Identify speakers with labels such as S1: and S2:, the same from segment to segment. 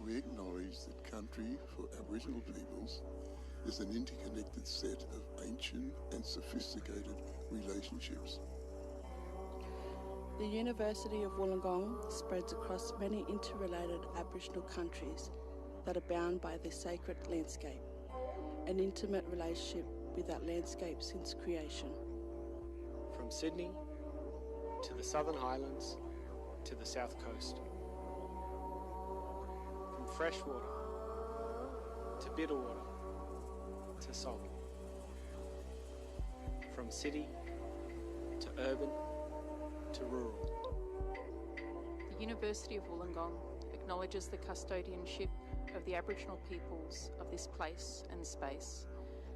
S1: we acknowledge that country for Aboriginal peoples is an interconnected set of ancient and sophisticated relationships.
S2: The University of Wollongong spreads across many interrelated Aboriginal countries that are bound by their sacred landscape, an intimate relationship with that landscape since creation.
S3: From Sydney to the Southern Highlands to the South Coast. From freshwater to bitter water to salt. From city to urban to rural.
S4: The University of Wollongong acknowledges the custodianship of the Aboriginal peoples of this place and space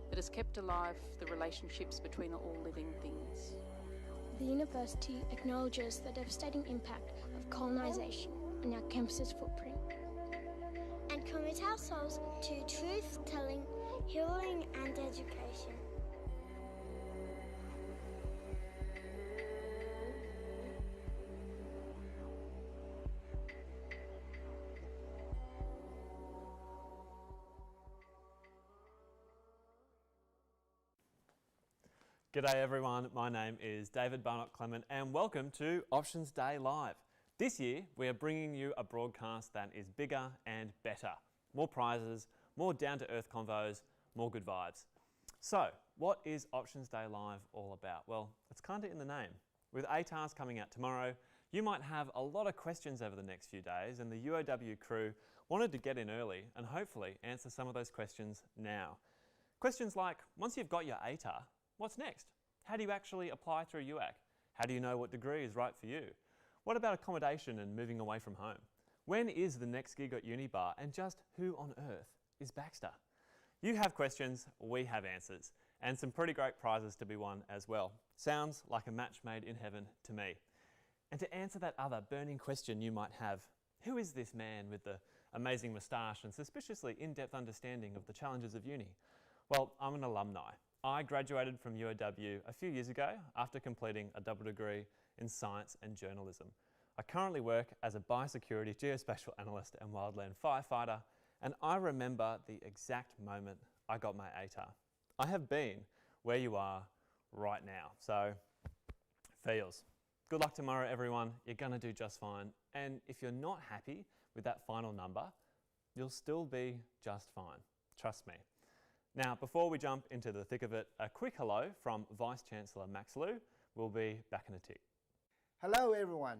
S4: that has kept alive the relationships between all living things.
S5: The university acknowledges the devastating impact of colonisation on our campus's footprint.
S6: And commit ourselves to truth-telling, healing and education.
S7: G'day everyone, my name is David Barnott-Clement and welcome to Options Day Live. This year we are bringing you a broadcast that is bigger and better. More prizes, more down-to-earth convos, more good vibes. So, what is Options Day Live all about? Well, it's kind of in the name. With ATARs coming out tomorrow, you might have a lot of questions over the next few days and the UOW crew wanted to get in early and hopefully answer some of those questions now. Questions like, once you've got your ATAR, what's next? How do you actually apply through UAC? How do you know what degree is right for you? What about accommodation and moving away from home? When is the next gig at Unibar? And just who on earth is Baxter? You have questions, we have answers, and some pretty great prizes to be won as well. Sounds like a match made in heaven to me. And to answer that other burning question you might have, who is this man with the amazing moustache and suspiciously in-depth understanding of the challenges of uni? Well, I'm an alumni. I graduated from UOW a few years ago after completing a double degree in science and journalism. I currently work as a biosecurity geospatial analyst and wildland firefighter, and I remember the exact moment I got my ATAR. I have been where you are right now, so feels. Good luck tomorrow everyone, you're gonna do just fine, and if you're not happy with that final number, you'll still be just fine, trust me. Now, before we jump into the thick of it, a quick hello from Vice-Chancellor Max Liu. We'll be back in a tick.
S8: Hello everyone,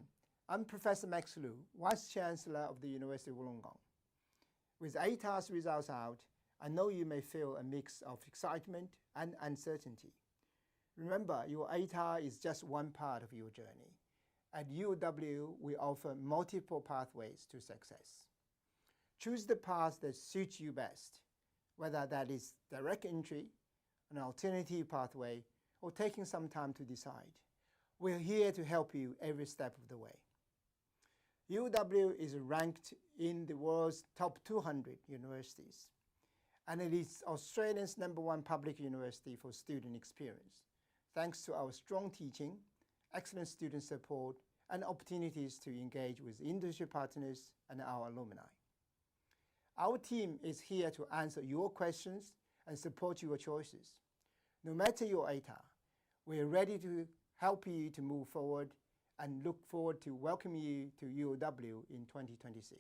S8: I'm Professor Max Liu, Vice-Chancellor of the University of Wollongong. With ATAR's results out, I know you may feel a mix of excitement and uncertainty. Remember, your ATAR is just one part of your journey. At UOW, we offer multiple pathways to success. Choose the path that suits you best, whether that is direct entry, an alternative pathway, or taking some time to decide. We're here to help you every step of the way. UOW is ranked in the world's top 200 universities, and it is Australia's #1 public university for student experience, thanks to our strong teaching, excellent student support, and opportunities to engage with industry partners and our alumni. Our team is here to answer your questions and support your choices. No matter your ATAR, we are ready to help you to move forward and look forward to welcoming you to UOW in 2026.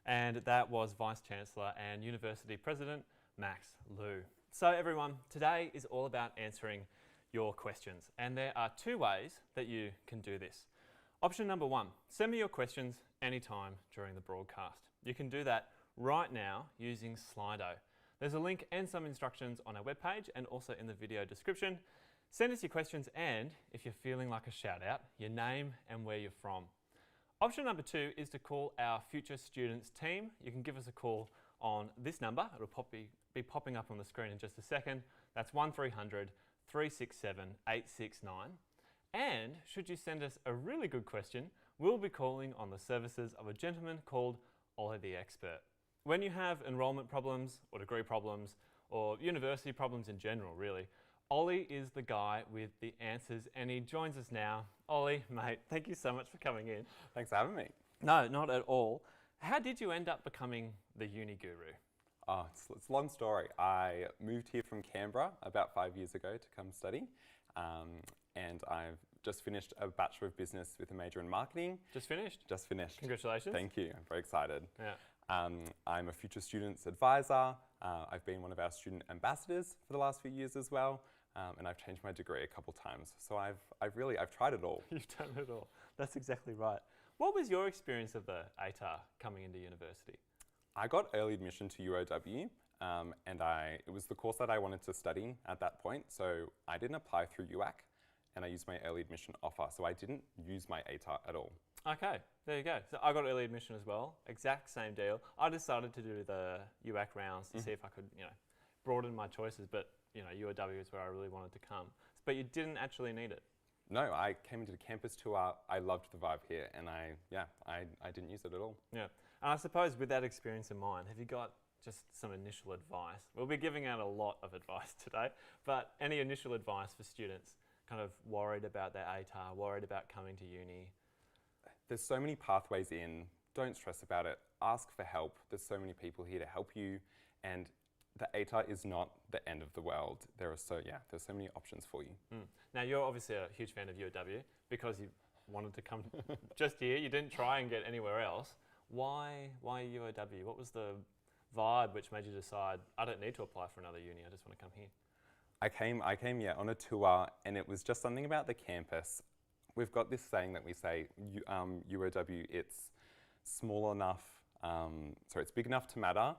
S7: And that was Vice-Chancellor and University President Max Liu. So everyone, today is all about answering your questions, and there are two ways that you can do this. Option number one, send me your questions anytime during the broadcast. You can do that right now using Slido. There's a link and some instructions on our webpage and also in the video description. Send us your questions and, if you're feeling like a shout out, your name and where you're from. Option number two is to call our Future Students team. You can give us a call on this number. It'll be popping up on the screen in just a second. That's 1300 367 869. And should you send us a really good question, we'll be calling on the services of a gentleman called Ollie the Expert. When you have enrolment problems or degree problems or university problems in general, really, Ollie is the guy with the answers and he joins us now. Ollie, mate, thank you so much for coming in.
S9: Thanks for having me.
S7: No, not at all. How did you end up becoming the uni guru?
S9: Oh, it's a long story. I moved here from Canberra about 5 years ago to come study, and I've just finished a Bachelor of Business with a major in marketing.
S7: Just finished?
S9: Just finished.
S7: Congratulations.
S9: Thank you. I'm very excited.
S7: Yeah.
S9: I'm a future students advisor. I've been one of our student ambassadors for the last few years as well, and I've changed my degree a couple times. So I've tried it all. You've
S7: done it all. That's exactly right. What was your experience of the ATAR coming into university?
S9: I got early admission to UOW, and it was the course that I wanted to study at that point. So I didn't apply through UAC, and I used my early admission offer. So I didn't use my ATAR at all. Okay,
S7: there you go. So I got early admission as well, exact same deal. I decided to do the UAC rounds to see if I could, broaden my choices, but UOW is where I really wanted to come. But you didn't actually need it.
S9: No, I came into the campus tour. I loved the vibe here, and I didn't use it at all.
S7: Yeah, and I suppose with that experience in mind, have you got just some initial advice? We'll be giving out a lot of advice today, but any initial advice for students kind of worried about their ATAR, worried about coming to uni?
S9: There's so many pathways in. Don't stress about it. Ask for help. There's so many people here to help you, and the ATAR is not the end of the world. There's so many options for you.
S7: Now, you're obviously a huge fan of UOW because you wanted to come just here. You didn't try and get anywhere else. Why UOW? What was the vibe which made you decide, I don't need to apply for another uni, I just want to come here?
S9: I came on a tour, and it was just something about the campus. We've got this saying that we say, UOW, it's small enough, it's big enough to matter,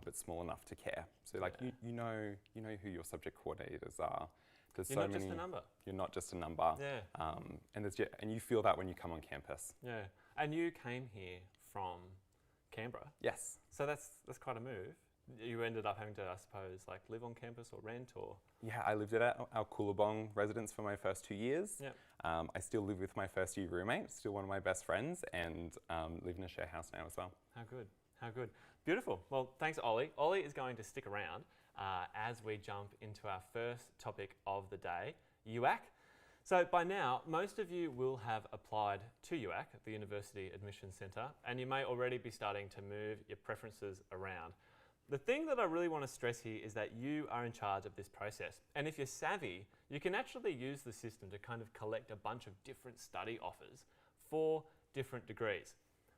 S9: but small enough to care. So you know who your subject coordinators are.
S7: You're not just a number.
S9: You're not just a number.
S7: Yeah.
S9: And you feel that when you come on campus.
S7: Yeah. And you came here from Canberra.
S9: Yes.
S7: So that's quite a move. You ended up having to, I suppose, live on campus or rent or?
S9: Yeah, I lived at our Wollongong residence for my first 2 years.
S7: Yep.
S9: I still live with my first year roommate, still one of my best friends, and live in a share house now as well.
S7: How good, how good. Beautiful. Well, thanks, Ollie. Ollie is going to stick around as we jump into our first topic of the day, UAC. So by now, most of you will have applied to UAC, the University Admission Centre, and you may already be starting to move your preferences around. The thing that I really want to stress here is that you are in charge of this process. And if you're savvy, you can actually use the system to kind of collect a bunch of different study offers for different degrees.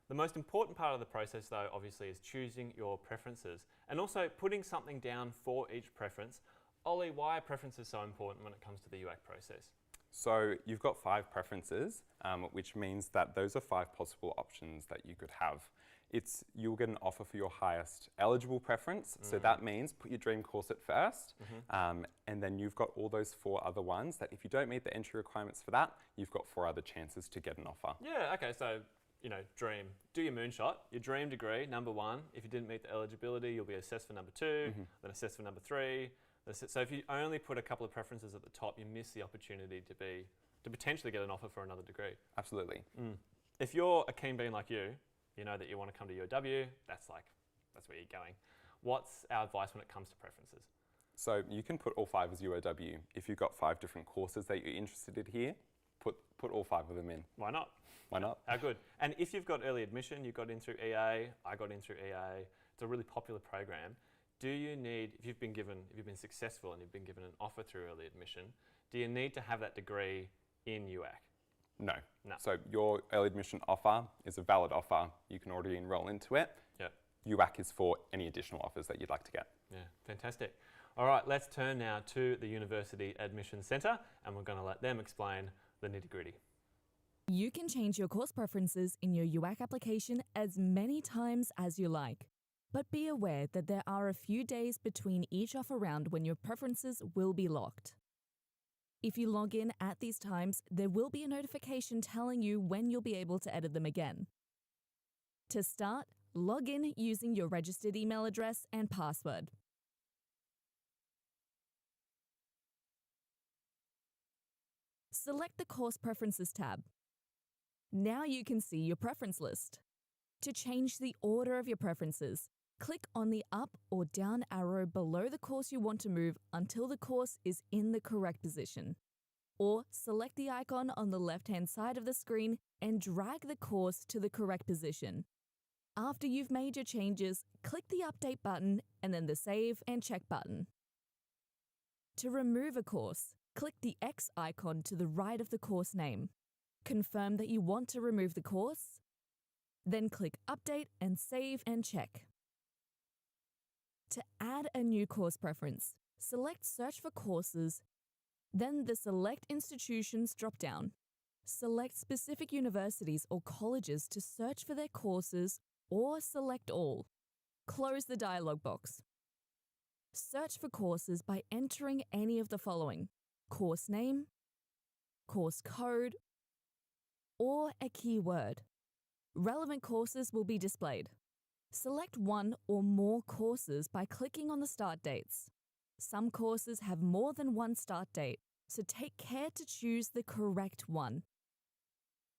S7: The most important part of the process, though, obviously, is choosing your preferences and also putting something down for each preference. Ollie, why are preferences so important when it comes to the UAC process?
S9: So you've got 5 preferences, which means that those are 5 possible options that you could have. You'll get an offer for your highest eligible preference. So that means put your dream course at first, and then you've got all those 4 other ones that if you don't meet the entry requirements for that, you've got 4 other chances to get an offer.
S7: Yeah, okay, so, dream. Do your moonshot, your dream degree, number 1. If you didn't meet the eligibility, you'll be assessed for number 2, then assessed for number 3. So if you only put a couple of preferences at the top, you miss the opportunity to potentially get an offer for another degree.
S9: Absolutely.
S7: If you're a keen bean like you know that you want to come to UOW, that's where you're going. What's our advice when it comes to preferences?
S9: So you can put all 5 as UOW. If you've got 5 different courses that you're interested in here, put all 5 of them in.
S7: Why not?
S9: Why not?
S7: How good. And if you've got early admission, you got in through EA, I got in through EA, it's a really popular program. Do you need, if you've been successful and you've been given an offer through early admission, do you need to have that degree in UAC?
S9: No.
S7: No.
S9: So your early admission offer is a valid offer. You can already enroll into it.
S7: Yep.
S9: UAC is for any additional offers that you'd like to get.
S7: Yeah, fantastic. All right, let's turn now to the University Admission Centre, and we're going to let them explain the nitty-gritty.
S10: You can change your course preferences in your UAC application as many times as you like. But be aware that there are a few days between each offer round when your preferences will be locked. If you log in at these times, there will be a notification telling you when you'll be able to edit them again. To start, log in using your registered email address and password. Select the Course Preferences tab. Now you can see your preference list. To change the order of your preferences, click on the up or down arrow below the course you want to move until the course is in the correct position. Or select the icon on the left-hand side of the screen and drag the course to the correct position. After you've made your changes, click the Update button and then the Save and Check button. To remove a course, click the X icon to the right of the course name. Confirm that you want to remove the course, then click Update and Save and Check. To add a new course preference, select Search for Courses, then the Select Institutions drop-down. Select specific universities or colleges to search for their courses or select all. Close the dialog box. Search for courses by entering any of the following: course name, course code, or a keyword. Relevant courses will be displayed. Select one or more courses by clicking on the start dates. Some courses have more than one start date, so take care to choose the correct one.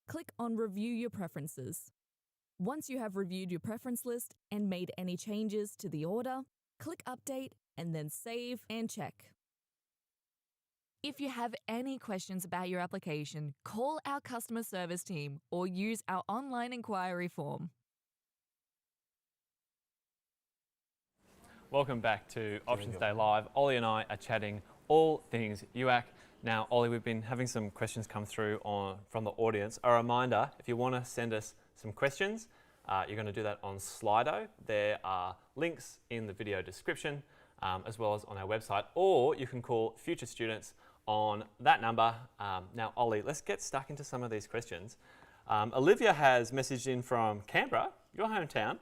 S10: Click on Review Your Preferences. Once you have reviewed your preference list and made any changes to the order, click Update and then Save and Check. If you have any questions about your application, call our customer service team or use our online inquiry form.
S7: Welcome back to Options Day Live. Ollie and I are chatting all things UAC. Now, Ollie, we've been having some questions come through from the audience. A reminder, if you want to send us some questions, you're going to do that on Slido. There are links in the video description, as well as on our website, or you can call future students on that number. Now, Ollie, let's get stuck into some of these questions. Olivia has messaged in from Canberra, your hometown.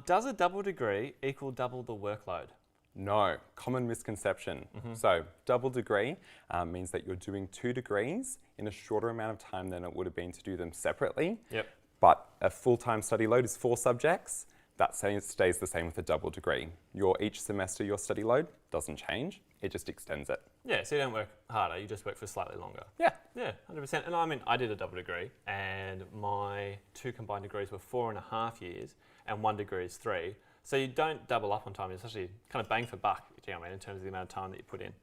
S7: Does a double degree equal double the workload?
S9: No, common misconception. So double degree means that you're doing 2 degrees in a shorter amount of time than it would have been to do them separately.
S7: Yep.
S9: But a full-time study load is 4 subjects. That stays the same with a double degree. Each semester, your study load doesn't change. It just extends it.
S7: Yeah, so you don't work harder, you just work for slightly longer.
S9: Yeah.
S7: Yeah, 100%. And I mean, I did a double degree and my 2 combined degrees were 4.5 years and 1 degree is 3. So you don't double up on time, it's actually kind of bang for buck, you know what I mean, in terms of the amount of time that you put in.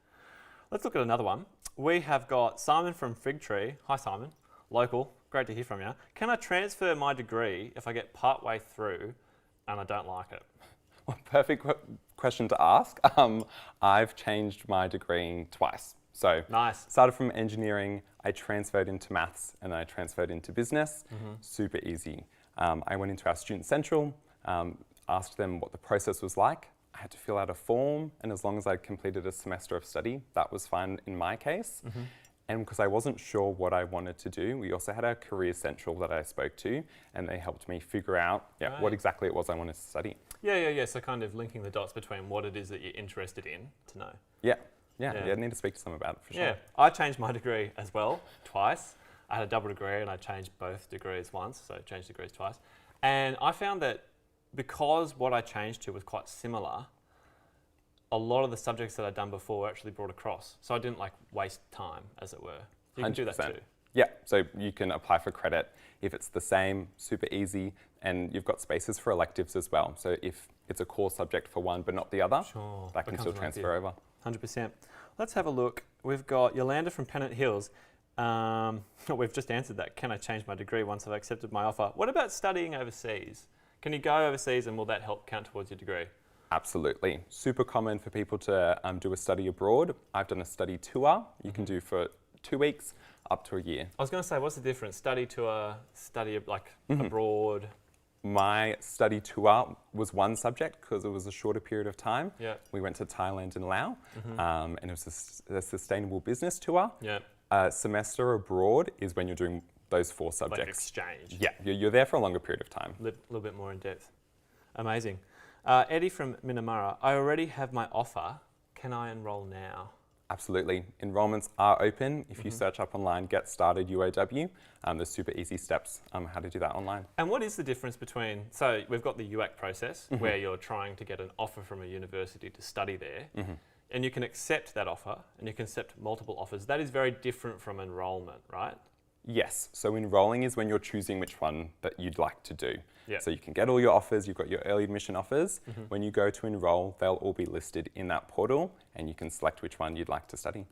S7: Let's look at another one. We have got Simon from Fig Tree. Hi Simon, local, great to hear from you. Can I transfer my degree if I get part way through and I don't like it?
S9: Well, perfect question to ask. I've changed my degree twice. So
S7: nice.
S9: Started from engineering, I transferred into maths and I transferred into business. Super easy. I went into our Student Central, asked them what the process was like. I had to fill out a form, and as long as I'd completed a semester of study, that was fine in my case. And because I wasn't sure what I wanted to do, we also had a Career Central that I spoke to, and they helped me figure out what exactly it was I wanted to study.
S7: Yeah. So kind of linking the dots between what it is that you're interested in to know.
S9: Yeah, I need to speak to someone about it for sure.
S7: Yeah, I changed my degree as well, twice. I had a double degree and I changed both degrees once, so I changed degrees twice. And I found that because what I changed to was quite similar, a lot of the subjects that I'd done before were actually brought across. So I didn't like waste time, as it were. You can
S9: 100%.
S7: do that too.
S9: Yeah, so you can apply for credit if it's the same, super easy, and you've got spaces for electives as well. So if it's a core subject for one but not the other, that can still transfer over.
S7: 100%. Let's have a look. We've got Yolanda from Pennant Hills. We've just answered that. Can I change my degree once I've accepted my offer? What about studying overseas? Can you go overseas and will that help count towards your degree?
S9: Absolutely. Super common for people to do a study abroad. I've done a study tour. You can do for 2 weeks up to a year.
S7: I was going to say, what's the difference? Study tour, study like abroad?
S9: My study tour was one subject because it was a shorter period of time.
S7: Yeah.
S9: We went to Thailand and Laos, and it was a sustainable business tour.
S7: Yeah.
S9: A semester abroad is when you're doing those 4 subjects.
S7: Like exchange.
S9: Yeah, you're there for a longer period of time.
S7: A little bit more in depth. Amazing. Eddie from Minamara, I already have my offer. Can I enrol now?
S9: Absolutely. Enrollments are open. If you search up online, Get Started UOW, there's super easy steps how to do that online.
S7: And what is the difference between, so we've got the UAC process where you're trying to get an offer from a university to study there, and you can accept that offer and you can accept multiple offers. That is very different from enrolment, right?
S9: Yes, so enrolling is when you're choosing which one that you'd like to do.
S7: Yep.
S9: So you can get all your offers, you've got your early admission offers. When you go to enroll, they'll all be listed in that portal and you can select which one you'd like to study.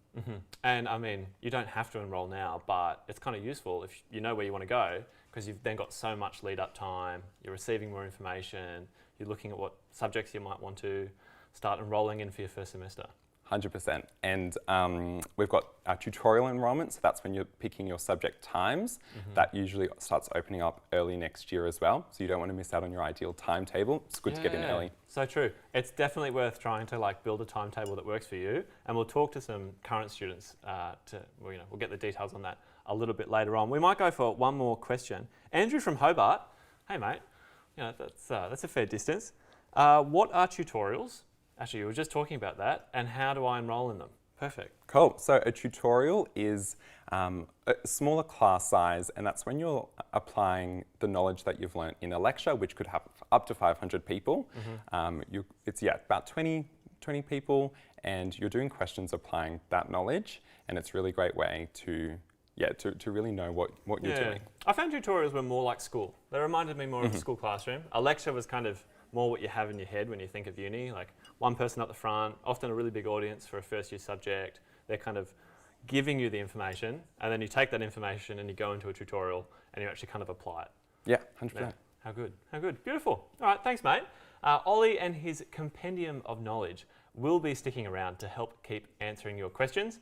S7: And I mean, you don't have to enrol now, but it's kind of useful if you know where you want to go, because you've then got so much lead up time, you're receiving more information, you're looking at what subjects you might want to start enrolling in for your first semester.
S9: 100%. And we've got our tutorial enrolment, so that's when you're picking your subject times. That usually starts opening up early next year as well, so you don't want to miss out on your ideal timetable. It's good to get in early.
S7: So true. It's definitely worth trying to like build a timetable that works for you, and we'll talk to some current students we'll get the details on that a little bit later on. We might go for one more question. Andrew from Hobart. Hey mate, that's a fair distance. What are tutorials? Actually, you were just talking about that, and how do I enrol in them? Perfect.
S9: Cool. So a tutorial is a smaller class size, and that's when you're applying the knowledge that you've learned in a lecture, which could have up to 500 people. It's about 20 people, and you're doing questions applying that knowledge, and it's a really great way to really know what you're doing.
S7: I found tutorials were more like school. They reminded me more of a school classroom. A lecture was kind of more what you have in your head when you think of uni, like one person up the front, often a really big audience for a first year subject. They're kind of giving you the information, and then you take that information and you go into a tutorial and you actually kind of apply it.
S9: Yeah, 100%.
S7: Yeah. How good, how good. Beautiful. All right, thanks mate. Ollie and his compendium of knowledge will be sticking around to help keep answering your questions.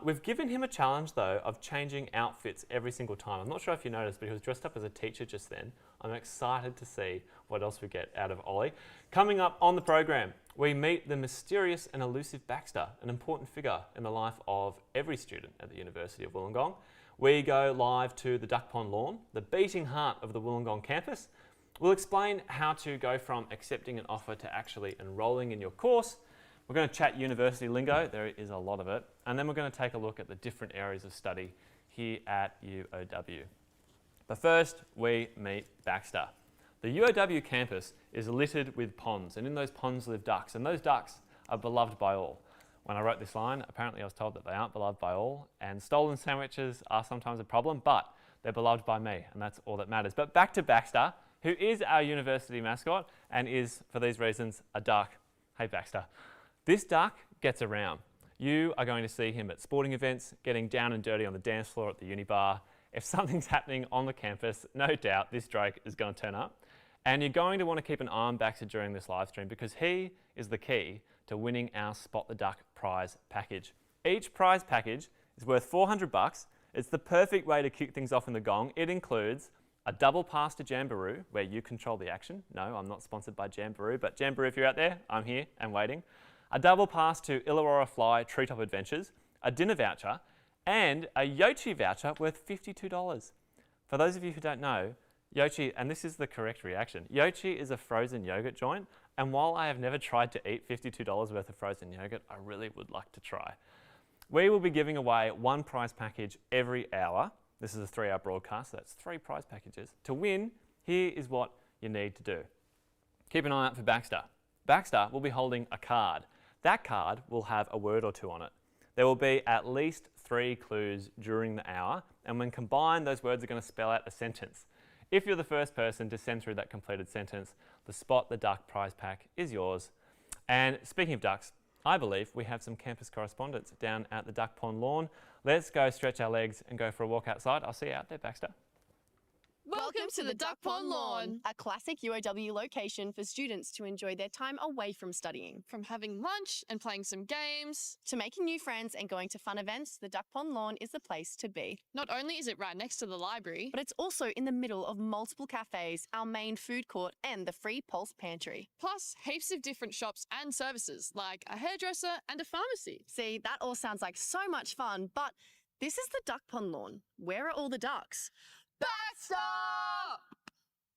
S7: We've given him a challenge though of changing outfits every single time. I'm not sure if you noticed, but he was dressed up as a teacher just then. I'm excited to see what else we get out of Ollie. Coming up on the program, we meet the mysterious and elusive Baxter, an important figure in the life of every student at the University of Wollongong. We go live to the Duck Pond lawn, the beating heart of the Wollongong campus. We'll explain how to go from accepting an offer to actually enrolling in your course. We're going to chat university lingo, there is a lot of it, and then we're going to take a look at the different areas of study here at UOW. But first, we meet Baxter. The UOW campus is littered with ponds, and in those ponds live ducks, and those ducks are beloved by all. When I wrote this line, apparently I was told that they aren't beloved by all, and stolen sandwiches are sometimes a problem, but they're beloved by me, and that's all that matters. But back to Baxter, who is our university mascot, and is, for these reasons, a duck. Hey Baxter. This duck gets around. You are going to see him at sporting events, getting down and dirty on the dance floor at the uni bar. If something's happening on the campus, no doubt this Drake is going to turn up. And you're going to want to keep an eye on Baxter during this live stream because he is the key to winning our Spot the Duck prize package. Each prize package is worth $400. It's the perfect way to kick things off in the gong. It includes a double pass to Jamboree, where you control the action. No, I'm not sponsored by Jamboree, but Jamboree, if you're out there, I'm here and waiting. A double pass to Illawarra Fly Treetop Adventures, a dinner voucher, and a Yochi voucher worth $52. For those of you who don't know, Yochi, and this is the correct reaction, Yochi is a frozen yogurt joint, and while I have never tried to eat $52 worth of frozen yogurt, I really would like to try. We will be giving away one prize package every hour. This is a 3-hour broadcast, so that's 3 prize packages. To win, here is what you need to do. Keep an eye out for Baxter. Baxter will be holding a card. That card will have a word or two on it. There will be at least 3 clues during the hour, and when combined, those words are going to spell out a sentence. If you're the first person to send through that completed sentence, the Spot the Duck prize pack is yours. And speaking of ducks, I believe we have some campus correspondents down at the Duck Pond lawn. Let's go stretch our legs and go for a walk outside. I'll see you out there, Baxter.
S11: Welcome to the Duck Pond Lawn, a classic UOW location for students to enjoy their time away from studying.
S12: From having lunch and playing some games,
S11: to making new friends and going to fun events, the Duck Pond Lawn is the place to be.
S12: Not only is it right next to the library,
S11: but it's also in the middle of multiple cafes, our main food court, and the free Pulse Pantry.
S12: Plus, heaps of different shops and services, like a hairdresser and a pharmacy.
S11: See, that all sounds like so much fun, but this is the Duck Pond Lawn. Where are all the ducks?
S12: Baxter!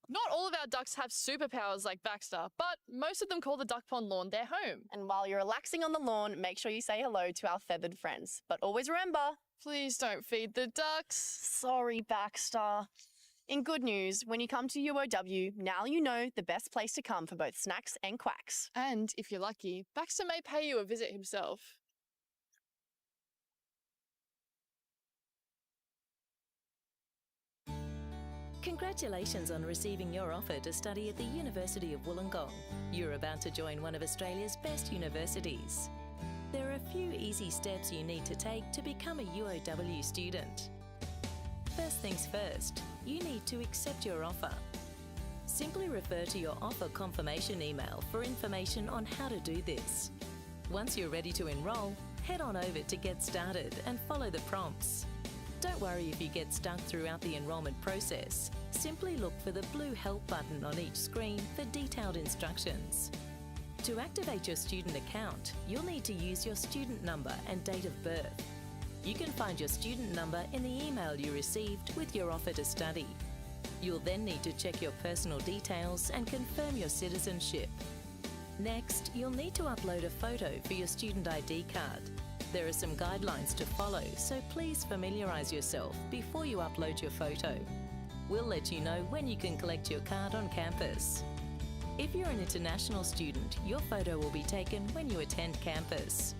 S12: Not all of our ducks have superpowers like Baxter, but most of them call the Duck Pond Lawn their home.
S11: And while you're relaxing on the lawn, make sure you say hello to our feathered friends. But always remember,
S12: please don't feed the ducks.
S11: Sorry, Baxter. In good news, when you come to UOW, now you know the best place to come for both snacks and quacks.
S12: And if you're lucky, Baxter may pay you a visit himself.
S13: Congratulations on receiving your offer to study at the University of Wollongong. You're about to join one of Australia's best universities. There are a few easy steps you need to take to become a UOW student. first things first, you need to accept your offer. Simply refer to your offer confirmation email for information on how to do this. Once you're ready to enrol, head on over to Get Started and follow the prompts. Don't worry if you get stuck throughout the enrolment process. Simply look for the blue Help button on each screen for detailed instructions. To activate your student account, you'll need to use your student number and date of birth. You can find your student number in the email you received with your offer to study. You'll then need to check your personal details and confirm your citizenship. Next, you'll need to upload a photo for your student ID card. There are some guidelines to follow, so please familiarise yourself before you upload your photo. We'll let you know when you can collect your card on campus. If you're an international student, your photo will be taken when you attend campus.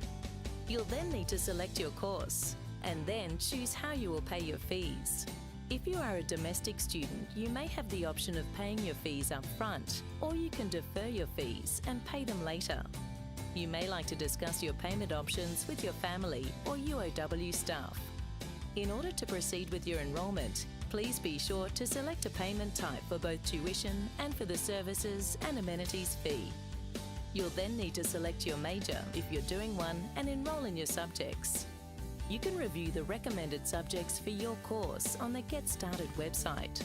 S13: You'll then need to select your course and then choose how you will pay your fees. If you are a domestic student, you may have the option of paying your fees up front, or you can defer your fees and pay them later. You may like to discuss your payment options with your family or UOW staff. In order to proceed with your enrolment, please be sure to select a payment type for both tuition and for the services and amenities fee. You'll then need to select your major if you're doing one and enrol in your subjects. You can review the recommended subjects for your course on the Get Started website.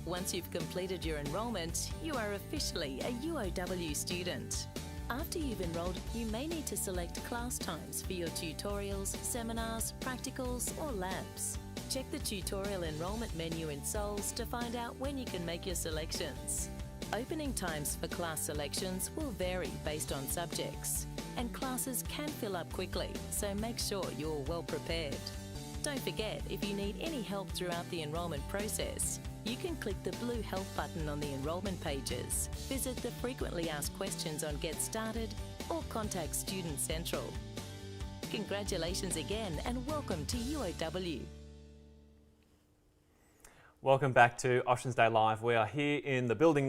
S13: Once you've completed your enrolment, you are officially a UOW student. After you've enrolled, you may need to select class times for your tutorials, seminars, practicals or labs. Check the tutorial enrolment menu in SOLS to find out when you can make your selections. Opening times for class selections will vary based on subjects, and classes can fill up quickly, so make sure you're well prepared. Don't forget, if you need any help throughout the enrolment process, you can click the blue Help button on the enrolment pages, visit the frequently asked questions on Get Started, or contact Student Central. Congratulations again and welcome to UOW.
S7: Welcome back to Options Day Live. We are here in the Building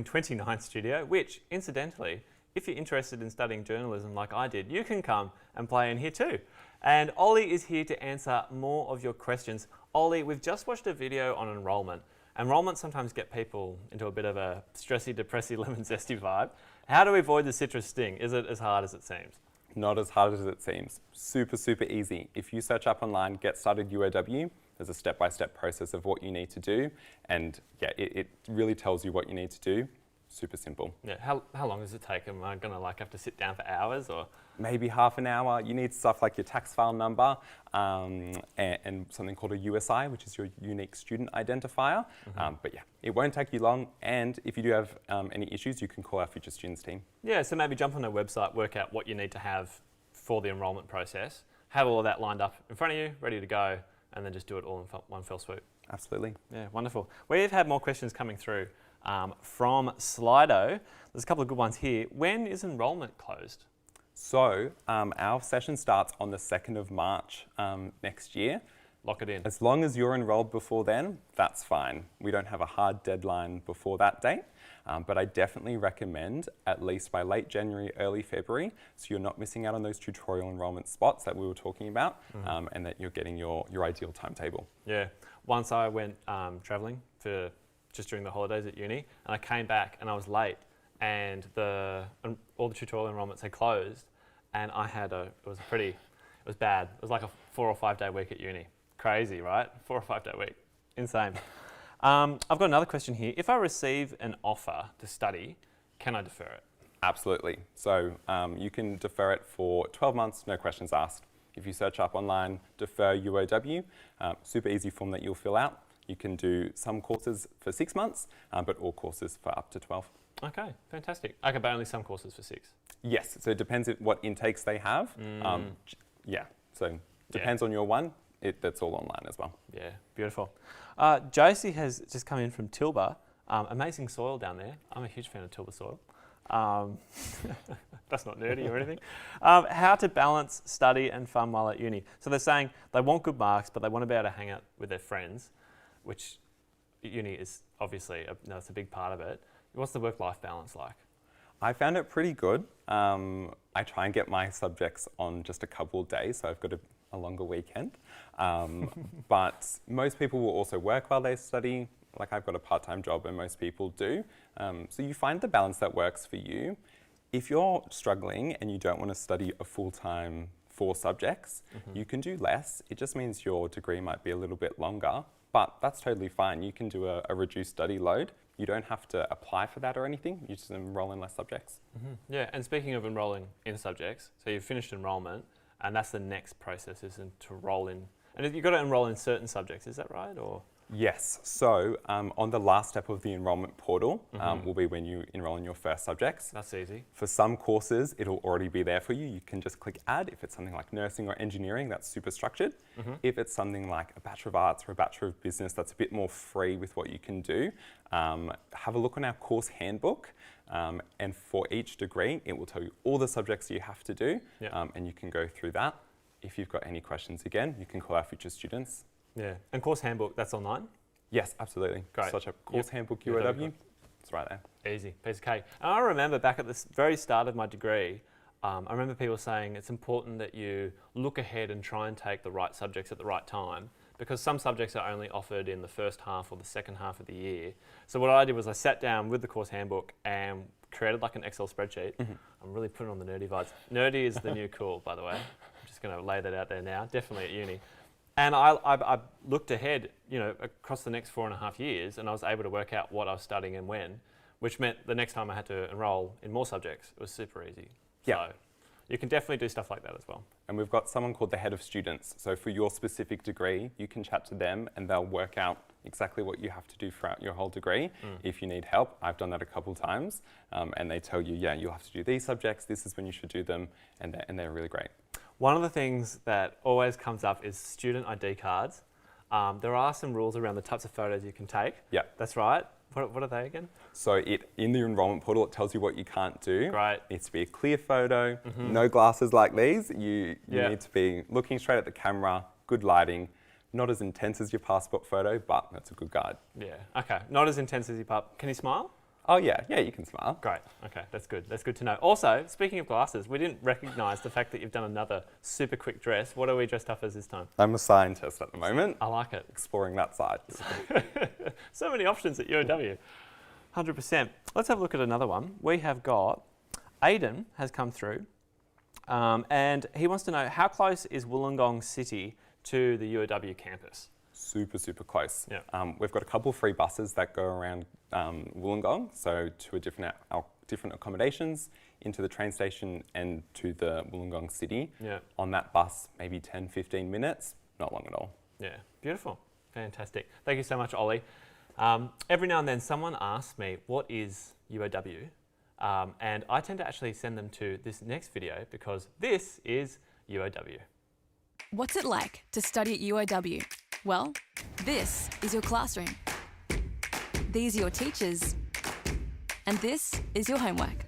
S7: 29 studio, which, incidentally, if you're interested in studying journalism like I did, you can come and play in here too. And Ollie is here to answer more of your questions. Ollie, we've just watched a video on enrolment. Enrolment sometimes get people into a bit of a stressy, depressy, lemon zesty vibe. How do we avoid the citrus sting? Is it as hard as it seems?
S9: Not as hard as it seems. Super, super easy. If you search up online, Get Started UOW, there's a step-by-step process of what you need to do. And yeah, it really tells you what you need to do. Super simple.
S7: Yeah. How long does it take? Am I going to have to sit down for hours or?
S9: Maybe half an hour. You need stuff like your tax file number and something called a USI, which is your unique student identifier. But yeah, it won't take you long. And if you do have any issues, you can call our Future Students team.
S7: Yeah, so maybe jump on their website, work out what you need to have for the enrolment process, have all of that lined up in front of you, ready to go, and then just do it all in one fell swoop.
S9: Absolutely.
S7: Yeah, wonderful. We've had more questions coming through from Slido. There's a couple of good ones here. When is enrolment closed?
S9: So our session starts on the 2nd of March next year.
S7: Lock it in.
S9: As long as you're enrolled before then, that's fine. We don't have a hard deadline before that date, but I definitely recommend at least by late January, early February, so you're not missing out on those tutorial enrolment spots that we were talking about, and that you're getting your ideal timetable.
S7: Yeah. Once I went travelling for just during the holidays at uni, and I came back and I was late, and all the tutorial enrolments had closed, and I had it was bad. It was like a 4 or 5 day week at uni. Crazy, right? 4 or 5 day week. Insane. I've got another question here. If I receive an offer to study, can I defer it?
S9: Absolutely. So you can defer it for 12 months, no questions asked. If you search up online, defer UOW, super easy form that you'll fill out. You can do some courses for 6 months, but all courses for up to 12.
S7: Okay, fantastic. Okay, but only some courses for 6?
S9: Yes, so it depends on what intakes they have. Yeah, so depends on your one. That's all online as well.
S7: Yeah, beautiful. Josie has just come in from Tilba. Amazing soil down there. I'm a huge fan of Tilba soil. That's not nerdy or anything. How to balance study and fun while at uni. So they're saying they want good marks, but they want to be able to hang out with their friends, which uni is obviously, it's a big part of it. What's the work-life balance like?
S9: I found it pretty good. I try and get my subjects on just a couple of days, so I've got a longer weekend. But most people will also work while they study. Like I've got a part-time job and most people do. So you find the balance that works for you. If you're struggling and you don't want to study a full-time 4 subjects, you can do less. It just means your degree might be a little bit longer, but that's totally fine. You can do a reduced study load. You don't have to apply for that or anything. You just enroll in less subjects.
S7: Yeah, and speaking of enrolling in subjects, so you've finished enrolment, and that's the next process, isn't to roll in. And you've got to enrol in certain subjects, is that right? Or
S9: Yes, so on the last step of the enrolment portal will be when you enroll in your first subjects.
S7: That's easy.
S9: For some courses, it'll already be there for you. You can just click add. If it's something like nursing or engineering, that's super structured. If it's something like a Bachelor of Arts or a Bachelor of Business, that's a bit more free with what you can do. Have a look on our course handbook. And for each degree, it will tell you all the subjects you have to do, and you can go through that. If you've got any questions, again, you can call our future students.
S7: Yeah, and course handbook, that's online?
S9: Yes, absolutely.
S7: Great.
S9: Such a course handbook, UOW. It's right there.
S7: Easy, piece of cake. And I remember back at the very start of my degree, I remember people saying it's important that you look ahead and try and take the right subjects at the right time, because some subjects are only offered in the first half or the second half of the year. So what I did was I sat down with the course handbook and created like an Excel spreadsheet. I'm really putting on the nerdy vibes. Nerdy is the new cool, by the way. I'm just going to lay that out there now, definitely at uni. And I looked ahead, across the next 4.5 years, and I was able to work out what I was studying and when, which meant the next time I had to enrol in more subjects, it was super easy.
S9: Yeah.
S7: So you can definitely do stuff like that as well.
S9: And we've got someone called the head of students. So for your specific degree, you can chat to them and they'll work out exactly what you have to do throughout your whole degree. If you need help, I've done that a couple times, and they tell you, yeah, you'll have to do these subjects, this is when you should do them, and they're really great.
S7: One of the things that always comes up is student ID cards. There are some rules around the types of photos you can take.
S9: Yeah.
S7: That's right. What are they again?
S9: So in the enrolment portal, it tells you what you can't do.
S7: Right.
S9: It needs to be a clear photo, no glasses like these. You need to be looking straight at the camera, good lighting, not as intense as your passport photo, but that's a good guide.
S7: Yeah, okay. Not as intense as your pup. Can you smile?
S9: Oh yeah, you can smile.
S7: Great, okay, that's good. That's good to know. Also, speaking of glasses, we didn't recognise the fact that you've done another super quick dress. What are we dressed up as this time?
S9: I'm a scientist at the moment.
S7: I like it.
S9: Exploring that side.
S7: So many options at UOW. 100%. Let's have a look at another one. We have got, Aidan has come through, and he wants to know, how close is Wollongong City to the UOW campus?
S9: Super, super close.
S7: Yeah.
S9: We've got a couple of free buses that go around Wollongong, so to different accommodations, into the train station and to the Wollongong city.
S7: Yeah.
S9: On that bus, maybe 10, 15 minutes, not long at all.
S7: Yeah, beautiful. Fantastic. Thank you so much, Ollie. Every now and then someone asks me, what is UOW? And I tend to actually send them to this next video because this is UOW.
S10: What's it like to study at UOW? Well, this is your classroom. These are your teachers. And this is your homework.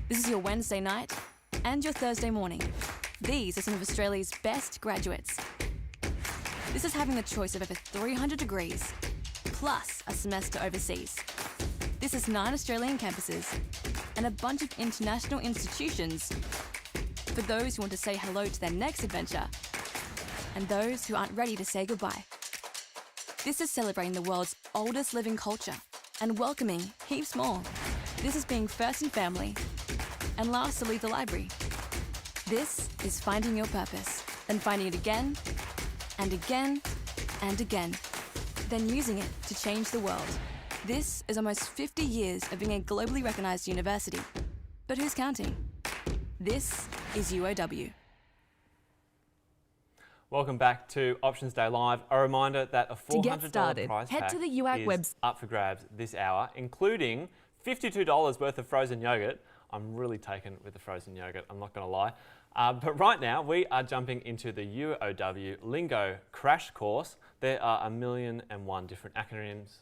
S10: This is your Wednesday night and your Thursday morning. These are some of Australia's best graduates. This is having the choice of over 300 degrees, plus a semester overseas. This is 9 Australian campuses and a bunch of international institutions for those who want to say hello to their next adventure and those who aren't ready to say goodbye. This is celebrating the world's oldest living culture and welcoming heaps more. This is being first in family and last to leave the library. This is finding your purpose, then finding it again and again and again, then using it to change the world. This is almost 50 years of being a globally recognised university. But who's counting? This is UOW.
S7: Welcome back to Options Day Live. A reminder that a $400 prize
S10: head
S7: pack
S10: to the UOW
S7: is up for grabs this hour, including $52 worth of frozen yogurt. I'm really taken with the frozen yogurt, I'm not going to lie. But right now, we are jumping into the UOW Lingo Crash Course. There are 1,001 different acronyms,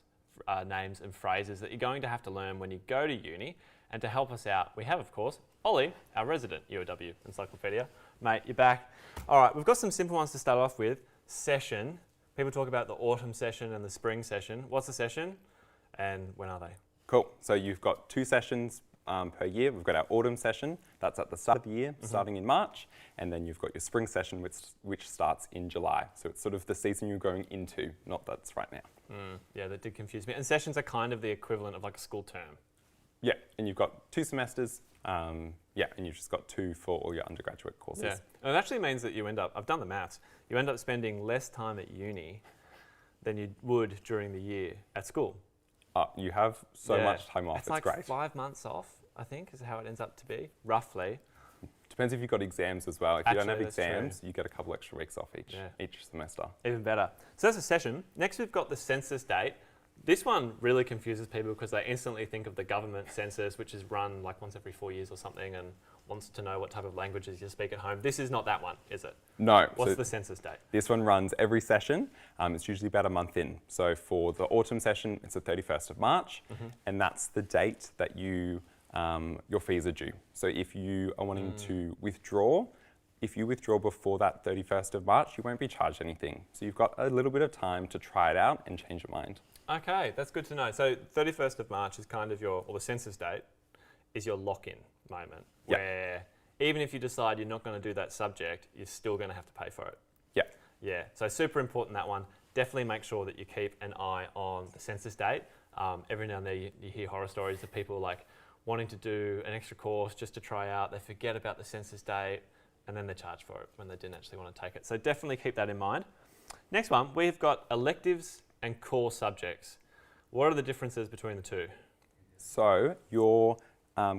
S7: names and phrases that you're going to have to learn when you go to uni. And to help us out, we have, of course, Ollie, our resident UOW encyclopedia. Mate, you're back. All right, we've got some simple ones to start off with. Session. People talk about the autumn session and the spring session. What's a session and when are they?
S9: Cool. So you've got 2 sessions per year. We've got our autumn session, that's at the start of the year, starting in March, and then you've got your spring session, which starts in July. So it's sort of the season you're going into, not that's right now.
S7: Yeah, that did confuse me. And sessions are kind of the equivalent of like a school term.
S9: Yeah, and you've got 2 semesters, and you've just got 2 for all your undergraduate courses.
S7: Yeah, and it actually means that you end up, I've done the maths, you end up spending less time at uni than you would during the year at school.
S9: You have so much time off, it's
S7: like
S9: great.
S7: 5 months off, I think, is how it ends up to be, roughly.
S9: Depends if you've got exams as well. If you don't have exams, you get a couple extra weeks off each semester.
S7: Even better. So that's a session. Next we've got the census date. This one really confuses people because they instantly think of the government census, which is run like once every 4 years or something and wants to know what type of languages you speak at home. This is not that one, is it?
S9: No.
S7: What's the census date?
S9: This one runs every session. It's usually about a month in. So for the autumn session, it's the 31st of March, and that's the date that your fees are due. So if you are wanting to withdraw, if you withdraw before that 31st of March, you won't be charged anything. So you've got a little bit of time to try it out and change your mind.
S7: Okay, that's good to know. So 31st of March is kind of or the census date is your lock-in moment, where even if you decide you're not going to do that subject, you're still going to have to pay for it. Yeah, so super important, that one. Definitely make sure that you keep an eye on the census date. Every now and then you hear horror stories of people like wanting to do an extra course just to try out, they forget about the census date, and then they charge for it when they didn't actually want to take it. So definitely keep that in mind. Next one, we've got electives and core subjects. What are the differences between the two?
S9: So your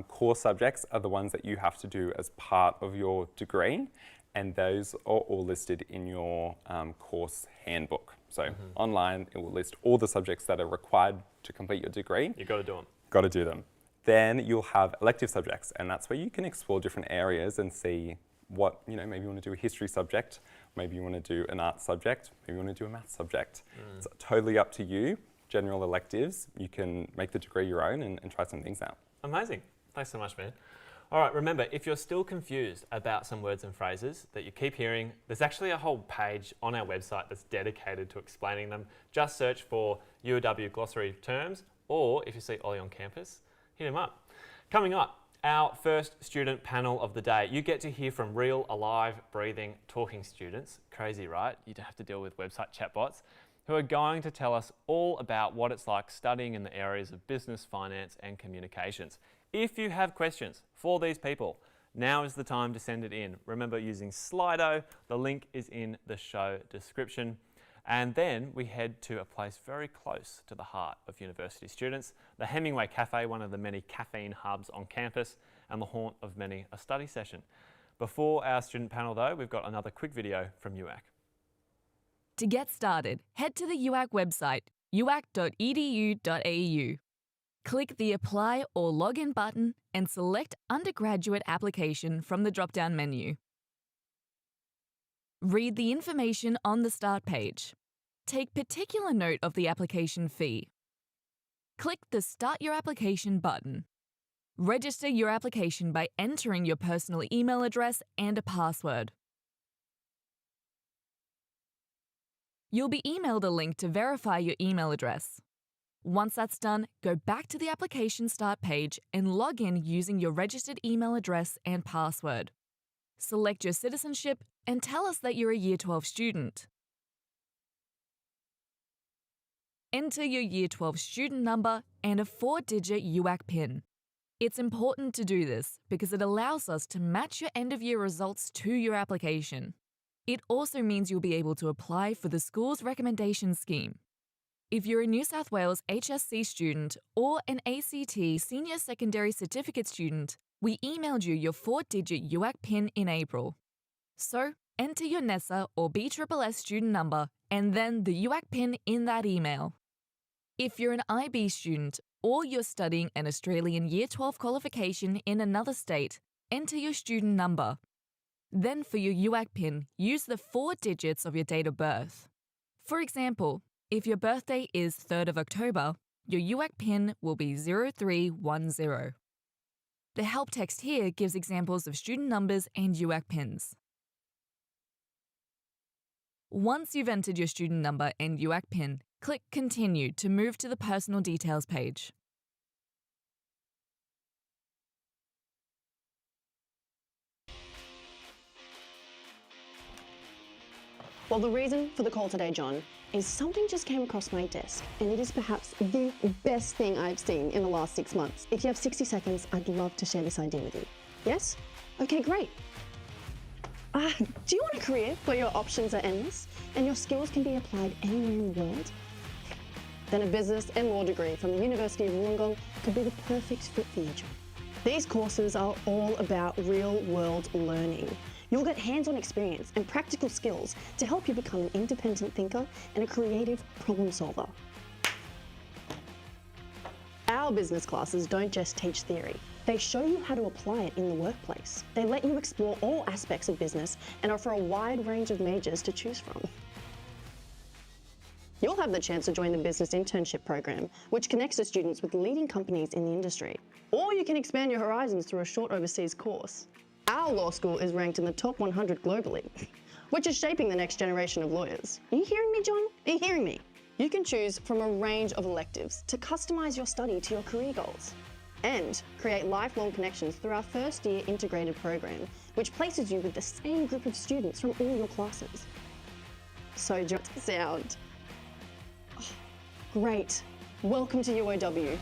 S9: core subjects are the ones that you have to do as part of your degree, and those are all listed in your course handbook. So online, it will list all the subjects that are required to complete your degree.
S7: You've got to do them.
S9: Got to do them. Then you'll have elective subjects, and that's where you can explore different areas and see what, maybe you want to do a history subject, maybe you want to do an art subject, maybe you want to do a maths subject. It's totally up to you. General electives, you can make the degree your own and try some things out.
S7: Amazing. Thanks so much, man. All right, remember, if you're still confused about some words and phrases that you keep hearing, there's actually a whole page on our website that's dedicated to explaining them. Just search for UOW glossary terms, or if you see Ollie on campus, hit him up. Coming up, our first student panel of the day. You get to hear from real, alive, breathing, talking students. Crazy, right? You don't have to deal with website chatbots, who are going to tell us all about what it's like studying in the areas of business, finance, and communications. If you have questions for these people, now is the time to send it in. Remember, using Slido. The link is in the show description. And then we head to a place very close to the heart of university students, the Hemingway Cafe, one of the many caffeine hubs on campus and the haunt of many a study session. Before our student panel though, we've got another quick video from UOW.
S10: To get started, head to the UOW website, uow.edu.au. Click the Apply or Login button and select Undergraduate Application from the drop-down menu. Read the information on the Start page. Take particular note of the application fee. Click the Start Your Application button. Register your application by entering your personal email address and a password. You'll be emailed a link to verify your email address. Once that's done, go back to the application Start page and log in using your registered email address and password. Select your citizenship and tell us that you're a Year 12 student. Enter your Year 12 student number and a 4-digit UOW PIN. It's important to do this because it allows us to match your end-of-year results to your application. It also means you'll be able to apply for the school's recommendation scheme. If you're a New South Wales HSC student or an ACT Senior Secondary Certificate student, we emailed you your 4-digit UOW PIN in April. So, enter your NESA or BSSS student number and then the UOW PIN in that email. If you're an IB student or you're studying an Australian Year 12 qualification in another state, enter your student number. Then for your UOW PIN, use the 4 digits of your date of birth. For example, if your birthday is 3rd of October, your UOW PIN will be 0310. The help text here gives examples of student numbers and UOW PINs. Once you've entered your student number and UOW PIN, click Continue to move to the Personal Details page.
S11: Well, the reason for the call today, John, is something just came across my desk, and it is perhaps the best thing I've seen in the last 6 months. If you have 60 seconds, I'd love to share this idea with you. Yes? Okay, great. Do you want a career where your options are endless and your skills can be applied anywhere in the world? Then a business and law degree from the University of Wollongong could be the perfect fit for you, John. These courses are all about real-world learning. You'll get hands-on experience and practical skills to help you become an independent thinker and a creative problem solver. Our business classes don't just teach theory. They show you how to apply it in the workplace. They let you explore all aspects of business and offer a wide range of majors to choose from. You'll have the chance to join the Business Internship Program, which connects the students with leading companies in the industry. Or you can expand your horizons through a short overseas course. Our law school is ranked in the top 100 globally, which is shaping the next generation of lawyers. Are you hearing me, John? Are you hearing me? You can choose from a range of electives to customise your study to your career goals and create lifelong connections through our first-year integrated program, which places you with the same group of students from all your classes. So, John, sound. Oh, great. Welcome to UOW.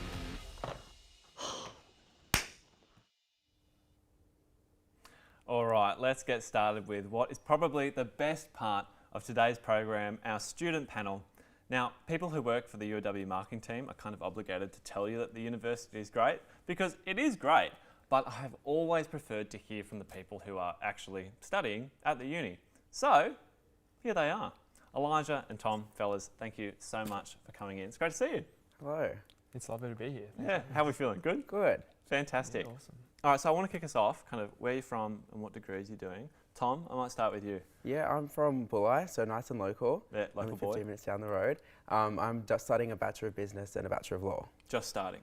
S7: All right, let's get started with what is probably the best part of today's program, our student panel. Now, people who work for the UOW marketing team are kind of obligated to tell you that the university is great, because it is great, but I have always preferred to hear from the people who are actually studying at the uni. So, here they are. Elijah and Tom, fellas, thank you so much for coming in. It's great to see you.
S14: Hello.
S15: It's lovely to be here.
S7: Yeah, how are we feeling? Good?
S14: Good.
S7: Fantastic.
S15: Yeah, awesome.
S7: All right, so I want to kick us off, kind of where you're from and what degrees you're doing. Tom, I might start with you.
S14: Yeah, I'm from Bulli, so nice and local.
S7: Yeah, local
S14: only
S7: boy.
S14: 15 minutes down the road. I'm just studying a Bachelor of Business and a Bachelor of Law.
S7: Just starting?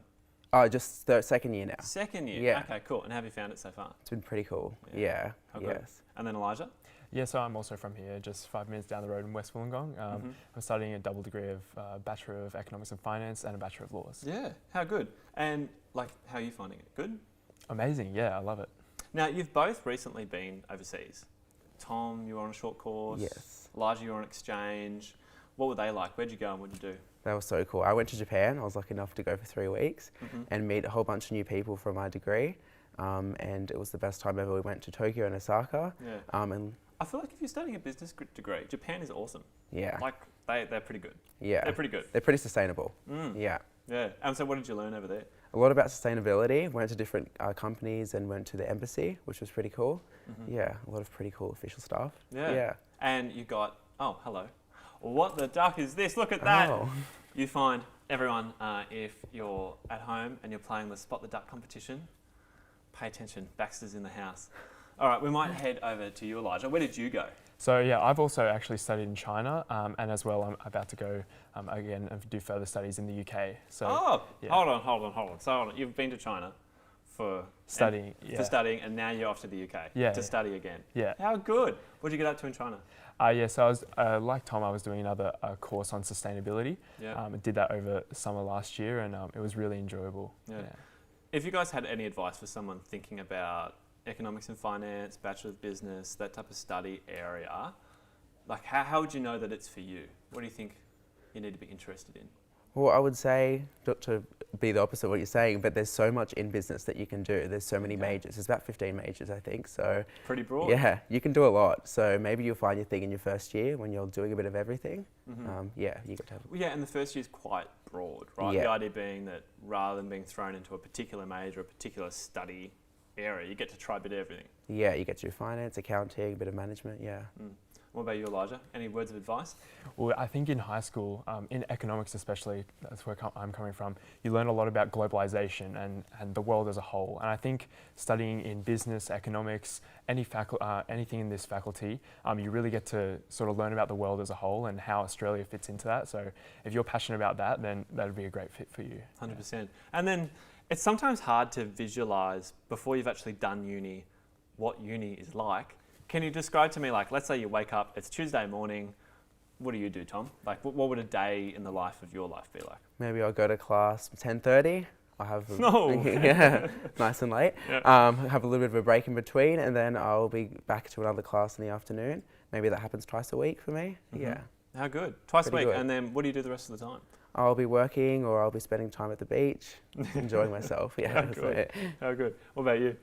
S14: Oh, just the second year now.
S7: Second year?
S14: Yeah.
S7: Okay, cool. And how have you found it so far?
S14: It's been pretty cool. Yeah.
S7: How good?
S14: Yes.
S7: And then Elijah?
S15: Yeah, so I'm also from here, just 5 minutes down the road in West Wollongong. I'm studying a double degree of Bachelor of Economics and Finance and a Bachelor of Laws.
S7: Yeah, how good. And like, how are you finding it? Good?
S15: Amazing, yeah, I love it.
S7: Now, you've both recently been overseas. Tom, you were on a short course.
S14: Yes.
S7: Elijah, you were on exchange. What were they like? Where'd you go and what did you do?
S14: That was so cool. I went to Japan. I was lucky enough to go for 3 weeks and meet a whole bunch of new people from my degree. And it was the best time ever. We went to Tokyo and Osaka.
S7: Yeah.
S14: And
S7: I feel like if you're studying a business degree, Japan is awesome.
S14: Yeah.
S7: Like, they're pretty good.
S14: Yeah.
S7: They're pretty good.
S14: They're pretty sustainable. Yeah.
S7: Yeah. And so what did you learn over there?
S14: A lot about sustainability. Went to different companies and went to the embassy, which was pretty cool. Yeah, a lot of pretty cool official stuff.
S7: Yeah. And you got, oh, hello. What the duck is this? Look at that.
S14: Oh.
S7: You find everyone, if you're at home and you're playing the Spot the Duck competition, pay attention. Baxter's in the house. All right, we might head over to you, Elijah. Where did you go?
S15: So yeah, I've also actually studied in China, and as well I'm about to go again and do further studies in the UK. So, yeah.
S7: Hold on. So you've been to China for
S15: studying,
S7: and now you're off to the UK to study again.
S15: Yeah.
S7: How good. What did you get up to in China?
S15: Yeah, so I was, like Tom, I was doing another course on sustainability.
S7: Yeah.
S15: I did that over summer last year, and it was really enjoyable.
S7: Yeah. If you guys had any advice for someone thinking about economics and finance, Bachelor of Business, that type of study area, like how would you know that it's for you? What do you think you need to be interested in?
S14: Well, I would say, not to be the opposite of what you're saying, but there's so much in business that you can do. There's so many majors. There's about 15 majors, I think. So
S7: pretty broad.
S14: Yeah, you can do a lot. So maybe you'll find your thing in your first year when you're doing a bit of everything. Yeah, you got to have.
S7: Yeah, and the first year is quite broad, right?
S14: Yeah.
S7: The idea being that rather than being thrown into a particular major, a particular study area, you get to try a bit of everything.
S14: Yeah, you get to do finance, accounting, a bit of management, yeah.
S7: What about you, Elijah? Any words of advice?
S15: Well, I think in high school, in economics especially, that's where I'm coming from, you learn a lot about globalization and the world as a whole. And I think studying in business, economics, anything in this faculty, you really get to sort of learn about the world as a whole and how Australia fits into that. So if you're passionate about that, then that would be a great fit for you.
S7: 100%. Yeah. And then it's sometimes hard to visualize before you've actually done uni what uni is like. Can you describe to me, like, let's say you wake up, it's Tuesday morning, what do you do, Tom? Like, what would a day in the life of your life be like?
S14: Maybe I'll go to class 10:30. I have nice and late.
S7: Yep.
S14: Have a little bit of a break in between, and then I'll be back to another class in the afternoon. maybe that happens twice a week for me. Yeah.
S7: How good? Twice a
S14: Pretty
S7: week.
S14: good.
S7: And then what do you do the rest of the time?
S14: I'll be working or I'll be spending time at the beach, enjoying myself. Yeah,
S7: How
S14: that's
S7: good.
S14: it.
S7: How good. What about you?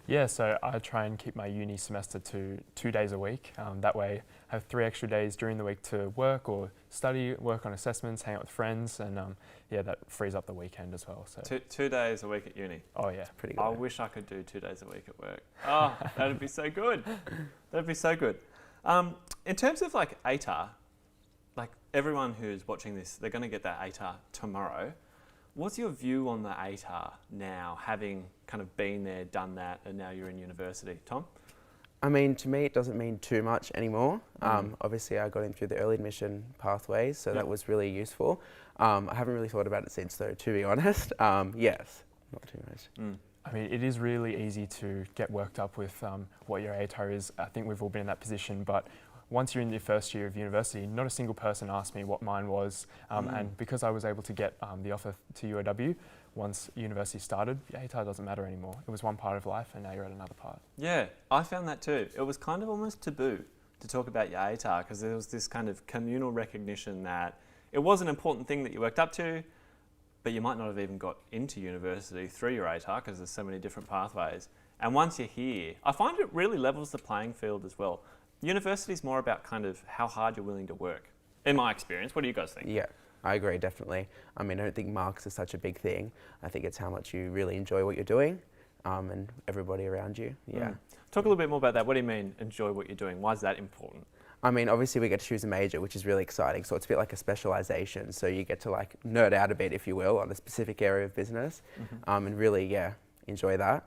S15: Yeah, so I try and keep my uni semester to 2 days a week. That way I have 3 extra days during the week to work or study, work on assessments, hang out with friends, and yeah, that frees up the weekend as well. So
S7: 2 days a week at uni?
S15: Oh yeah.
S14: Pretty good.
S7: I wish I could do 2 days a week at work. Oh, that'd be so good. That'd be so good. In terms of like ATAR, like everyone who's watching this, they're going to get that ATAR tomorrow. What's your view on the ATAR now, having kind of been there, done that, and now you're in university? Tom?
S14: I mean, to me, it doesn't mean too much anymore. Obviously, I got in through the early admission pathways, so that was really useful. I haven't really thought about it since, though, to be honest. Yes, not too much.
S15: I mean, it is really easy to get worked up with what your ATAR is. I think we've all been in that position, but once you're in your first year of university, not a single person asked me what mine was. And because I was able to get the offer to UOW, once university started, your ATAR doesn't matter anymore. It was one part of life and now you're at another part.
S7: Yeah, I found that too. It was kind of almost taboo to talk about your ATAR because there was this kind of communal recognition that it was an important thing that you worked up to, but you might not have even got into university through your ATAR because there's so many different pathways. And once you're here, I find it really levels the playing field as well. University is more about kind of how hard you're willing to work, in my experience. What do you guys think?
S14: Yeah, I agree, definitely. I mean, I don't think marks are such a big thing. I think it's how much you really enjoy what you're doing and everybody around you. Yeah.
S7: Talk a little bit more about that. What do you mean, enjoy what you're doing? Why is that important?
S14: I mean, obviously we get to choose a major, which is really exciting. So it's a bit like a specialisation. So you get to like nerd out a bit, if you will, on a specific area of business and really, enjoy that.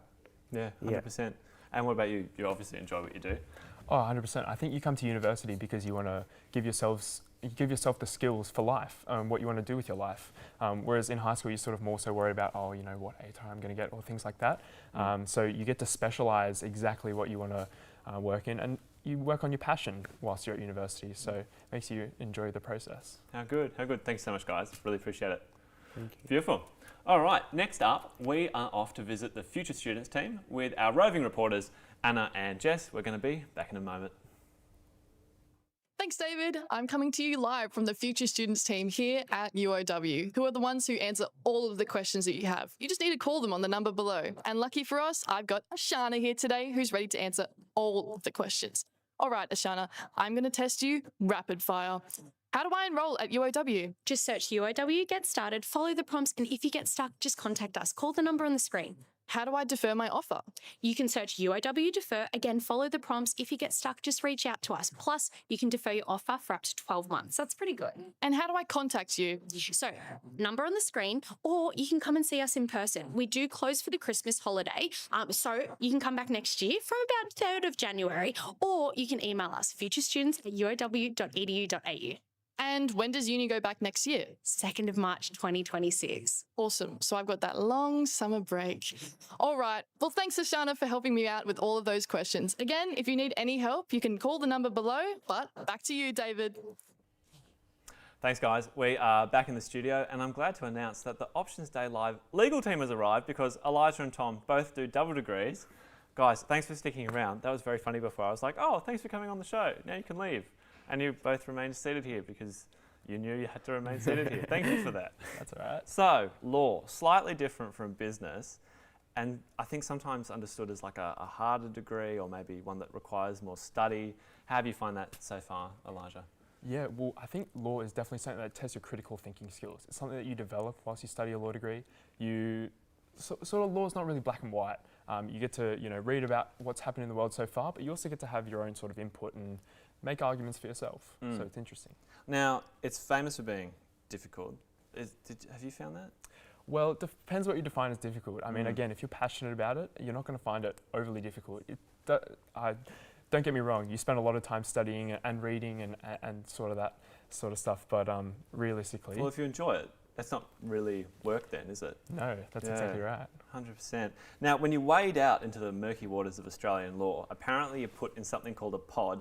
S7: Yeah, 100%. And what about you? You obviously enjoy what you do.
S15: Oh, 100%. I think you come to university because you want to give yourself the skills for life, what you want to do with your life. Whereas in high school, you're sort of more so worried about, oh, you know, what ATAR I'm going to get or things like that. So you get to specialise exactly what you want to work in, and you work on your passion whilst you're at university. So it makes you enjoy the process.
S7: How good. How good. Thanks so much, guys. Really appreciate it.
S14: Thank you.
S7: Beautiful. All right, next up, we are off to visit the Future Students team with our roving reporters, Anna and Jess. We're going to be back in a moment.
S12: Thanks, David. I'm coming to you live from the Future Students team here at UOW, who are the ones who answer all of the questions that you have. You just need to call them on the number below. And lucky for us, I've got Ashana here today who's ready to answer all of the questions. All right, Ashana, I'm going to test you rapid fire. How do I enroll at UOW?
S16: Just search UOW, get started, follow the prompts, and if you get stuck, just contact us. Call the number on the screen.
S12: How do I defer my offer?
S16: You can search UOW Defer. Again, follow the prompts. If you get stuck, just reach out to us. Plus, you can defer your offer for up to 12 months. That's pretty good.
S12: And how do I contact you?
S16: So, number on the screen, or you can come and see us in person. We do close for the Christmas holiday, so you can come back next year from about 3rd of January, or you can email us, futurestudents@uow.edu.au.
S12: And when does uni go back next year?
S16: 2nd of March 2026.
S12: Awesome. So I've got that long summer break. All right. Well, thanks, Ashana, for helping me out with all of those questions. Again, if you need any help, you can call the number below. But back to you, David.
S7: Thanks, guys. We are back in the studio, and I'm glad to announce that the Options Day Live legal team has arrived because Elijah and Tom both do double degrees. Guys, thanks for sticking around. That was very funny before. I was like, oh, thanks for coming on the show. Now you can leave. And you both remained seated here because you knew you had to remain seated here. Thank you for that.
S15: That's all right.
S7: So, law, slightly different from business, and I think sometimes understood as like a harder degree or maybe one that requires more study. How have you find that so far, Elijah?
S15: Yeah, well, I think law is definitely something that tests your critical thinking skills. It's something that you develop whilst you study a law degree. Sort of law is not really black and white. You get to read about what's happened in the world so far, but you also get to have your own sort of input and make arguments for yourself. So it's interesting.
S7: Now, it's famous for being difficult. Have you found that?
S15: Well, it depends what you define as difficult. I mean, again, if you're passionate about it, you're not going to find it overly difficult. Don't get me wrong, you spend a lot of time studying and reading and sort of that sort of stuff, but realistically...
S7: Well, if you enjoy it, that's not really work then, is it?
S15: No, that's exactly right.
S7: 100%. Now, when you wade out into the murky waters of Australian law, apparently you're put in something called a pod.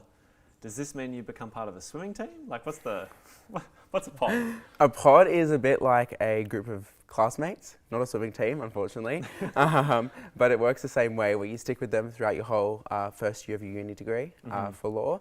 S7: Does this mean you become part of a swimming team? Like, what's the What's a pod?
S14: A pod is a bit like a group of classmates, not a swimming team, unfortunately. But it works the same way, where you stick with them throughout your whole first year of your uni degree for law.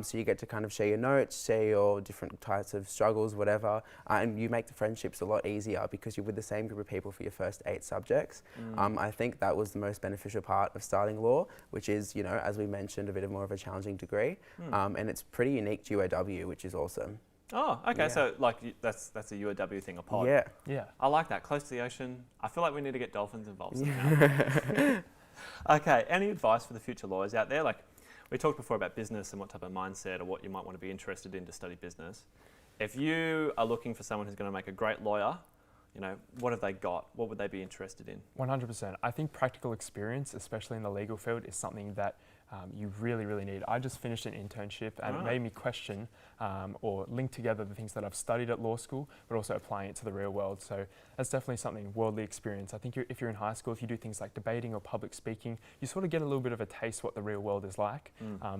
S14: So you get to kind of share your notes, share your different types of struggles, whatever, and you make the friendships a lot easier because you're with the same group of people for your first 8 subjects. I think that was the most beneficial part of starting law, which is, you know, as we mentioned, a bit more of a challenging degree. And it's pretty unique to UOW, which is awesome.
S7: Oh, okay. Yeah. So like that's a UOW thing, a pod.
S14: Yeah.
S7: Yeah. I like that. Close to the ocean. I feel like we need to get dolphins involved somehow. Okay. Any advice for the future lawyers out there? Like we talked before about business and what type of mindset or what you might want to be interested in to study business. If you are looking for someone who's going to make a great lawyer, you know, what have they got? What would they be interested in?
S15: 100%. I think practical experience, especially in the legal field, is something that you really, really need. I just finished an internship and it made me question or link together the things that I've studied at law school, but also applying it to the real world. So that's definitely something, worldly experience. I think if you're in high school, if you do things like debating or public speaking, you sort of get a little bit of a taste what the real world is like.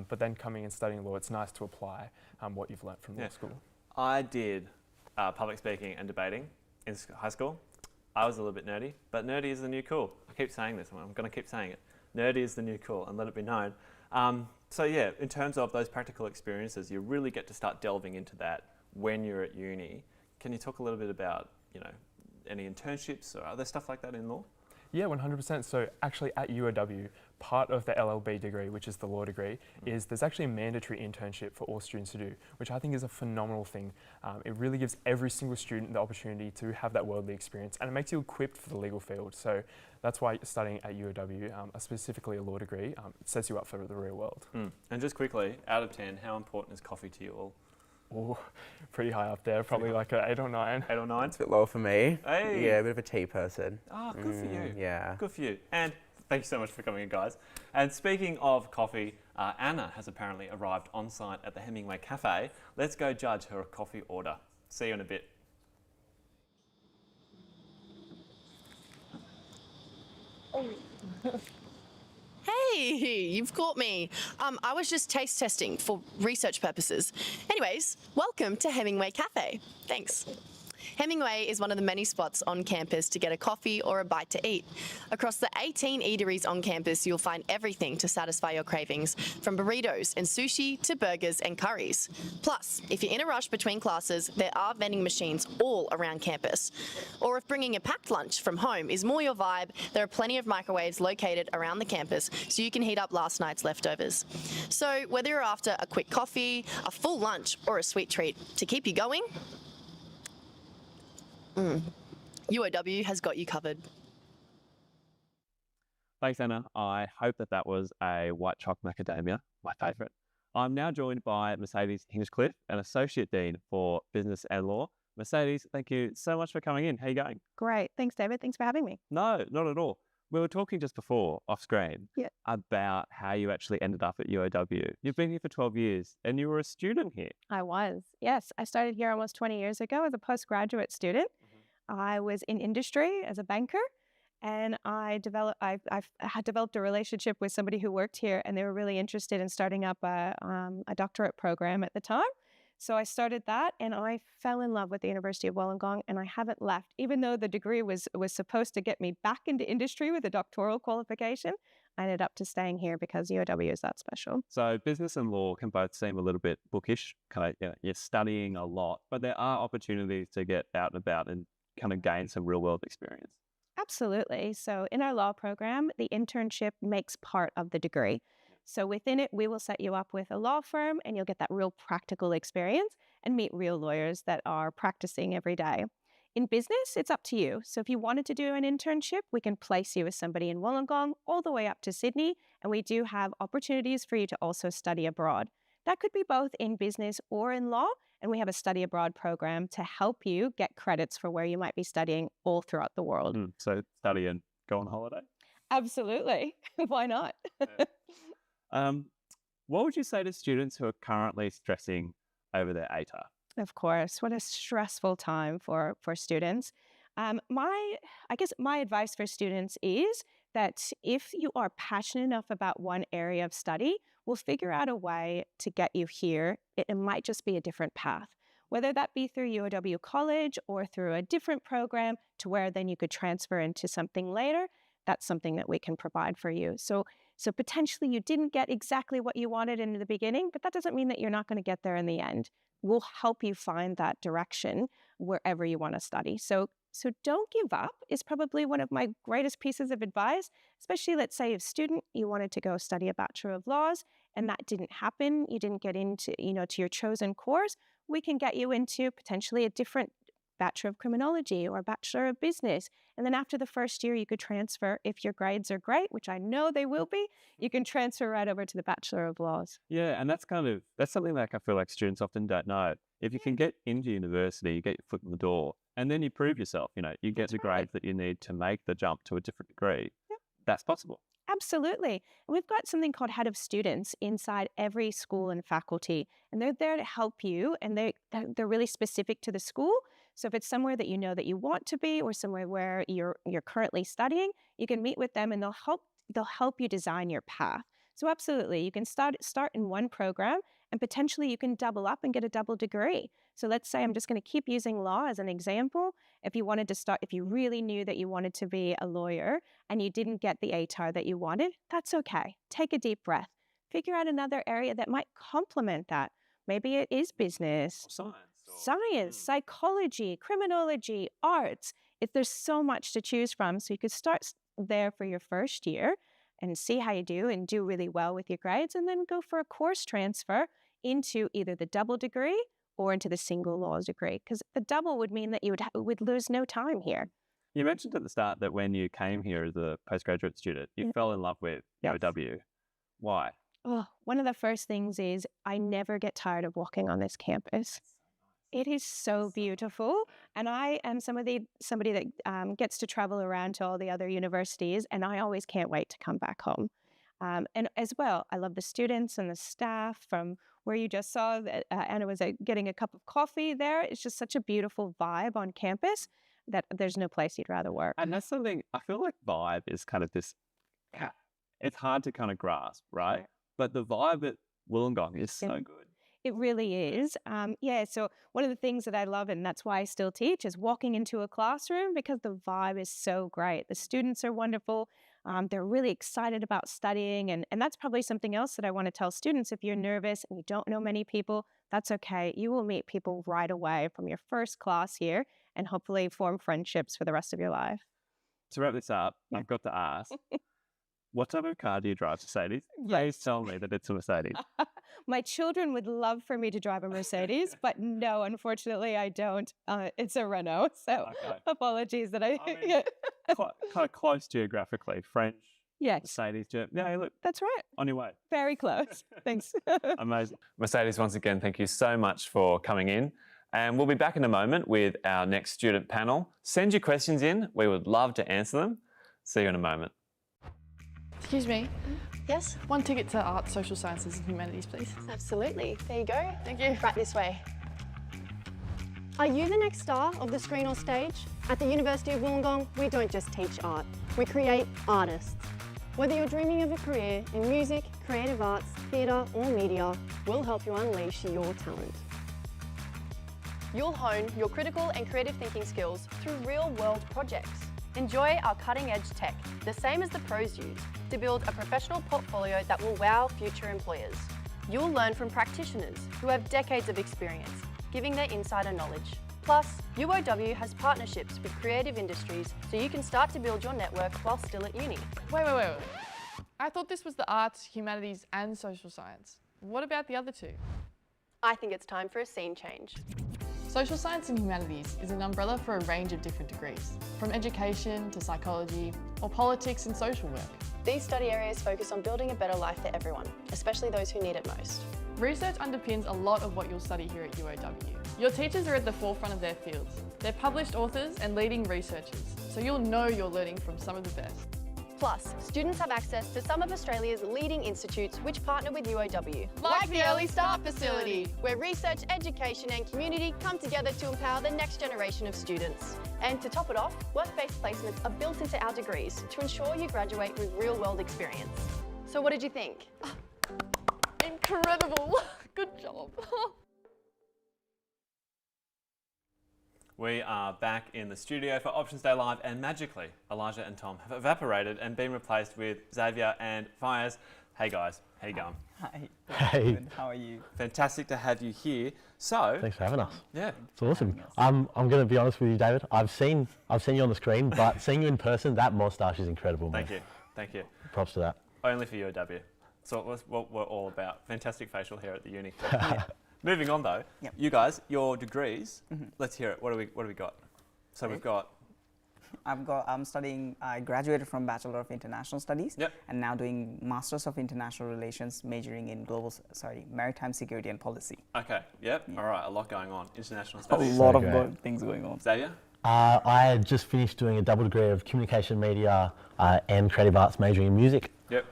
S15: But then coming and studying law, it's nice to apply what you've learnt from law school.
S7: I did public speaking and debating in high school. I was a little bit nerdy, but nerdy is the new cool. I keep saying this, I'm going to keep saying it. Nerdy is the new cool, and let it be known. So yeah, in terms of those practical experiences, you really get to start delving into that when you're at uni. Can you talk a little bit about, you know, any internships or other stuff like that in law?
S15: Yeah, 100%. So actually at UOW, part of the LLB degree, which is the law degree, is there's actually a mandatory internship for all students to do, which I think is a phenomenal thing. It really gives every single student the opportunity to have that worldly experience, and it makes you equipped for the legal field. So that's why studying at UOW, specifically a law degree, sets you up for the real world.
S7: And just quickly, out of 10, how important is coffee to you all?
S15: Oh, pretty high up there, probably like an 8 or 9.
S7: 8 or 9?
S14: It's a bit low for me.
S7: Hey.
S14: Yeah, a bit of a tea person.
S7: Oh, good for you.
S14: Yeah.
S7: Good for you. And thank you so much for coming in, guys. And speaking of coffee, Anna has apparently arrived on site at the Hemingway Cafe. Let's go judge her coffee order. See you in a bit.
S11: Hey, you've caught me. I was just taste testing for research purposes. Anyways, welcome to Hemingway Cafe. Thanks. Hemingway is one of the many spots on campus to get a coffee or a bite to eat. Across the 18 eateries on campus, you'll find everything to satisfy your cravings, from burritos and sushi to burgers and curries. Plus, if you're in a rush between classes, there are vending machines all around campus. Or if bringing a packed lunch from home is more your vibe, there are plenty of microwaves located around the campus so you can heat up last night's leftovers. So whether you're after a quick coffee, a full lunch, or a sweet treat to keep you going, UOW has got you covered.
S7: Thanks, Anna. I hope that was a white choc macadamia, my favourite. I'm now joined by Mercedes Hinchcliffe, an Associate Dean for Business and Law. Mercedes, thank you so much for coming in. How are you going?
S17: Great. Thanks, David. Thanks for having me.
S7: No, not at all. We were talking just before, off screen, about how you actually ended up at UOW. You've been here for 12 years and you were a student here.
S17: I was. Yes. I started here almost 20 years ago as a postgraduate student. I was in industry as a banker, and I had developed a relationship with somebody who worked here, and they were really interested in starting up a doctorate program at the time. So I started that, and I fell in love with the University of Wollongong, and I haven't left. Even though the degree was supposed to get me back into industry with a doctoral qualification, I ended up just staying here because UOW is that special.
S7: So business and law can both seem a little bit bookish. Kind of, you're studying a lot, but there are opportunities to get out and about and kind of gain some real world experience.
S17: Absolutely. So in our law program, the internship makes part of the degree. So within it, we will set you up with a law firm, and you'll get that real practical experience and meet real lawyers that are practicing every day. In business, it's up to you. So if you wanted to do an internship, we can place you with somebody in Wollongong all the way up to Sydney, and we do have opportunities for you to also study abroad. That could be both in business or in law, and we have a study abroad program to help you get credits for where you might be studying all throughout the world.
S7: So study and go on holiday?
S17: Absolutely. Why not?
S7: What would you say to students who are currently stressing over their ATAR?
S17: Of course. What a stressful time for students. My advice for students is that if you are passionate enough about one area of study, we'll figure out a way to get you here. It might just be a different path. whether that be through UOW College or through a different program to where then you could transfer into something later. That's something that we can provide for you. So potentially you didn't get exactly what you wanted in the beginning, but that doesn't mean that you're not going to get there in the end. We'll help you find that direction wherever you want to study. So don't give up is probably one of my greatest pieces of advice, especially let's say a student, you wanted to go study a Bachelor of Laws and that didn't happen. You didn't get into, to your chosen course. We can get you into potentially a different Bachelor of Criminology or Bachelor of Business. And then after the first year, you could transfer, if your grades are great, which I know they will be, you can transfer right over to the Bachelor of Laws.
S7: Yeah, and that's something like I feel like students often don't know. If you can get into university, you get your foot in the door, and then you prove yourself, you get the grades that you need to make the jump to a different degree. Yep. That's possible.
S17: Absolutely. And we've got something called Head of Students inside every school and faculty, and they're there to help you, and they're really specific to the school. So if it's somewhere that you know that you want to be or somewhere where you're currently studying, you can meet with them and they'll help you design your path. So absolutely, you can start in one program and potentially you can double up and get a double degree. So let's say I'm just going to keep using law as an example. If you really knew that you wanted to be a lawyer and you didn't get the ATAR that you wanted, that's okay. Take a deep breath. Figure out another area that might complement that. Maybe it is business, science, psychology, criminology, arts. There's so much to choose from. So you could start there for your first year and see how you do and do really well with your grades, and then go for a course transfer into either the double degree or into the single laws degree, because the double would mean that you would lose no time here.
S7: You mentioned at the start that when you came here as a postgraduate student, you fell in love with UOW. Why?
S17: Oh, one of the first things is I never get tired of walking on this campus. It is so beautiful, and I am somebody that gets to travel around to all the other universities, and I always can't wait to come back home. And as well, I love the students and the staff. From where you just saw that Anna was getting a cup of coffee there. It's just such a beautiful vibe on campus that there's no place you'd rather work.
S7: And that's something, I feel like vibe is kind of this, it's hard to kind of grasp, right? But the vibe at Wollongong is so good.
S17: It really is. So one of the things that I love, and that's why I still teach, is walking into a classroom because the vibe is so great. The students are wonderful. They're really excited about studying. And that's probably something else that I want to tell students. If you're nervous and you don't know many people, that's okay. You will meet people right away from your first class here and hopefully form friendships for the rest of your life.
S7: To wrap this up, I've got to ask, what type of car do you drive, Mercedes? Please tell me that it's a Mercedes.
S17: My children would love for me to drive a Mercedes, but no, unfortunately, I don't. It's a Renault, so apologies that I
S7: mean, quite kind of close geographically, French, Mercedes. Yeah, look.
S17: That's right.
S7: On your way.
S17: Very close. Thanks.
S7: Amazing. Mercedes, once again, thank you so much for coming in. And we'll be back in a moment with our next student panel. Send your questions in. We would love to answer them. See you in a moment.
S12: Excuse me.
S11: Yes?
S12: One ticket to Arts, Social Sciences and Humanities, please.
S11: Absolutely. There you go.
S12: Thank you.
S11: Right this way. Are you the next star of the screen or stage? At the University of Wollongong, we don't just teach art. We create artists. Whether you're dreaming of a career in music, creative arts, theatre or media, we'll help you unleash your talent. You'll hone your critical and creative thinking skills through real-world projects. Enjoy our cutting-edge tech, the same as the pros use, to build a professional portfolio that will wow future employers. You'll learn from practitioners who have decades of experience, giving their insider knowledge. Plus, UOW has partnerships with creative industries so you can start to build your network while still at uni.
S12: Wait. I thought this was the arts, humanities and social science. What about the other two?
S11: I think it's time for a scene change.
S12: Social science and humanities is an umbrella for a range of different degrees, from education to psychology or politics and social work.
S11: These study areas focus on building a better life for everyone, especially those who need it most.
S12: Research underpins a lot of what you'll study here at UOW. Your teachers are at the forefront of their fields. They're published authors and leading researchers, so you'll know you're learning from some of the best.
S11: Plus, students have access to some of Australia's leading institutes which partner with UOW.
S12: Like the Early Start Facility,
S11: where research, education and community come together to empower the next generation of students. And to top it off, work-based placements are built into our degrees to ensure you graduate with real-world experience. So what did you think?
S12: Incredible! Good job.
S7: We are back in the studio for Options Day Live, and magically, Elijah and Tom have evaporated and been replaced with Xavier and Fires. Hey guys, how you going?
S18: Hi.
S19: Hey.
S18: Good. How are you?
S7: Fantastic to have you here. So,
S19: thanks for having us.
S7: Yeah,
S19: it's awesome. I'm going to be honest with you, David. I've seen you on the screen, but seeing you in person, that moustache is incredible.
S7: Thank
S19: mate.
S7: you.
S19: Props to that.
S7: Only for UOW. So that's what we're all about. Fantastic facial hair at the uni. Yeah. Moving on though, you guys, your degrees. Let's hear it. What do we got? So we've got.
S18: I'm studying. I graduated from Bachelor of International Studies, and now doing Masters of International Relations, majoring in Maritime Security and Policy.
S7: Okay. Yep. All right. A lot going on. International studies.
S18: A lot of things going on.
S7: Xavier?
S19: I had just finished doing a double degree of Communication Media and Creative Arts, majoring in music.
S7: Yep.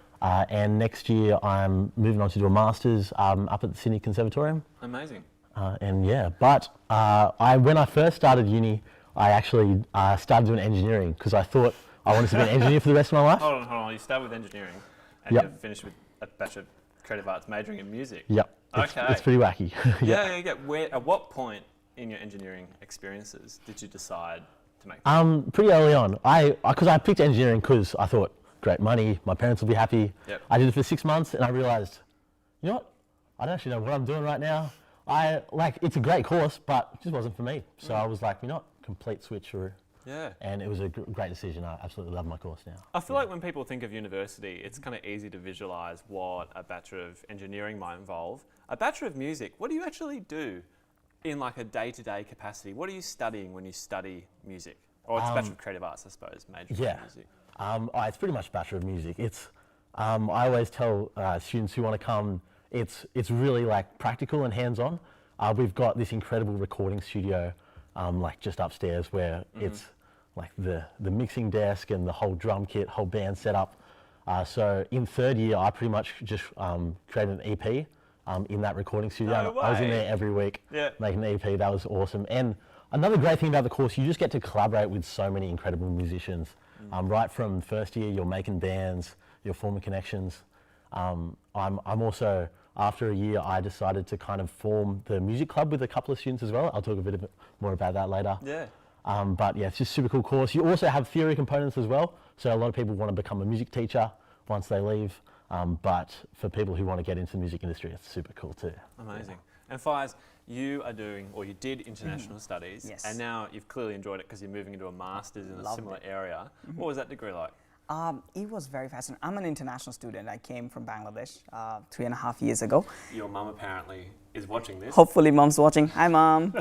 S19: And next year I'm moving on to do a Masters up at the Sydney Conservatorium.
S7: Amazing.
S19: And yeah, but when I first started uni, I actually started doing engineering because I thought I wanted to be an engineer for the rest of my life.
S7: Hold on. You start with engineering and you finish with a Bachelor of Creative Arts majoring in music.
S19: Yep.
S7: Okay.
S19: It's pretty wacky.
S7: Yeah. At what point in your engineering experiences did you decide to make
S19: pretty early on. Because I picked engineering because I thought, great money, my parents will be happy.
S7: Yep.
S19: I did it for 6 months and I realised, you know what, I don't actually know what I'm doing right now. It's a great course, but it just wasn't for me. So I was like, you know what, complete switcheroo.
S7: Yeah.
S19: And it was a great decision. I absolutely love my course now.
S7: I feel like when people think of university, it's kind of easy to visualise what a Bachelor of Engineering might involve. A Bachelor of Music, what do you actually do in like a day-to-day capacity? What are you studying when you study music? Or it's Bachelor of Creative Arts, I suppose, major in music.
S19: It's pretty much Bachelor of Music. It's I always tell students who want to come, it's really like practical and hands-on. We've got this incredible recording studio like just upstairs where it's like the mixing desk and the whole drum kit, whole band setup. So in third year, I pretty much just created an EP in that recording studio. I was in there every week making an EP. That was awesome. And another great thing about the course, you just get to collaborate with so many incredible musicians. Right from first year, you're making bands, you're forming connections. I'm also, after a year, I decided to kind of form the music club with a couple of students as well. I'll talk a bit more about that later.
S7: Yeah.
S19: But yeah, it's just a super cool course. You also have theory components as well. So a lot of people want to become a music teacher once they leave. But for people who want to get into the music industry, it's super cool too.
S7: Amazing. And Fires, you are doing, or you did international studies, and now you've clearly enjoyed it because you're moving into a master's in a similar area. What was that degree like?
S18: It was very fascinating. I'm an international student. I came from Bangladesh 3.5 years ago.
S7: Your mum apparently is watching this.
S18: Hopefully mom's watching. Hi mom.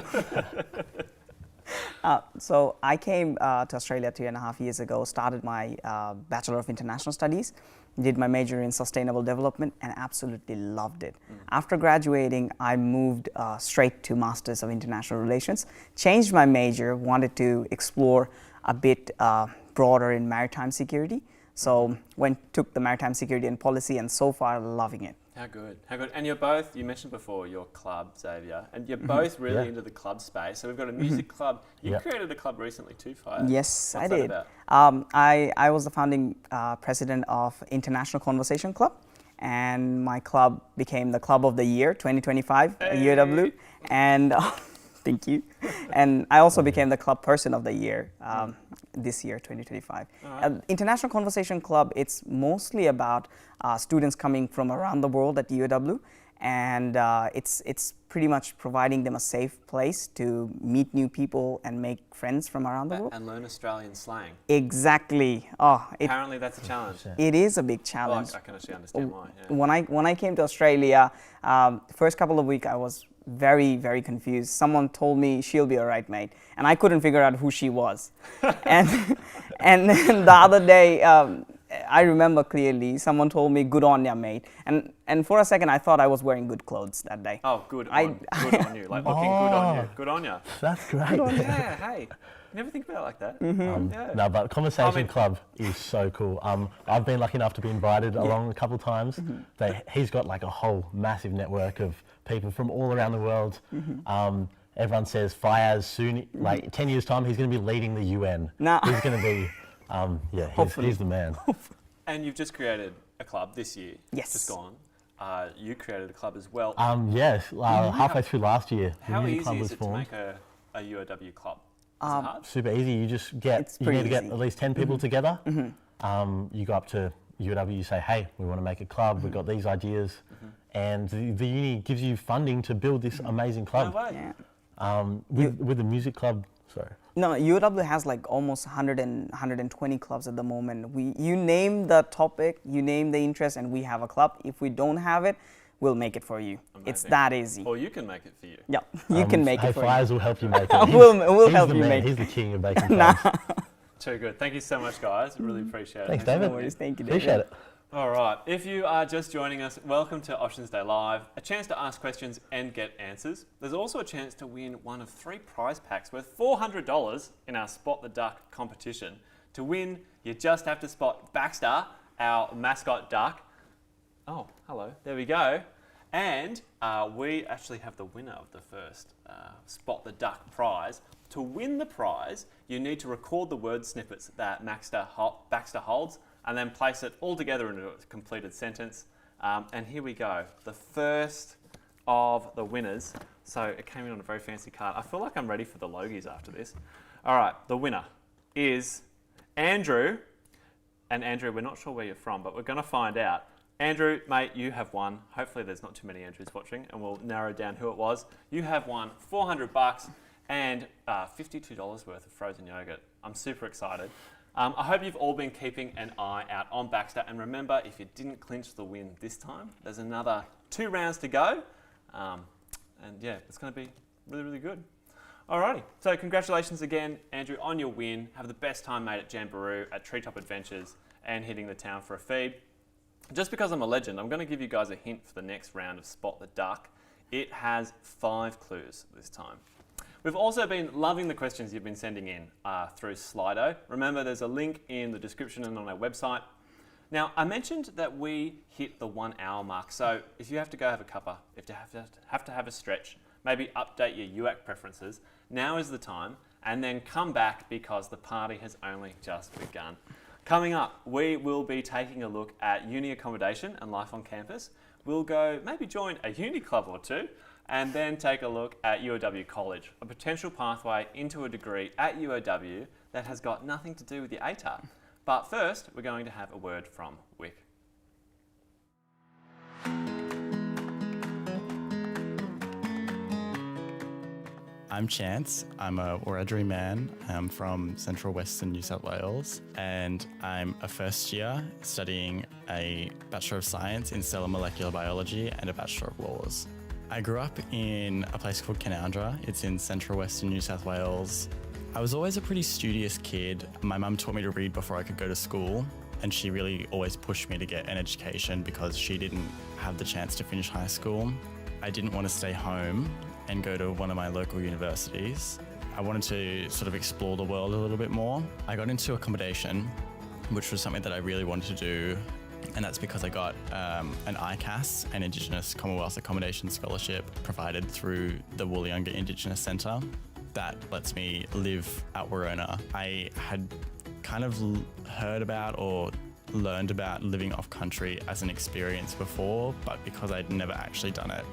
S18: So I came to Australia 3.5 years ago, started my Bachelor of International Studies, did my major in Sustainable Development and absolutely loved it. After graduating, I moved straight to Masters of International Relations, changed my major, wanted to explore a bit broader in maritime security. So took the Maritime Security and Policy and so far loving it.
S7: How good, how good. And you're both, you mentioned before your club, Xavier, and you're both really into the club space. So we've got a music club. You created a club recently too, Fire.
S18: Yes,
S7: What's
S18: I did.
S7: That
S18: about? I was the founding president of International Conversation Club, and my club became the Club of the Year 2025 at UOW. And thank you. And I also became the Club Person of the Year this year, 2025. International Conversation Club, it's mostly about students coming from around the world at UOW, and it's pretty much providing them a safe place to meet new people and make friends from around the world.
S7: And learn Australian slang.
S18: Exactly.
S7: Apparently that's a challenge.
S18: It is a big challenge.
S7: Well, I can actually understand why.
S18: Yeah. When I came to Australia, first couple of weeks I was very, very confused. Someone told me she'll be all right, mate, and I couldn't figure out who she was. and then the other day, I remember clearly, someone told me, good on ya, mate. And for a second, I thought I was wearing good clothes that day.
S7: Oh, good on you, like looking good on you. Good on ya.
S19: That's great.
S7: Yeah, hey. Never think about it like that.
S19: No, but Conversation Club is so cool. I've been lucky enough to be invited along a couple of times. He's got like a whole massive network of people from all around the world. Everyone says Fires soon, like 10 years time, he's going to be leading the UN. He's going to be, he's the man.
S7: And you've just created a club this year.
S18: Yes.
S7: Just gone. You created a club as well.
S19: Yes, halfway through last year.
S7: How easy is it to make a UOW club?
S19: Super easy. You just get, you need to get at least 10 people together. You go up to UOW, you say, hey, we want to make a club, we've got these ideas. And the uni gives you funding to build this amazing club.
S7: No way.
S19: With the music club, sorry.
S18: No, UOW has like almost 120 clubs at the moment. You name the topic, you name the interest, and we have a club. If we don't have it, we'll make it for you.
S7: Amazing.
S18: It's that easy.
S7: Or you can make it for you.
S18: Yeah, you can make it for you.
S19: Fires will help you make it.
S18: We'll help you make it.
S19: He's the king of making clubs.
S7: Too good. Thank you so much, guys. Really appreciate it.
S19: Thanks, David.
S18: No worries. Thank you, David.
S19: Appreciate it.
S7: All right. If you are just joining us, welcome to Options Day Live. A chance to ask questions and get answers. There's also a chance to win one of 3 prize packs worth $400 in our Spot the Duck competition. To win, you just have to spot Baxter, our mascot duck. Oh, hello. There we go. And we actually have the winner of the first Spot the Duck prize. To win the prize, you need to record the word snippets that Baxter holds and then place it all together into a completed sentence. And here we go, the first of the winners. So it came in on a very fancy card. I feel like I'm ready for the Logies after this. All right, the winner is Andrew. And Andrew, we're not sure where you're from, but we're gonna find out. Andrew, mate, you have won. Hopefully there's not too many Andrews watching and we'll narrow down who it was. You have won $400 and $52 worth of frozen yogurt. I'm super excited. I hope you've all been keeping an eye out on Baxter, and remember, if you didn't clinch the win this time, there's another 2 rounds to go, and yeah, it's going to be really, really good. Alrighty, so congratulations again, Andrew, on your win. Have the best time, mate, at Jamboree, at Treetop Adventures, and hitting the town for a feed. Just because I'm a legend, I'm going to give you guys a hint for the next round of Spot the Duck. It has 5 clues this time. We've also been loving the questions you've been sending in through Slido. Remember, there's a link in the description and on our website. Now, I mentioned that we hit the 1 hour mark, so if you have to go have a cuppa, if you have to have a stretch, maybe update your UAC preferences, now is the time, and then come back because the party has only just begun. Coming up, we will be taking a look at uni accommodation and life on campus. We'll go maybe join a uni club or 2, and then take a look at UOW College, a potential pathway into a degree at UOW that has got nothing to do with your ATAR. But first, we're going to have a word from Wick.
S20: I'm Chance. I'm a Wiradjuri man. I'm from Central Western New South Wales, and I'm a first year studying a Bachelor of Science in Cell and Molecular Biology and a Bachelor of Laws. I grew up in a place called Canowindra. It's in Central Western New South Wales. I was always a pretty studious kid. My mum taught me to read before I could go to school, and she really always pushed me to get an education because she didn't have the chance to finish high school. I didn't want to stay home and go to one of my local universities. I wanted to sort of explore the world a little bit more. I got into accommodation, which was something that I really wanted to do. And that's because I got an ICAS, an Indigenous Commonwealth Accommodation Scholarship, provided through the Wollongong Indigenous Centre. That lets me live at Warona. I had kind of heard about or learned about living off country as an experience before, but because I'd never actually done it,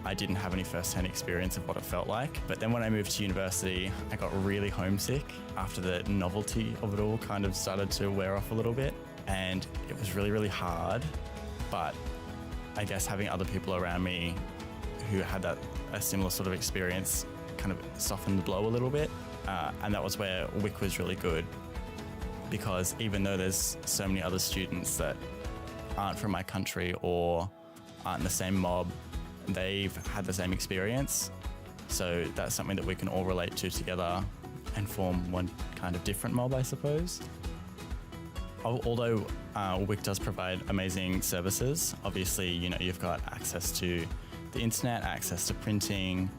S20: I didn't have any first-hand experience of what it felt like. But then when I moved to university, I got really homesick after the novelty of it all kind of started to wear off a little bit. And it was really, really hard. But I guess having other people around me who had a similar sort of experience kind of softened the blow a little bit. And that was where WIC was really good, because even though there's so many other students that aren't from my country or aren't in the same mob, they've had the same experience. So that's something that we can all relate to together and form one kind of different mob, I suppose. Although WIC does provide amazing services, obviously, you know, you've got access to the internet, access to printing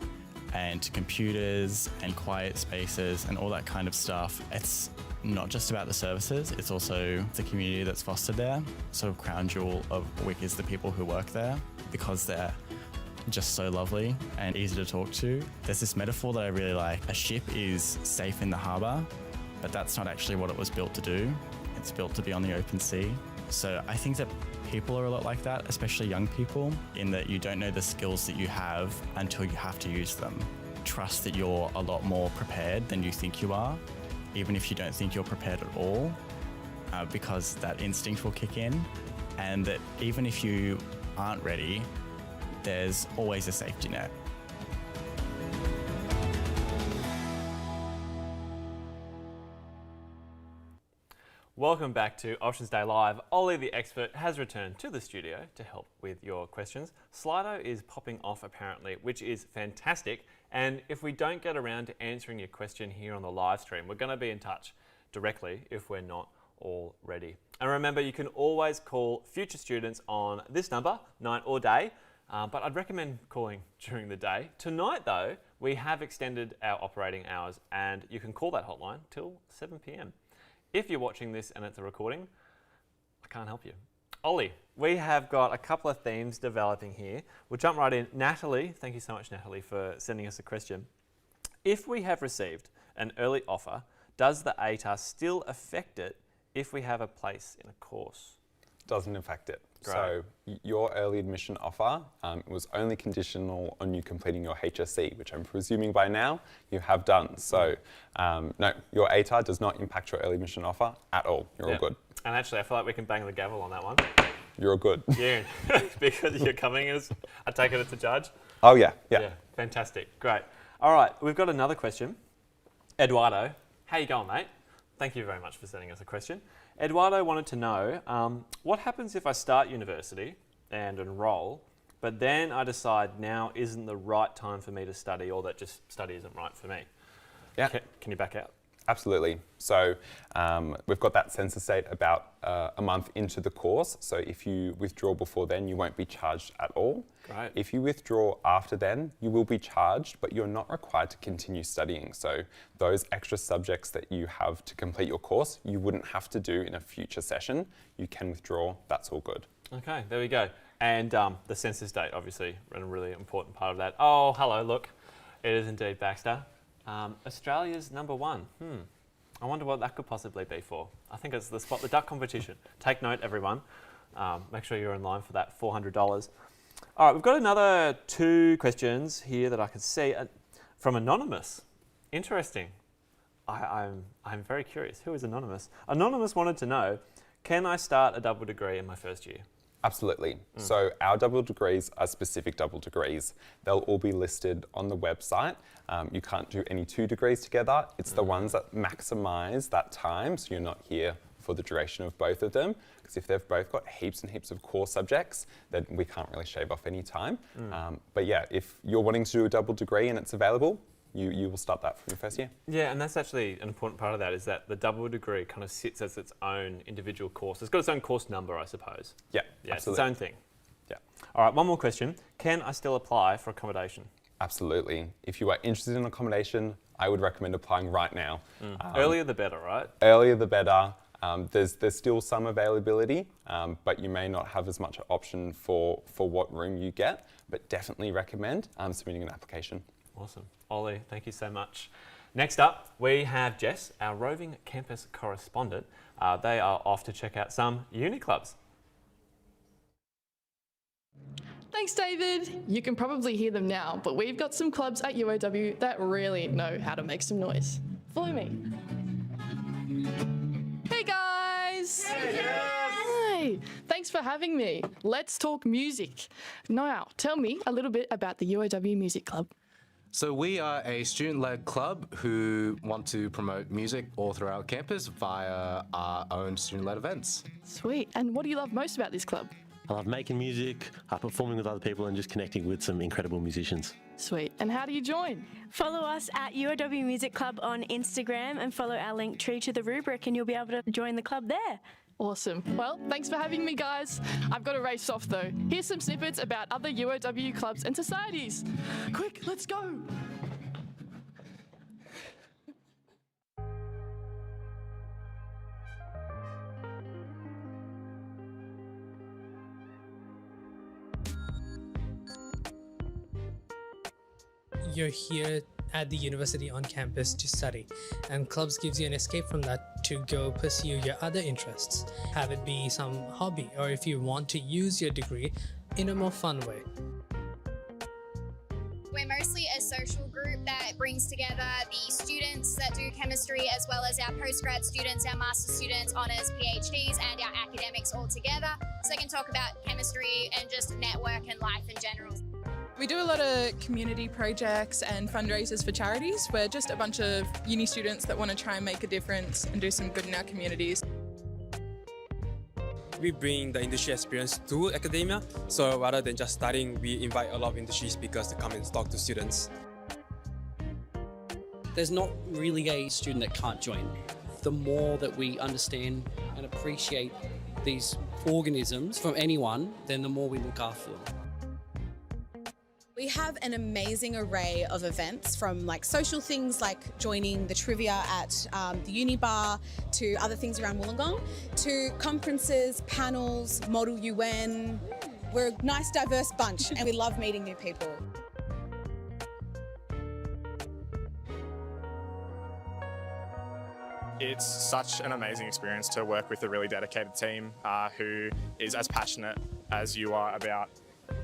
S20: and to computers and quiet spaces and all that kind of stuff. It's not just about the services, it's also the community that's fostered there. So crown jewel of WIC is the people who work there, because they're just so lovely and easy to talk to. There's this metaphor that I really like. A ship is safe in the harbour, but that's not actually what it was built to do. It's built to be on the open sea. So I think that people are a lot like that, especially young people, in that you don't know the skills that you have until you have to use them. trust that you're a lot more prepared than you think you are, even if you don't think you're prepared at all, because that instinct will kick in, and that even if you aren't ready, there's always a safety net.
S7: Welcome back to Options Day Live. Ollie, the expert, has returned to the studio to help with your questions. Slido is popping off apparently, which is fantastic. And if we don't get around to answering your question here on the live stream, we're going to be in touch directly if we're not already. And remember, you can always call future students on this number, night or day, but I'd recommend calling during the day. Tonight though, we have extended our operating hours and you can call that hotline till 7 p.m. If you're watching this and it's a recording, I can't help you. Ollie, we have got a couple of themes developing here. We'll jump right in. Natalie, thank you so much, Natalie, for sending us a question. If we have received an early offer, does the ATAR still affect it if we have a place in a course?
S9: Doesn't affect it.
S7: Great.
S9: So your early admission offer was only conditional on you completing your HSC, which I'm presuming by now you have done. So no, your ATAR does not impact your early admission offer at all. You're all good.
S7: And actually, I feel like we can bang the gavel on that one.
S9: You're all good.
S7: Yeah, because you're coming as, I take it, it's a judge.
S9: Oh yeah, yeah.
S7: Fantastic, great. All right, we've got another question. Eduardo, how you going, mate? Thank you very much for sending us a question. Eduardo wanted to know, what happens if I start university and enrol, but then I decide now isn't the right time for me to study, or that just study isn't right for me?
S9: Yeah.
S7: Can you back out?
S9: Absolutely. So we've got that census date about a month into the course. So if you withdraw before then, you won't be charged at all.
S7: Great.
S9: If you withdraw after then, you will be charged, but you're not required to continue studying. So those extra subjects that you have to complete your course, you wouldn't have to do in a future session. You can withdraw. That's all good.
S7: Okay, there we go. And the census date, obviously, a really important part of that. Oh, hello, look. It is indeed Baxter. Australia's #1. I wonder what that could possibly be for. I think it's the Spot the Duck competition. Take note, everyone. Make sure you're in line for that $400. All right, we've got another 2 questions here that I can see from Anonymous. Interesting. I'm very curious. Who is Anonymous? Anonymous wanted to know, can I start a double degree in my first year?
S9: Absolutely. So our double degrees are specific double degrees. They'll all be listed on the website. You can't do any 2 degrees together. It's the ones that maximise that time, so you're not here for the duration of both of them. Because if they've both got heaps and heaps of core subjects, then we can't really shave off any time. But yeah, if you're wanting to do a double degree and it's available, you will start that from your first year.
S7: Yeah, and that's actually an important part of that, is that the double degree kind of sits as its own individual course. It's got its own course number, I suppose.
S9: Yeah,
S7: yeah,
S9: absolutely.
S7: It's its own thing.
S9: Yeah.
S7: All right, one more question. Can I still apply for accommodation?
S9: Absolutely. If you are interested in accommodation, I would recommend applying right now.
S7: Earlier the better, right?
S9: Earlier the better. There's still some availability, but you may not have as much option for what room you get, but definitely recommend submitting an application.
S7: Awesome. Ollie, thank you so much. Next up, we have Jess, our roving campus correspondent. They are off to check out some uni clubs.
S12: Thanks, David. You can probably hear them now, but we've got some clubs at UOW that really know how to make some noise. Follow me. Hey, guys.
S21: Hey,
S12: Hi. Thanks for having me. Let's talk music. Now, tell me a little bit about the UOW Music Club.
S21: So we are a student-led club who want to promote music all throughout campus via our own student-led events.
S12: Sweet. And what do you love most about this club?
S22: I love making music, performing with other people, and just connecting with some incredible musicians.
S12: Sweet. And how do you join?
S23: Follow us at UOW Music Club on Instagram and follow our link tree to the rubric and you'll be able to join the club there.
S12: Awesome. Well, thanks for having me, guys. I've got to race off, though. Here's some snippets about other UOW clubs and societies. Quick, let's go.
S24: You're here at the university on campus to study, and clubs gives you an escape from that to go pursue your other interests, have it be some hobby, or if you want to use your degree in a more fun way.
S1: We're mostly a social group that brings together the students that do chemistry as well as our postgrad students, our master students, honours, PhDs and our academics all together so they can talk about chemistry and just network and life in general.
S2: We do a lot of community projects and fundraisers for charities. We're just a bunch of uni students that want to try and make a difference and do some good in our communities.
S3: We bring the industry experience to academia, so rather than just studying, we invite a lot of industry speakers to come and talk to students.
S4: There's not really a student that can't join. The more that we understand and appreciate these organisms from anyone, then the more we look after them.
S25: We have an amazing array of events, from like social things like joining the trivia at the uni bar, to other things around Wollongong, to conferences, panels, Model UN. We're a nice diverse bunch and we love meeting new people.
S26: It's such an amazing experience to work with a really dedicated team who is as passionate as you are about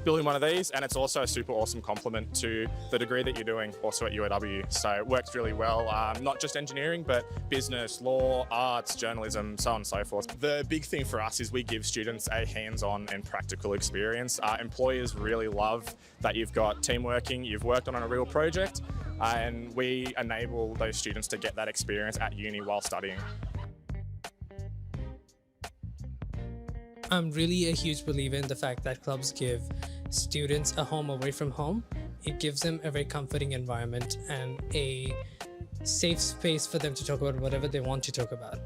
S26: building one of these, and it's also a super awesome complement to the degree that you're doing also at UOW. So it works really well, not just engineering, but business, law, arts, journalism, so on and so forth. The big thing for us is we give students a hands-on and practical experience. Employers really love that you've got team working, you've worked on a real project, and we enable those students to get that experience at uni while studying.
S24: I'm really a huge believer in the fact that clubs give students a home away from home. It gives them a very comforting environment and a safe space for them to talk about whatever they want to talk about.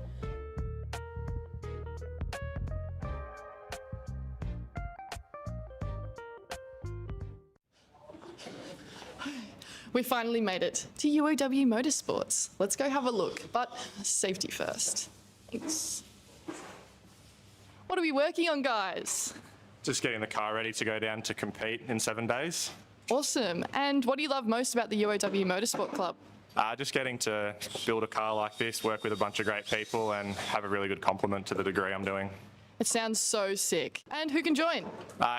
S12: We finally made it to UOW Motorsports. Let's go have a look, but safety first. Thanks. What are we working on, guys?
S26: Just getting the car ready to go down to compete in 7 days.
S12: Awesome. And what do you love most about the UOW Motorsport Club?
S26: Just getting to build a car like this, work with a bunch of great people and have a really good complement to the degree I'm doing.
S12: It sounds so sick. And who can join?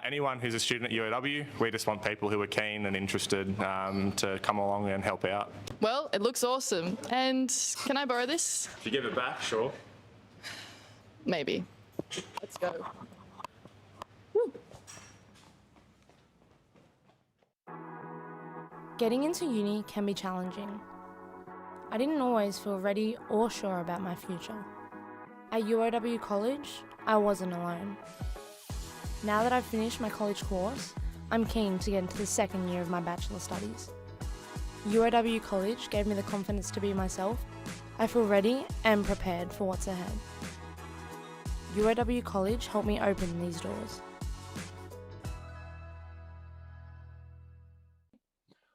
S26: Anyone who's a student at UOW. We just want people who are keen and interested to come along and help out.
S12: Well, it looks awesome. And can I borrow this?
S26: If you give it back, sure.
S12: Maybe. Let's go.
S27: Getting into uni can be challenging. I didn't always feel ready or sure about my future. At UOW College, I wasn't alone. Now that I've finished my college course, I'm keen to get into the second year of my bachelor studies. UOW College gave me the confidence to be myself. I feel ready and prepared for what's ahead. UOW College helped me open these doors.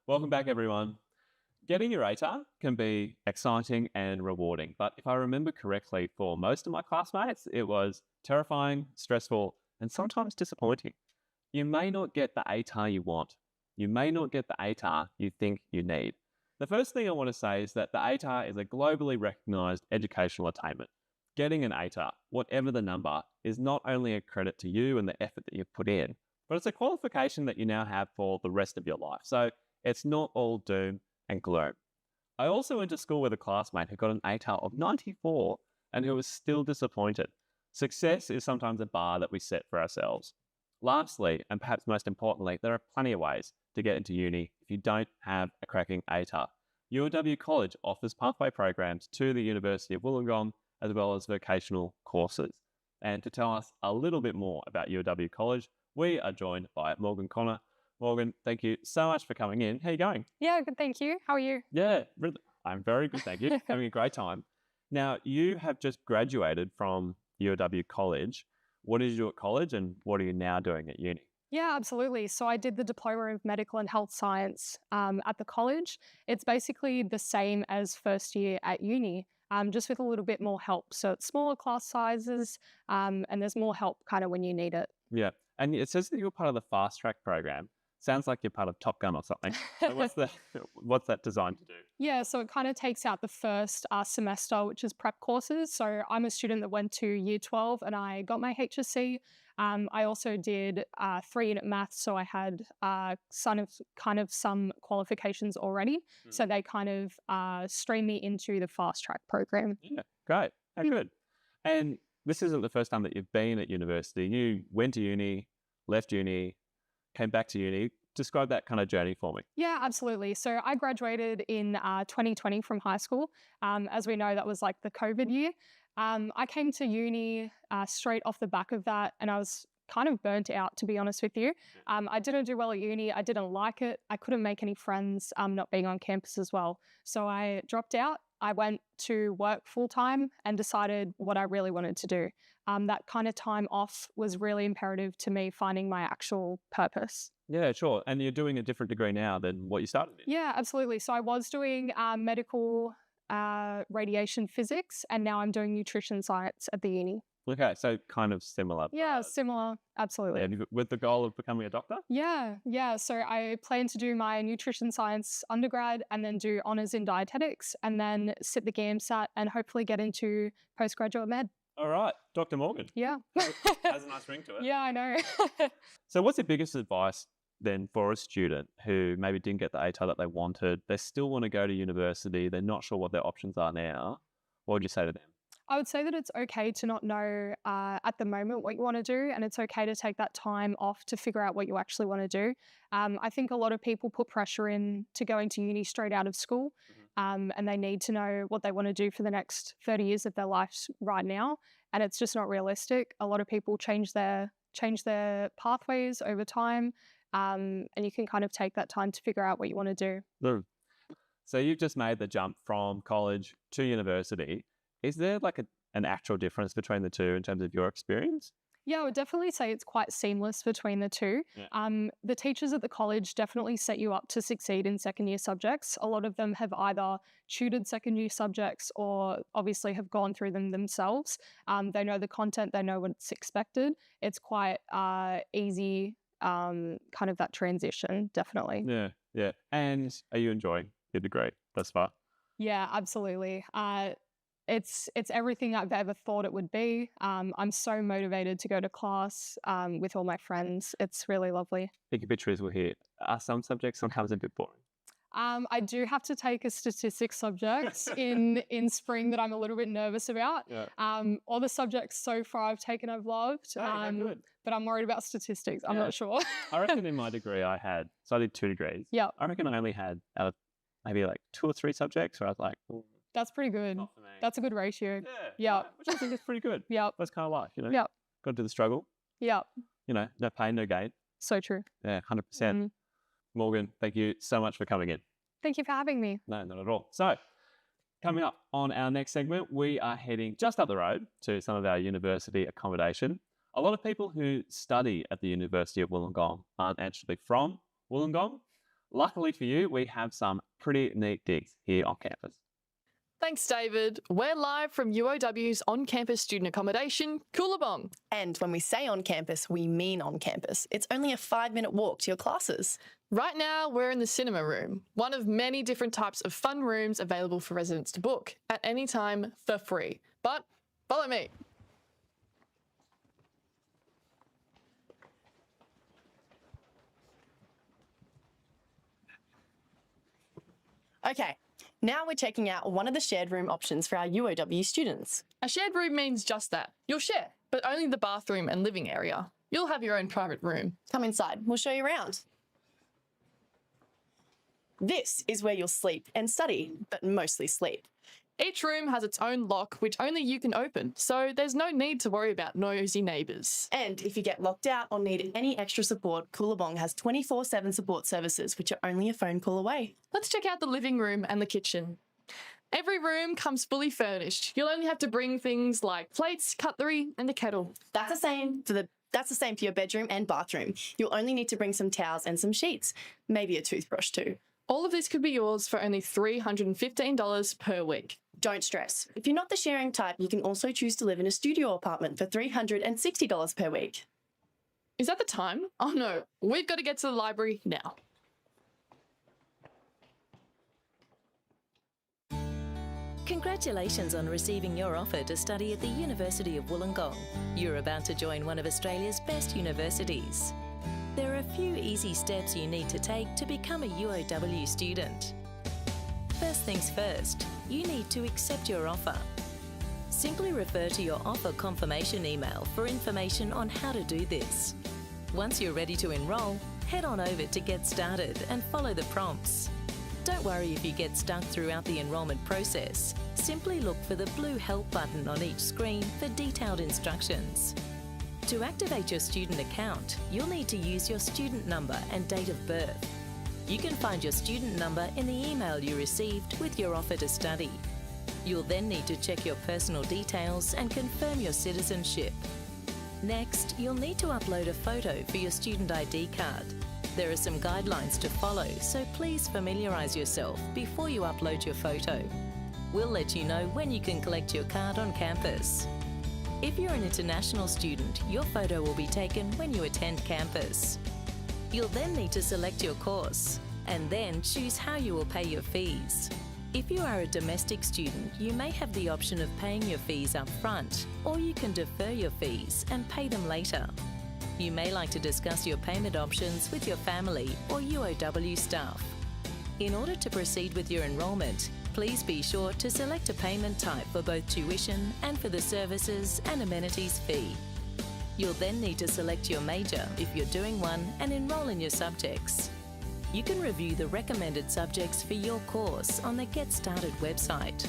S7: Welcome back, everyone. Getting your ATAR can be exciting and rewarding, but if I remember correctly, for most of my classmates, it was terrifying, stressful, and sometimes disappointing. You may not get the ATAR you want. You may not get the ATAR you think you need. The first thing I want to say is that the ATAR is a globally recognised educational attainment. Getting an ATAR, whatever the number, is not only a credit to you and the effort that you've put in, but it's a qualification that you now have for the rest of your life. So it's not all doom and gloom. I also went to school with a classmate who got an ATAR of 94 and who was still disappointed. Success is sometimes a bar that we set for ourselves. Lastly, and perhaps most importantly, there are plenty of ways to get into uni if you don't have a cracking ATAR. UOW College offers pathway programs to the University of Wollongong as well as vocational courses. And to tell us a little bit more about UOW College, we are joined by Morgan Connor. Morgan, thank you so much for coming in. How are you going?
S28: Yeah, good, thank you. How are you?
S7: Yeah, I'm very good, thank you. Having a great time. Now, you have just graduated from UOW College. What did you do at college and what are you now doing at uni?
S28: Yeah, absolutely. So I did the Diploma of Medical and Health Science at the college. It's basically the same as first year at uni, just with a little bit more help. So it's smaller class sizes and there's more help kind of when you need it.
S7: Yeah, and it says that you're part of the fast track program. Sounds like you're part of Top Gun or something. So what's that designed to do?
S28: Yeah, so it kind of takes out the first semester, which is prep courses. So I'm a student that went to year 12 and I got my HSC I also did 3-unit maths, so I had kind of some qualifications already. So they kind of streamed me into the fast track program.
S7: Yeah, great. Oh, good. And this isn't the first time that you've been at university. You went to uni, left uni, came back to uni. Describe that kind of journey for me.
S28: Yeah, absolutely. So I graduated in 2020 from high school. As we know, that was like the COVID year. I came to uni straight off the back of that, and I was kind of burnt out, to be honest with you. I didn't do well at uni. I didn't like it. I couldn't make any friends not being on campus as well. So I dropped out. I went to work full-time and decided what I really wanted to do. That kind of time off was really imperative to me finding my actual purpose.
S7: Yeah, sure. And you're doing a different degree now than what you started in.
S28: Yeah, absolutely. So I was doing medical radiation physics, and now I'm doing nutrition science at the uni.
S7: Okay, so kind of similar.
S28: Yeah, similar. Absolutely.
S7: Yeah, with the goal of becoming a doctor?
S28: Yeah. So I plan to do my nutrition science undergrad and then do honours in dietetics and then sit the GAMSAT and hopefully get into postgraduate med.
S7: All right, Dr. Morgan.
S28: Yeah.
S7: Has a nice ring to it.
S28: Yeah, I know.
S7: So what's your biggest advice then for a student who maybe didn't get the ATAR that they wanted, they still want to go to university, they're not sure what their options are now? What would you say to them?
S28: I would say that it's okay to not know at the moment what you want to do, and it's okay to take that time off to figure out what you actually want to do. I think a lot of people put pressure into going to uni straight out of school, and they need to know what they want to do for the next 30 years of their life right now, and it's just not realistic. A lot of people change their pathways over time, and you can kind of take that time to figure out what you want to do.
S7: So you've just made the jump from college to university. Is there like an actual difference between the two in terms of your experience?
S28: Yeah, I would definitely say it's quite seamless between the two.
S7: Yeah.
S28: The teachers at the college definitely set you up to succeed in second year subjects. A lot of them have either tutored second year subjects or obviously have gone through them themselves. They know the content, they know what's expected. It's quite easy, kind of that transition, definitely.
S7: Yeah. And are you enjoying your degree thus far?
S28: Yeah, absolutely. It's everything I've ever thought it would be. I'm so motivated to go to class with all my friends. It's really lovely.
S7: Take a picture as we're here. Are some subjects sometimes a bit boring?
S28: I do have to take a statistics subject in spring that I'm a little bit nervous about.
S7: Yeah.
S28: All the subjects so far I've taken I've loved,
S7: good.
S28: but I'm worried about statistics. I'm not sure.
S7: I reckon in my degree I did 2 degrees.
S28: Yeah.
S7: I reckon I only had out of maybe like 2 or 3 subjects where I was like,
S28: that's pretty good.
S7: not for me.
S28: That's a good ratio.
S7: Yeah. Which I think is pretty good.
S28: Yeah.
S7: That's kind of life, you know?
S28: Yeah.
S7: Got to do the struggle.
S28: Yeah.
S7: You know, no pain, no gain.
S28: So true.
S7: Yeah, 100%. Morgan, thank you so much for coming in.
S28: Thank you for having me.
S7: No, not at all. So, coming up on our next segment, we are heading just up the road to some of our university accommodation. A lot of people who study at the University of Wollongong aren't actually from Wollongong. Luckily for you, we have some pretty neat digs here on campus.
S12: Thanks, David. We're live from UOW's on-campus student accommodation, Wollongong.
S5: And when we say on campus, we mean on campus. It's only a 5-minute walk to your classes.
S12: Right now, we're in the cinema room, one of many different types of fun rooms available for residents to book at any time for free. But follow me.
S5: Okay, now we're checking out one of the shared room options for our UOW students.
S12: A shared room means just that. You'll share, but only the bathroom and living area. You'll have your own private room.
S5: Come inside, we'll show you around. This is where you'll sleep and study, but mostly sleep.
S12: Each room has its own lock, which only you can open, so there's no need to worry about nosy neighbours.
S5: And if you get locked out or need any extra support, Wollongong has 24/7 support services, which are only a phone call away.
S12: Let's check out the living room and the kitchen. Every room comes fully furnished. You'll only have to bring things like plates, cutlery, and a kettle.
S5: That's the same for your bedroom and bathroom. You'll only need to bring some towels and some sheets, maybe a toothbrush too.
S12: All of this could be yours for only $315 per week.
S5: Don't stress. If you're not the sharing type, you can also choose to live in a studio apartment for $360 per week.
S12: Is that the time? Oh no, we've got to get to the library now.
S6: Congratulations on receiving your offer to study at the University of Wollongong. You're about to join one of Australia's best universities. There are a few easy steps you need to take to become a UOW student. First things first, you need to accept your offer. Simply refer to your offer confirmation email for information on how to do this. Once you're ready to enrol, head on over to Get Started and follow the prompts. Don't worry if you get stuck throughout the enrolment process. Simply look for the blue Help button on each screen for detailed instructions. To activate your student account, you'll need to use your student number and date of birth. You can find your student number in the email you received with your offer to study. You'll then need to check your personal details and confirm your citizenship. Next, you'll need to upload a photo for your student ID card. There are some guidelines to follow, so please familiarise yourself before you upload your photo. We'll let you know when you can collect your card on campus. If you're an international student, your photo will be taken when you attend campus. You'll then need to select your course and then choose how you will pay your fees. If you are a domestic student, you may have the option of paying your fees up front, or you can defer your fees and pay them later. You may like to discuss your payment options with your family or UOW staff. In order to proceed with your enrolment, please be sure to select a payment type for both tuition and for the services and amenities fee. You'll then need to select your major if you're doing one and enrol in your subjects. You can review the recommended subjects for your course on the Get Started website.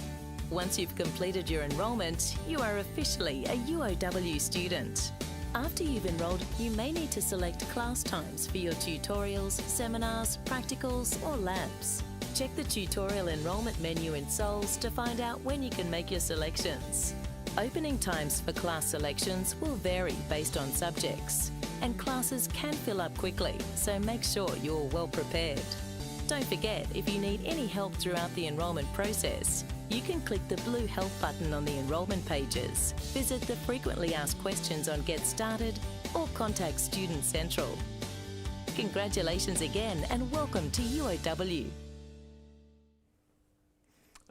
S6: Once you've completed your enrolment, you are officially a UOW student. After you've enrolled, you may need to select class times for your tutorials, seminars, practicals or labs. Check the tutorial enrolment menu in SOLS to find out when you can make your selections. Opening times for class selections will vary based on subjects, and classes can fill up quickly, so make sure you're well prepared. Don't forget, if you need any help throughout the enrolment process, you can click the blue Help button on the enrolment pages, visit the frequently asked questions on Get Started, or contact Student Central. Congratulations again and welcome to UOW.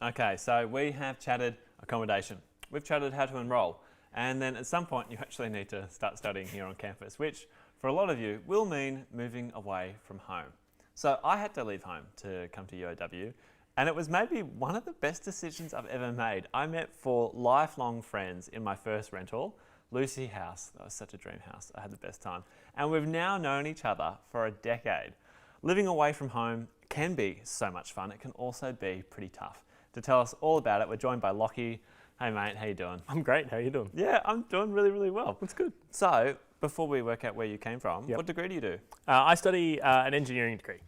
S7: Okay, so we have chatted accommodation. We've chatted how to enrol. And then at some point you actually need to start studying here on campus, which for a lot of you will mean moving away from home. So I had to leave home to come to UOW, and it was maybe one of the best decisions I've ever made. I met 4 lifelong friends in my first rental, Lucy House. That was such a dream house. I had the best time. And we've now known each other for a decade. Living away from home can be so much fun. It can also be pretty tough. To tell us all about it, we're joined by Lockie. Hey mate, how you doing?
S8: I'm great, how are you doing?
S7: Yeah, I'm doing really, really well.
S8: That's good.
S7: So, before we work out where you came from, what degree do you do?
S8: I study an engineering degree.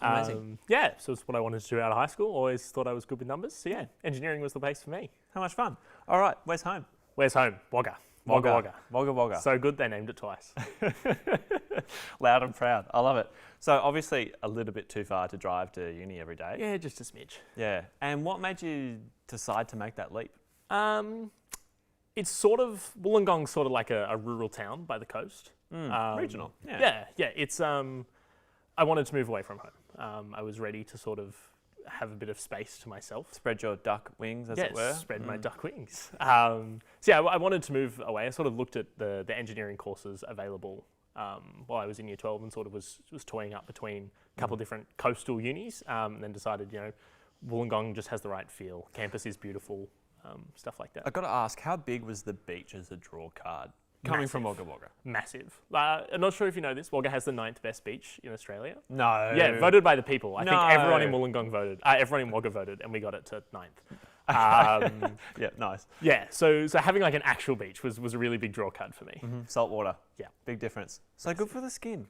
S7: Amazing.
S8: Yeah, so it's what I wanted to do out of high school. Always thought I was good with numbers. So yeah, engineering was the base for me.
S7: How much fun. All right, where's home?
S8: Where's home? Wagga.
S7: Wagga.
S8: Wagga.
S7: Wagga Wagga.
S8: So good they named it twice.
S7: Loud and proud. I love it. So obviously a little bit too far to drive to uni every day.
S8: Yeah, just a smidge.
S7: Yeah. And what made you decide to make that leap?
S8: It's sort of, Wollongong's sort of like a rural town by the coast.
S7: Regional.
S8: Yeah. It's, I wanted to move away from home. I was ready to sort of have a bit of space to myself.
S7: Spread your duck wings, as it were.
S8: Spread my duck wings. So yeah, I wanted to move away. I sort of looked at the engineering courses available while I was in year 12 and sort of was toying up between a couple of different coastal unis, and then decided, you know, Wollongong just has the right feel. Campus is beautiful, stuff like that.
S7: I've got to ask, how big was the beach as a draw card? Coming from Wagga Wagga.
S8: Massive. I'm not sure if you know this, Wagga has the 9th best beach in Australia.
S7: No.
S8: Yeah, voted by the people. I think everyone in Wollongong voted. Everyone in Wagga voted, and we got it to 9th.
S7: Yeah, nice.
S8: Yeah, so having like an actual beach was a really big draw card for me.
S7: Salt water.
S8: Yeah.
S7: Big difference. So good for the skin.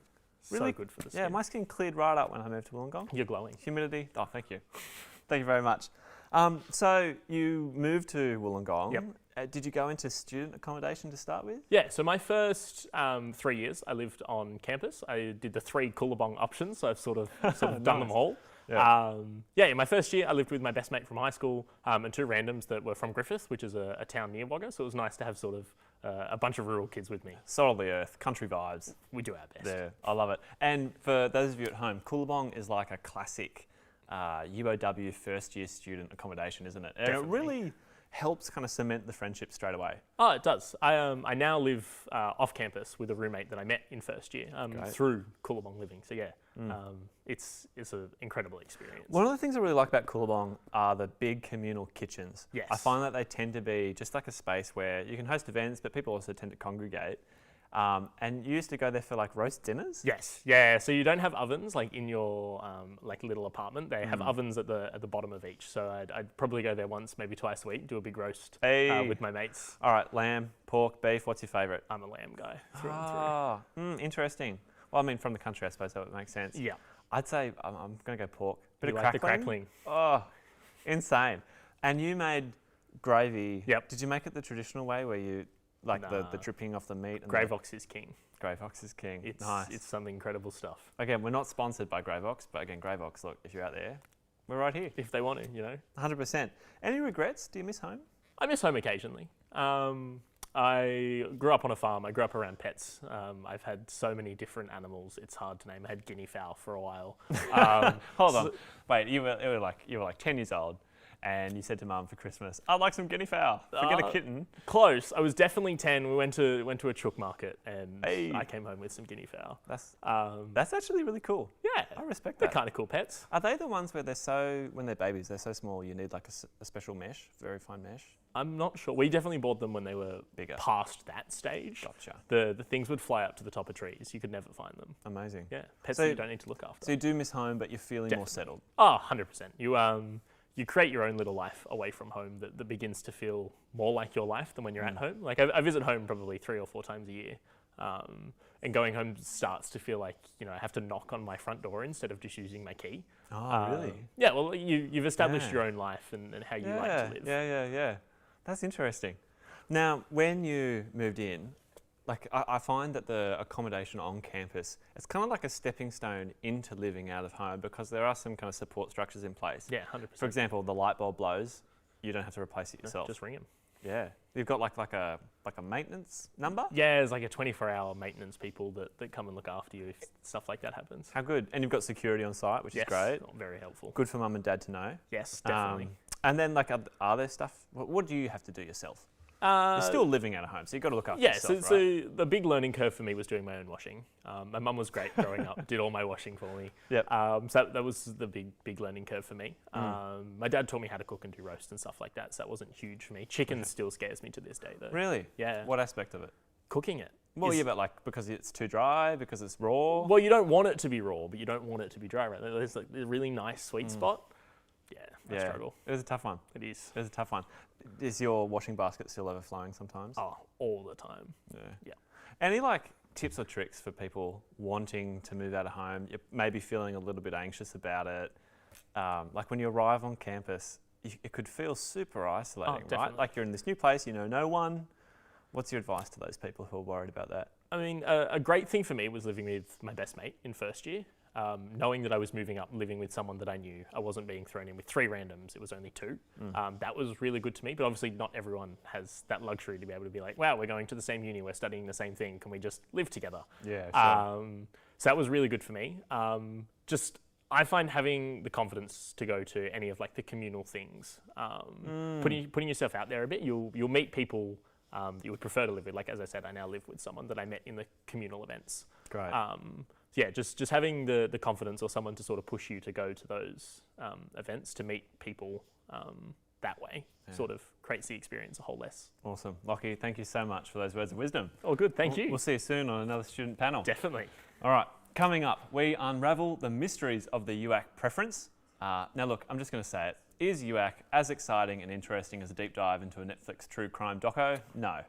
S8: Really good for the skin.
S7: Yeah, my skin cleared right up when I moved to Wollongong.
S8: You're glowing.
S7: Humidity. Oh, thank you. Thank you very much. So you moved to Wollongong.
S8: Yep.
S7: Did you go into student accommodation to start with?
S8: Yeah, so my first 3 years I lived on campus. I did the 3 Coolabong options, so I've sort of done them all.
S7: Yeah.
S8: In my first year I lived with my best mate from high school and 2 randoms that were from Griffith, which is a town near Wagga, so it was nice to have sort of a bunch of rural kids with me.
S7: Soul of the earth, country vibes.
S8: We do our best.
S7: There, I love it. And for those of you at home, Coolabong is like a classic UOW first year student accommodation, isn't it? And
S8: Definitely.
S7: it really helps kind of cement the friendship straight away.
S8: Oh, it does. I now live off campus with a roommate that I met in first year through Wollongong living. So yeah, it's an incredible experience.
S7: One of the things I really like about Wollongong are the big communal kitchens.
S8: Yes.
S7: I find that they tend to be just like a space where you can host events, but people also tend to congregate. And you used to go there for like roast dinners?
S8: Yes, yeah. So you don't have ovens like in your like little apartment. They have ovens at the bottom of each. So I'd probably go there once, maybe twice a week, do a big roast with my mates.
S7: All right, lamb, pork, beef. What's your favourite?
S8: I'm a lamb guy through and through.
S7: Interesting. Well, I mean, from the country, I suppose that would make sense.
S8: Yeah.
S7: I'd say I'm going to go pork. Bit
S8: You
S7: of
S8: like the
S7: crackling.
S8: crackling?
S7: Oh, insane. And you made gravy.
S8: Yep.
S7: Did you make it the traditional way where you like the dripping off the meat? And
S8: Gravox is king.
S7: Gravox is king.
S8: Nice. It's some incredible stuff.
S7: Again, we're not sponsored by Gravox, but again, Gravox, look, if you're out there, we're right here.
S8: If they want to, you know.
S7: 100%. Any regrets? Do you miss home?
S8: I miss home occasionally. I grew up on a farm. I grew up around pets. I've had so many different animals. It's hard to name. I had guinea fowl for a while.
S7: Hold on. Wait, you were like 10 years old. And you said to Mum for Christmas, "I'd like some guinea fowl. Forget a kitten."
S8: Close. I was definitely 10. We went to a chook market, and I came home with some guinea fowl.
S7: That's actually really cool.
S8: Yeah,
S7: I respect
S8: they're
S7: that.
S8: kind of cool pets.
S7: Are they the ones where when they're babies, they're so small you need like a special mesh, very fine mesh?
S8: I'm not sure. We definitely bought them when they were
S7: bigger,
S8: past that stage.
S7: Gotcha.
S8: The things would fly up to the top of trees. You could never find them.
S7: Amazing.
S8: Yeah, pets that you don't need to look after.
S7: So you do miss home, but you're feeling more settled.
S8: Oh, 100%. You create your own little life away from home that begins to feel more like your life than when you're at home. Like I visit home probably 3 or 4 times a year. And going home starts to feel like, I have to knock on my front door instead of just using my key.
S7: Oh, really?
S8: Yeah, well, you've established your own life and how you like to live.
S7: Yeah. That's interesting. Now, when you moved in, like I find that the accommodation on campus, it's kind of like a stepping stone into living out of home because there are some kind of support structures in place.
S8: Yeah, 100%.
S7: For example, the light bulb blows, you don't have to replace it yourself.
S8: Just ring them.
S7: Yeah. You've got like a maintenance number?
S8: Yeah, there's like a 24-hour maintenance people that come and look after you if stuff like that happens.
S7: How good. And you've got security on site, which is great.
S8: Very helpful.
S7: Good for mum and dad to know.
S8: Yes, definitely.
S7: And then like, are there stuff, what do you have to do yourself? You're still living out of home, so you've got to look after yourself, right?
S8: So the big learning curve for me was doing my own washing. My mum was great growing up, did all my washing for me.
S7: Yep.
S8: So that was the big learning curve for me. My dad taught me how to cook and do roast and stuff like that, so that wasn't huge for me. Chicken still scares me to this day, though.
S7: Really?
S8: Yeah.
S7: What aspect of it?
S8: Cooking it.
S7: Well, yeah, but like because it's too dry, because it's raw?
S8: Well, you don't want it to be raw, but you don't want it to be dry, right? There's like a really nice sweet spot. Yeah, I struggle.
S7: It was a tough one.
S8: It is.
S7: It was a tough one. Is your washing basket still overflowing sometimes?
S8: Oh, all the time.
S7: Yeah. Any like tips or tricks for people wanting to move out of home? You're maybe feeling a little bit anxious about it. Like when you arrive on campus, it could feel super isolating, right? Like you're in this new place, you know no one. What's your advice to those people who are worried about that?
S8: I mean, a great thing for me was living with my best mate in first year. Knowing that I was moving up, living with someone that I knew, I wasn't being thrown in with 3 randoms, it was only 2. That was really good to me, but obviously not everyone has that luxury to be able to be like, wow, we're going to the same uni, we're studying the same thing, can we just live together?
S7: Yeah, sure.
S8: So that was really good for me. I find having the confidence to go to any of like the communal things, putting yourself out there a bit, you'll meet people you would prefer to live with. Like, as I said, I now live with someone that I met in the communal events.
S7: Great.
S8: Yeah, just having the confidence or someone to sort of push you to go to those events, to meet people that way, sort of creates the experience a whole less.
S7: Awesome. Lockie, thank you so much for those words of wisdom.
S8: Oh, good. Thank you.
S7: We'll see you soon on another student panel.
S8: Definitely.
S7: All right. Coming up, we unravel the mysteries of the UAC preference. Now, look, I'm just going to say it. Is UAC as exciting and interesting as a deep dive into a Netflix true crime doco? No.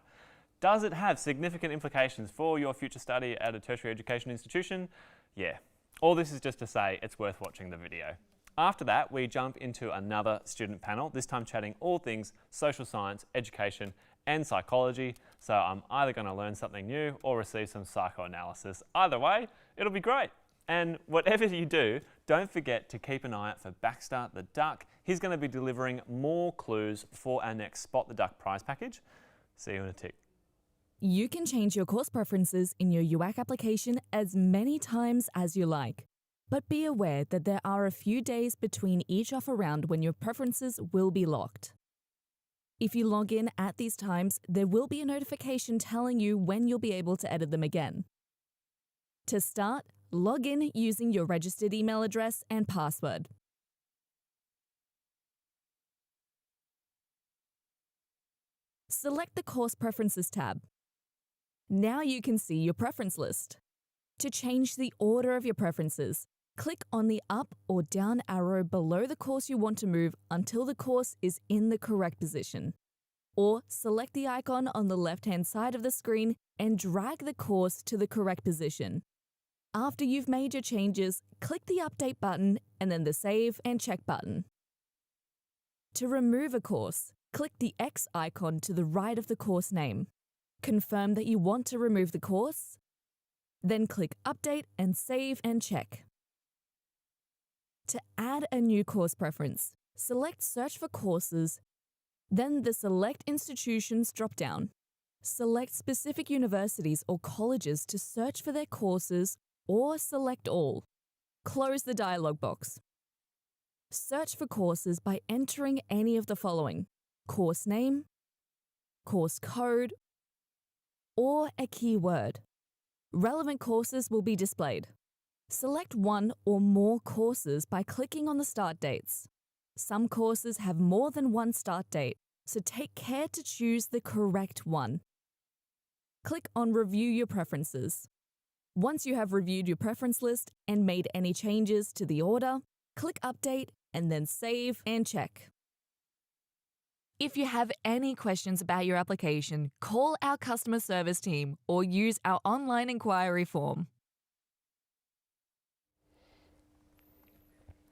S7: Does it have significant implications for your future study at a tertiary education institution? Yeah. All this is just to say it's worth watching the video. After that, we jump into another student panel, this time chatting all things social science, education, and psychology. So I'm either going to learn something new or receive some psychoanalysis. Either way, it'll be great. And whatever you do, don't forget to keep an eye out for Baxter the Duck. He's going to be delivering more clues for our next Spot the Duck prize package. See you in a tick.
S10: You can change your course preferences in your UAC application as many times as you like. But be aware that there are a few days between each offer round when your preferences will be locked. If you log in at these times, there will be a notification telling you when you'll be able to edit them again. To start, log in using your registered email address and password. Select the Course Preferences tab. Now you can see your preference list. To change the order of your preferences, click on the up or down arrow below the course you want to move until the course is in the correct position. Or select the icon on the left-hand side of the screen and drag the course to the correct position. After you've made your changes, click the Update button and then the Save and Check button. To remove a course, click the X icon to the right of the course name. Confirm that you want to remove the course, then click Update and Save and Check. To add a new course preference, select Search for Courses, then the Select Institutions drop-down. Select specific universities or colleges to search for their courses or select all. Close the dialog box. Search for courses by entering any of the following: course name, course code, or a keyword. Relevant courses will be displayed. Select one or more courses by clicking on the start dates. Some courses have more than one start date, so take care to choose the correct one. Click on Review Your Preferences. Once you have reviewed your preference list and made any changes to the order, click Update and then Save and Check. If you have any questions about your application, call our customer service team or use our online inquiry form.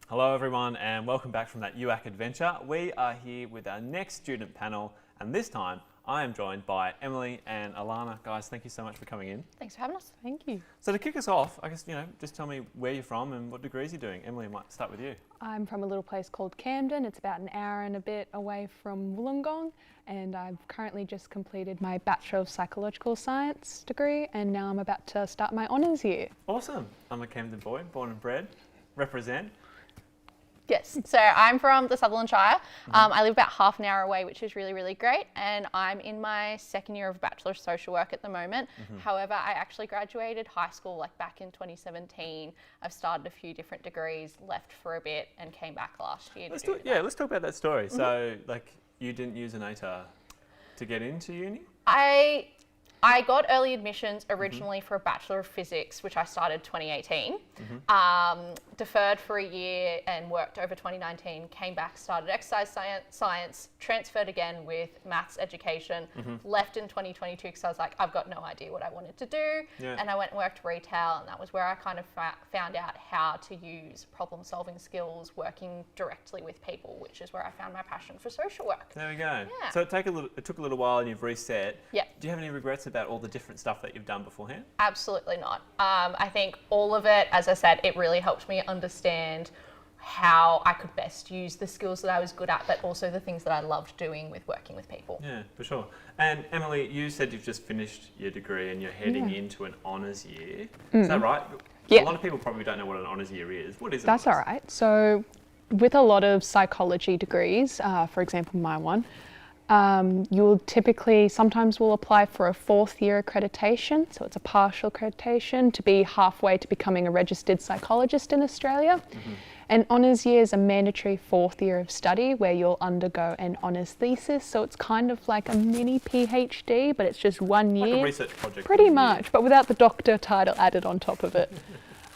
S7: Hello everyone and welcome back from that UAC adventure. We are here with our next student panel and this time I am joined by Emily and Alana. Guys, thank you so much for coming in.
S11: Thanks for having us. Thank you.
S7: So to kick us off, I guess, just tell me where you're from and what degrees you're doing. Emily, I might start with you.
S28: I'm from a little place called Camden. It's about an hour and a bit away from Wollongong, and I've currently just completed my Bachelor of Psychological Science degree, and now I'm about to start my honours year.
S7: Awesome. I'm a Camden boy, born and bred. Represent.
S11: Yes, so I'm from the Sutherland Shire. I live about half an hour away, which is really, really great. And I'm in my second year of Bachelor of Social Work at the moment. However, I actually graduated high school back in 2017. I've started a few different degrees, left for a bit and came back last year.
S7: Let's talk about that story. So you didn't use an ATAR to get into uni?
S11: I got early admissions originally for a Bachelor of Physics, which I started 2018. Deferred for a year and worked over 2019, came back, started exercise science, transferred again with maths education, left in 2022 because I was like, I've got no idea what I wanted to do. And I went and worked retail, and that was where I kind of found out how to use problem solving skills working directly with people, which is where I found my passion for social work.
S7: There we go.
S11: Yeah.
S7: So it took a little while and you've reset.
S11: Yeah.
S7: Do you have any regrets about all the different stuff that you've done beforehand?
S11: Absolutely not. I think all of it, as I said, it really helped me understand how I could best use the skills that I was good at, but also the things that I loved doing with working with people.
S7: Yeah, for sure. And Emily, you said you've just finished your degree and you're heading into an honours year. Is that right?
S28: Yeah.
S7: A lot of people probably don't know what an honours year is. What is it?
S28: That's all right. So with a lot of psychology degrees, for example, my one, you'll typically, sometimes will apply for a 4th year accreditation. So it's a partial accreditation to be halfway to becoming a registered psychologist in Australia. And honours year is a mandatory 4th year of study where you'll undergo an honours thesis. So it's kind of like a mini PhD, but it's just 1 year.
S7: Like a research project.
S28: Pretty much, but without the doctor title added on top of it.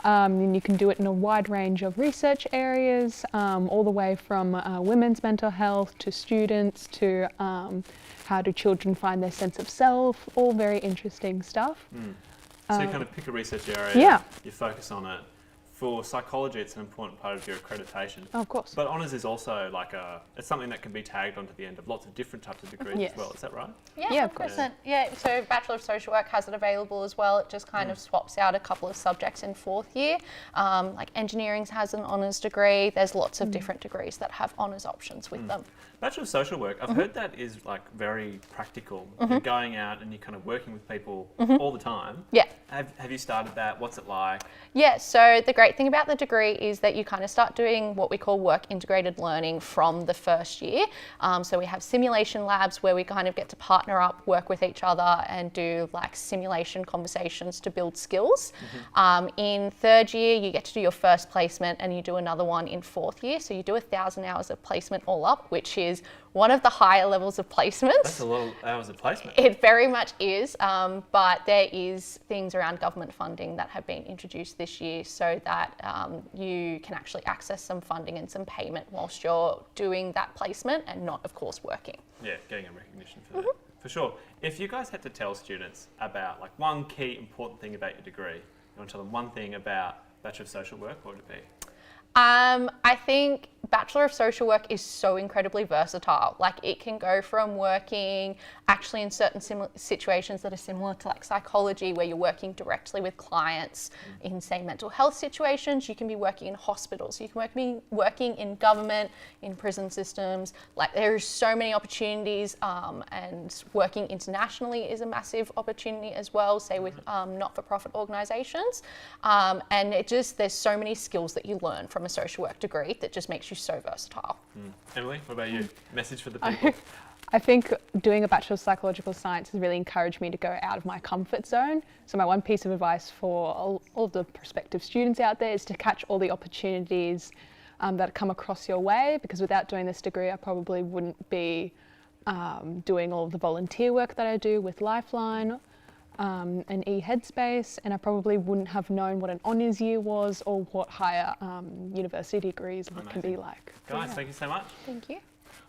S28: And you can do it in a wide range of research areas, all the way from women's mental health to students to how do children find their sense of self, all very interesting stuff.
S7: So you kind of pick a research area, you focus on it. For psychology, it's an important part of your accreditation.
S28: Oh, of course.
S7: But honours is also it's something that can be tagged onto the end of lots of different types of degrees as well. Is that right?
S11: Yeah, of course. Yeah, so Bachelor of Social Work has it available as well. It just kind of swaps out a couple of subjects in 4th year. Like engineering has an honours degree. There's lots of different degrees that have honours options with them.
S7: Bachelor of Social Work, I've heard that is very practical. You're going out and you're kind of working with people all the time.
S11: Yeah.
S7: Have you started that? What's it like?
S11: Yeah, so the great thing about the degree is that you kind of start doing what we call work integrated learning from the first year. So we have simulation labs where we kind of get to partner up, work with each other and do like simulation conversations to build skills. In third year, you get to do your first placement and you do another one in fourth year. So you do 1,000 hours of placement all up, which is one of the higher levels of placements.
S7: That's a lot of hours of placement.
S11: It very much is, but there is things around government funding that have been introduced this year so that you can actually access some funding and some payment whilst you're doing that placement and not, of course, working.
S7: Yeah, getting a recognition for that. For sure. If you guys had to tell students about like one key important thing about your degree, you want to tell them one thing about Bachelor of Social Work, what would it be?
S11: I think Bachelor of Social Work is so incredibly versatile. Like it can go from working actually in certain situations that are similar to like psychology where you're working directly with clients in say mental health situations. You can be working in hospitals. You can be working in government, in prison systems. Like there's so many opportunities and working internationally is a massive opportunity as well, say with not-for-profit organisations. And there's so many skills that you learn from a social work degree that just makes you so versatile.
S7: Emily, what about you? Message for the people.
S13: I think doing a Bachelor of Psychological Science has really encouraged me to go out of my comfort zone. So my one piece of advice for all of the prospective students out there is to catch all the opportunities that come across your way, because without doing this degree I probably wouldn't be doing all of the volunteer work that I do with Lifeline and eHeadspace, and I probably wouldn't have known what an honours year was or what higher university degrees can be like.
S7: Guys, thank you so much.
S11: Thank you.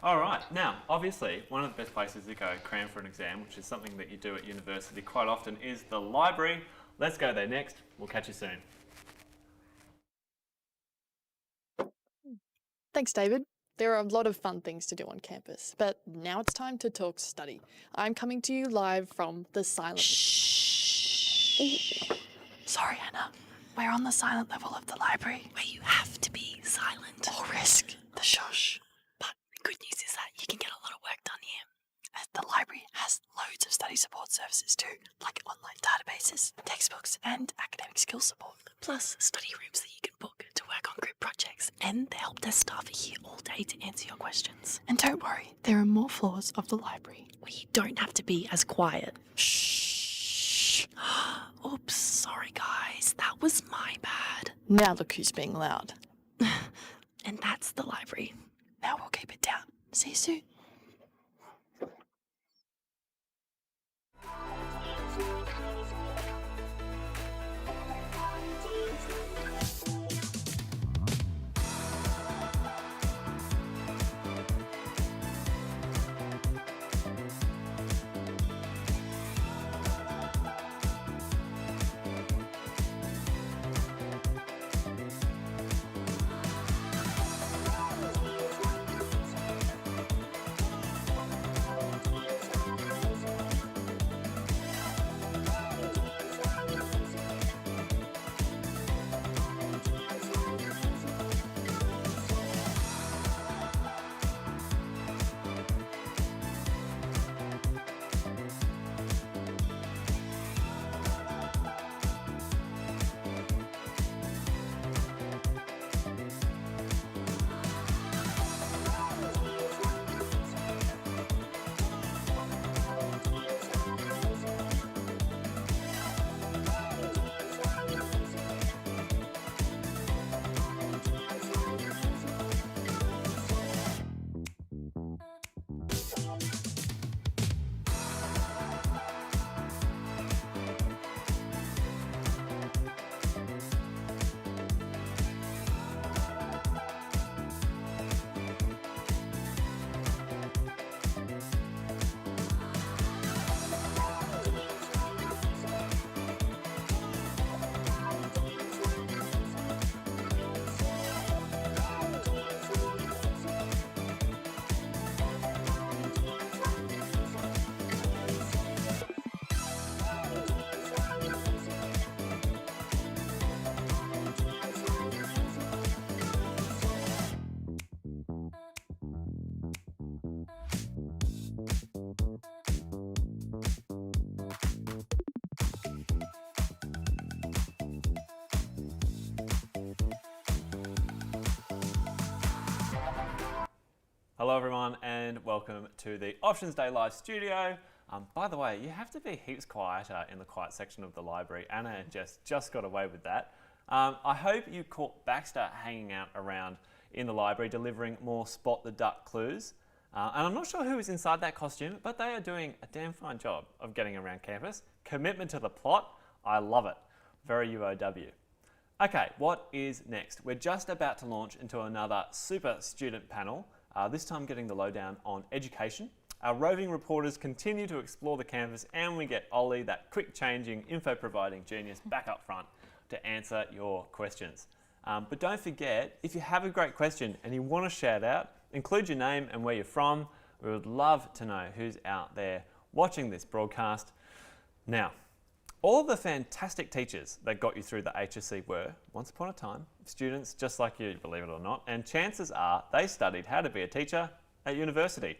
S7: All right, now obviously one of the best places to go cram for an exam, which is something that you do at university quite often, is the library. Let's go there next. We'll catch you soon.
S12: Thanks, David. There are a lot of fun things to do on campus, but now it's time to talk study. I'm coming to you live from the silent...
S14: Sorry, Anna. We're on the silent level of the library, where you have to be silent or risk the shush. But the good news is that you can get a lot of work done here. As the library has loads of study support services too, like online databases, textbooks, and academic skills support. Plus, study rooms that you can book to work on group projects, and the help desk staff are here all day to answer your questions. And don't worry, there are more floors of the library where you don't have to be as quiet. Shh. Oops, sorry guys, that was my bad.
S12: Now look who's being loud.
S14: And that's the library. Now we'll keep it down. See you soon.
S7: Hello everyone and welcome to the Options Day Live studio. By the way, you have to be heaps quieter in the quiet section of the library. Anna and Jess just got away with that. I hope you caught Baxter hanging out around in the library delivering more spot the duck clues. And I'm not sure who is inside that costume, but they are doing a damn fine job of getting around campus. Commitment to the plot, I love it. Very UOW. Okay, what is next? We're just about to launch into another super student panel, this time getting the lowdown on education. Our roving reporters continue to explore the campus and we get Ollie, that quick changing, info providing genius, back up front to answer your questions. But don't forget, if you have a great question and you want to shout out, include your name and where you're from. We would love to know who's out there watching this broadcast. Now, all of the fantastic teachers that got you through the HSC were, once upon a time, students just like you, believe it or not, and chances are they studied how to be a teacher at university.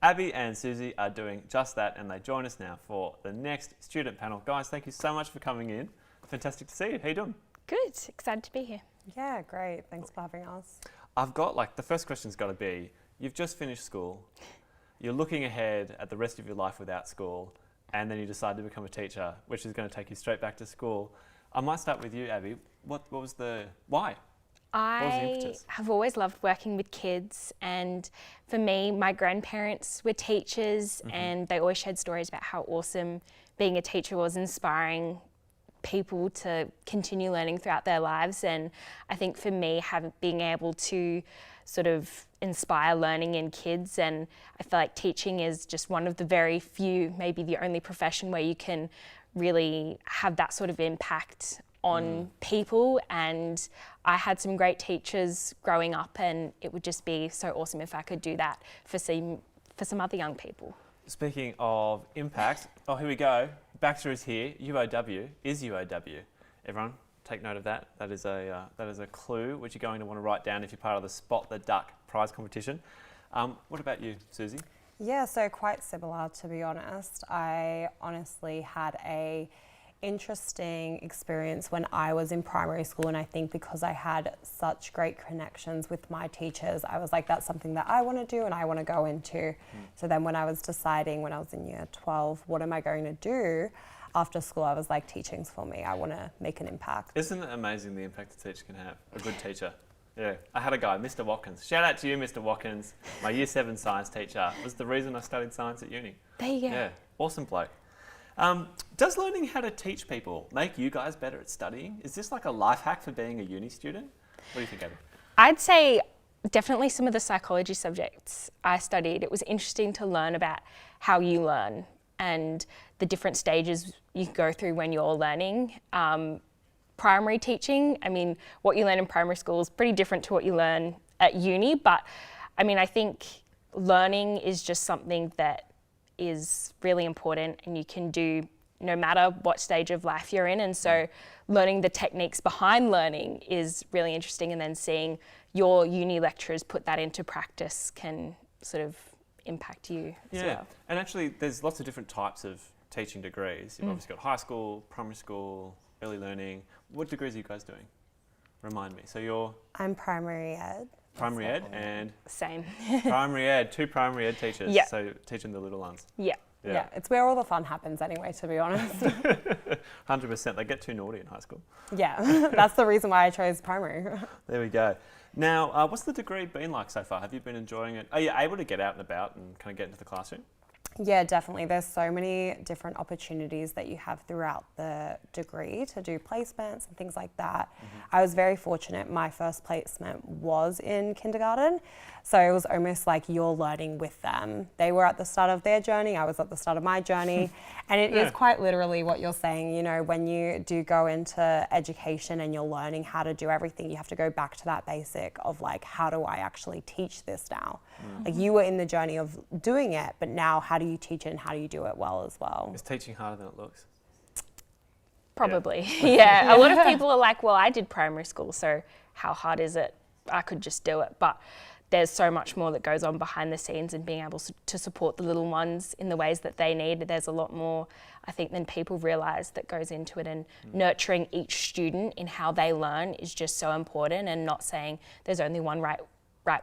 S7: Abby and Susie are doing just that and they join us now for the next student panel. Guys, thank you so much for coming in. Fantastic to see you. How you doing?
S9: Good. Excited to be here.
S15: Yeah, great. Thanks for having us.
S7: I've got, the first question's got to be, you've just finished school, you're looking ahead at the rest of your life without school, and then you decide to become a teacher, which is going to take you straight back to school. I might start with you, Abby. What was the, why?
S9: I have always loved working with kids, and for me, my grandparents were teachers and they always shared stories about how awesome being a teacher was, inspiring people to continue learning throughout their lives. And I think for me, being able to sort of inspire learning in kids, and I feel like teaching is just one of the very few, maybe the only profession where you can really have that sort of impact on people. And I had some great teachers growing up and it would just be so awesome if I could do that for some other young people.
S7: Speaking of impact, oh, here we go. Baxter is here. UOW is UOW. Everyone, take note of that. That is a clue which you're going to want to write down if you're part of the Spot the Duck prize competition. What about you, Susie?
S15: Yeah, so quite similar, to be honest. I honestly had a interesting experience when I was in primary school, and I think because I had such great connections with my teachers, I was like, that's something that I want to do and I want to go into. So then when I was deciding, when I was in year 12, what am I going to do after school, I was like, teaching's for me. I want to make an impact.
S7: Isn't it amazing the impact a teacher can have? A good teacher. Yeah, I had a guy, Mr. Watkins. Shout out to you, Mr. Watkins. My year 7 science teacher was the reason I studied science at uni.
S9: There you go.
S7: Yeah, awesome bloke. Does learning how to teach people make you guys better at studying? Is this like a life hack for being a uni student? What do you think, Abby?
S9: I'd say definitely some of the psychology subjects I studied. It was interesting to learn about how you learn and the different stages you go through when you're learning. Primary teaching, I mean, what you learn in primary school is pretty different to what you learn at uni, but I mean, I think learning is just something that is really important and you can do no matter what stage of life you're in. And so learning the techniques behind learning is really interesting, and then seeing your uni lecturers put that into practice can sort of impact you as well.
S7: And actually there's lots of different types of teaching degrees. You've obviously got high school, primary school, early learning. What degrees are you guys doing? Remind me. So
S15: I'm primary ed.
S7: Primary ed and?
S9: Same.
S7: Primary ed, 2 primary ed teachers.
S15: Yeah.
S7: So teaching the little ones.
S9: Yeah.
S15: Yeah, it's where all the fun happens anyway, to be honest.
S7: 100%. They get too naughty in high school.
S15: Yeah, that's the reason why I chose primary.
S7: There we go. Now, what's the degree been like so far? Have you been enjoying it? Are you able to get out and about and kind of get into the classroom?
S15: Yeah, definitely. There's so many different opportunities that you have throughout the degree to do placements and things like that. I was very fortunate. My first placement was in kindergarten. So it was almost like you're learning with them. They were at the start of their journey. I was at the start of my journey. And it is quite literally what you're saying. You know, when you do go into education and you're learning how to do everything, you have to go back to that basic of like, how do I actually teach this now? Like you were in the journey of doing it, but now how do you teach it and how do you do it well as well?
S7: Is teaching harder than it looks?
S9: Probably, yeah. A lot of people are like, well, I did primary school, so how hard is it? I could just do it. But there's so much more that goes on behind the scenes, and being able to support the little ones in the ways that they need. There's a lot more, I think, than people realise that goes into it, and nurturing each student in how they learn is just so important, and not saying there's only one right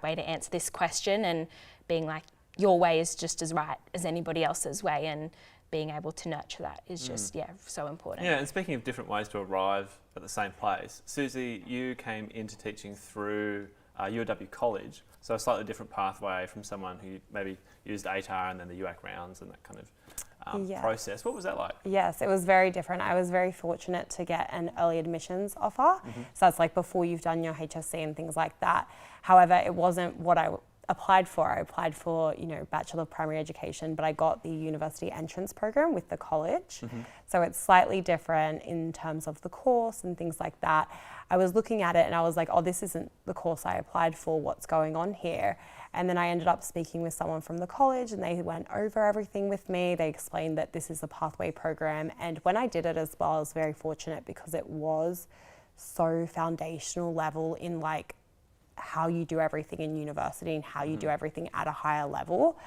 S9: way to answer this question, and being like, your way is just as right as anybody else's way, and being able to nurture that is just, so important.
S7: Yeah, and speaking of different ways to arrive at the same place, Susie, you came into teaching through UOW College, so a slightly different pathway from someone who maybe used ATAR and then the UAC rounds and that kind of process. What was that like?
S15: Yes, it was very different. I was very fortunate to get an early admissions offer. So that's like before you've done your HSC and things like that. However, it wasn't what I applied for. I applied for, Bachelor of Primary Education, but I got the university entrance program with the college. So it's slightly different in terms of the course and things like that. I was looking at it and I was like, oh, this isn't the course I applied for, what's going on here? And then I ended up speaking with someone from the college and they went over everything with me. They explained that this is a pathway program. And when I did it as well, I was very fortunate because it was so foundational level in like how you do everything in university and how you do everything at a higher level,